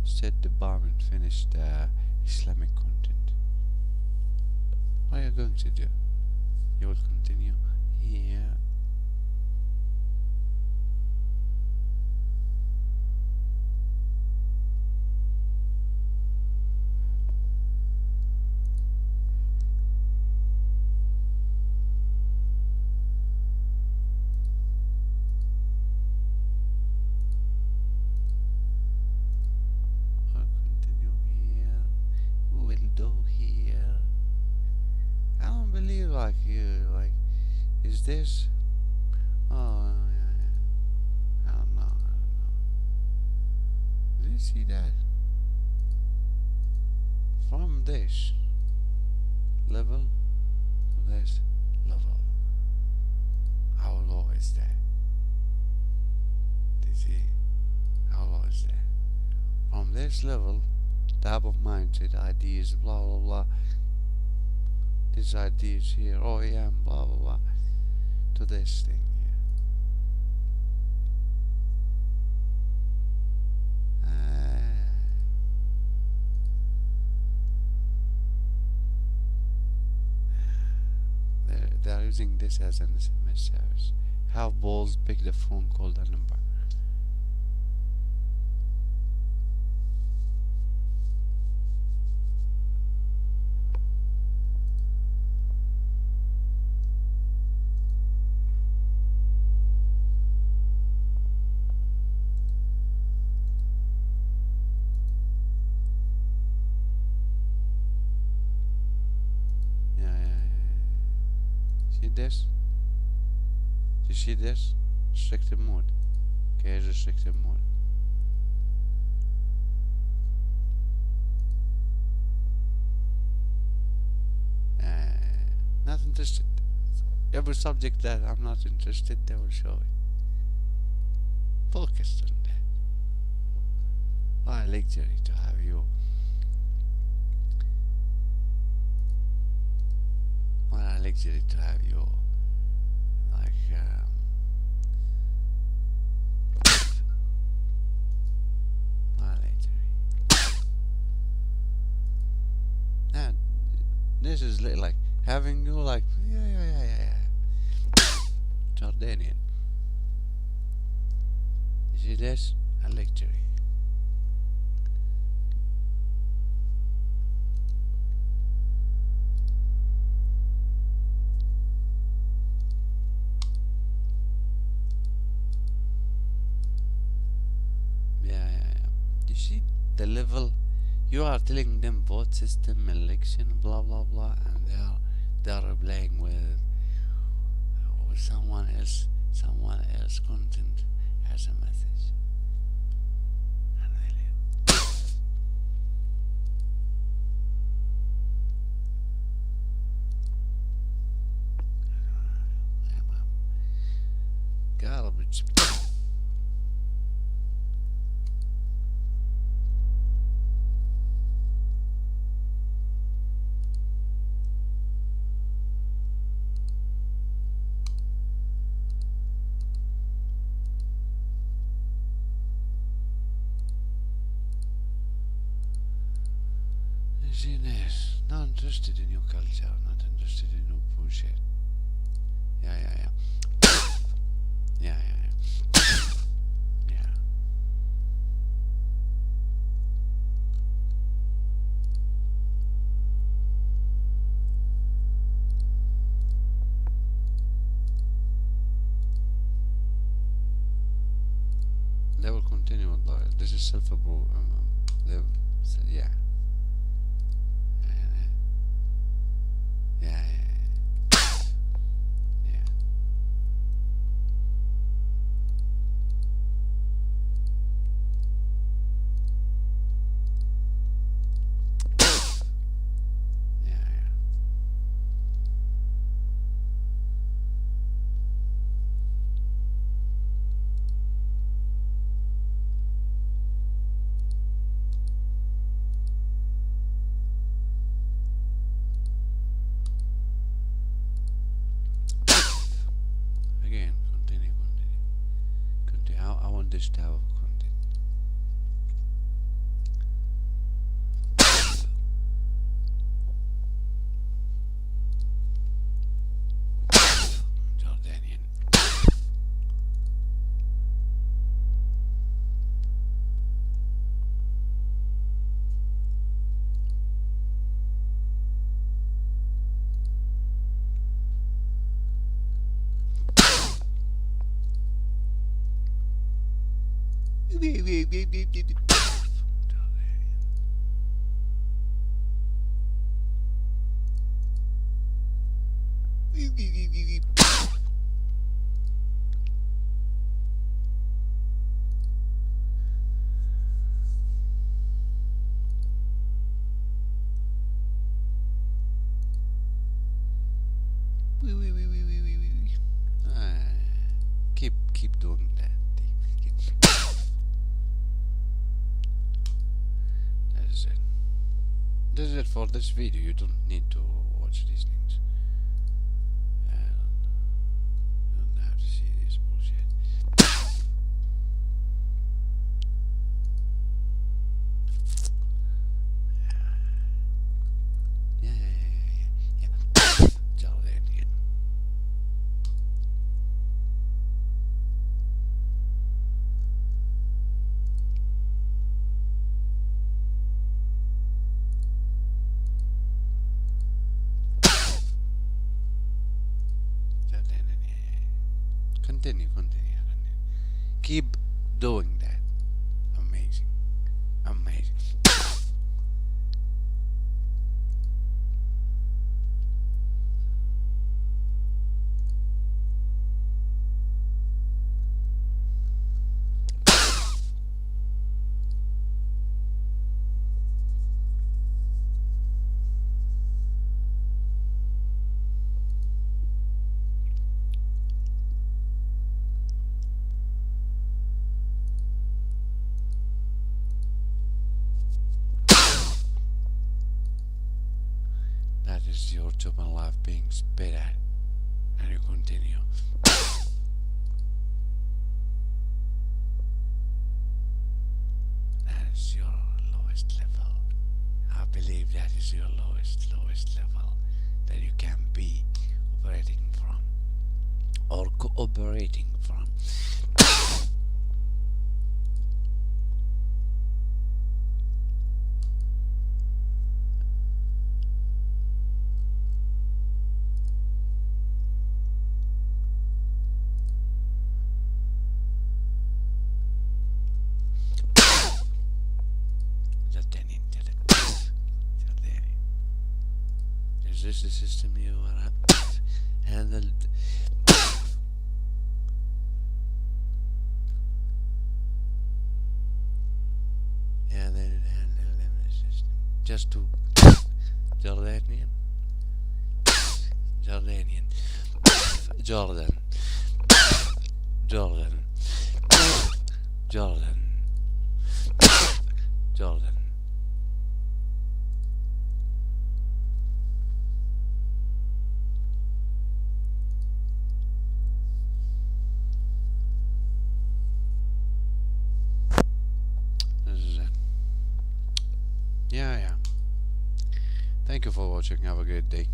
State Department finish the Islamic content? What are you going to do? You will continue here. Or continue here. We will do here. I don't believe like you. Like, is this? Oh, yeah, yeah. I don't know. I don't know. Do you see that? From this level to this level. How low is that? Do you see? How low is that? From this level, type of mindset, ideas, blah blah blah. These ideas here, OEM, blah blah blah, to this thing here. They are using this as an SMS service. Have balls, pick the phone, call the number. Yeah, yeah, yeah. See this? Do you see this? Restricted mode. Okay, restricted mode. Not interested. Every subject that I'm not interested, they will show it. Focused on that. I luxury to have you. What a luxury to have you. Like, what a luxury. And this is like having you like, yeah. Jordanian. You see this? A luxury. Yeah. You see the level? You are telling them vote system, election, blah blah blah, and they are replying with someone else content as a message. And really, garbage. This, not interested in your culture, not interested in your bullshit. Yeah. Yeah, yeah, yeah. Yeah. They will continue with this is self-approved. They, yeah. Yeah, yeah, yeah, yeah, yeah. Again, continue, continue, continue. I want this to have continue. Jordanian. Ah, keep doing that. That is it. This is it for this video. You don't need to watch these things. You don't have to see this bullshit. Yeah, yeah, yeah, yeah, yeah. Jordanian. Jordanian. Yeah, yeah. Continue, continue, continue. Keep doing that. Amazing, amazing. That is your job in life being spit at, and you continue. That is your lowest level. I believe that is your lowest level that you can be operating from or cooperating from. Jordanian, Jordanian. Is this the system you wanna handle? Yeah, they didn't handle them the system. Just to Jordanian, Jordanian, Jordan, Jordan, Jordan, Jordan. This is it. Yeah, yeah. Thank you for watching. Have a great day.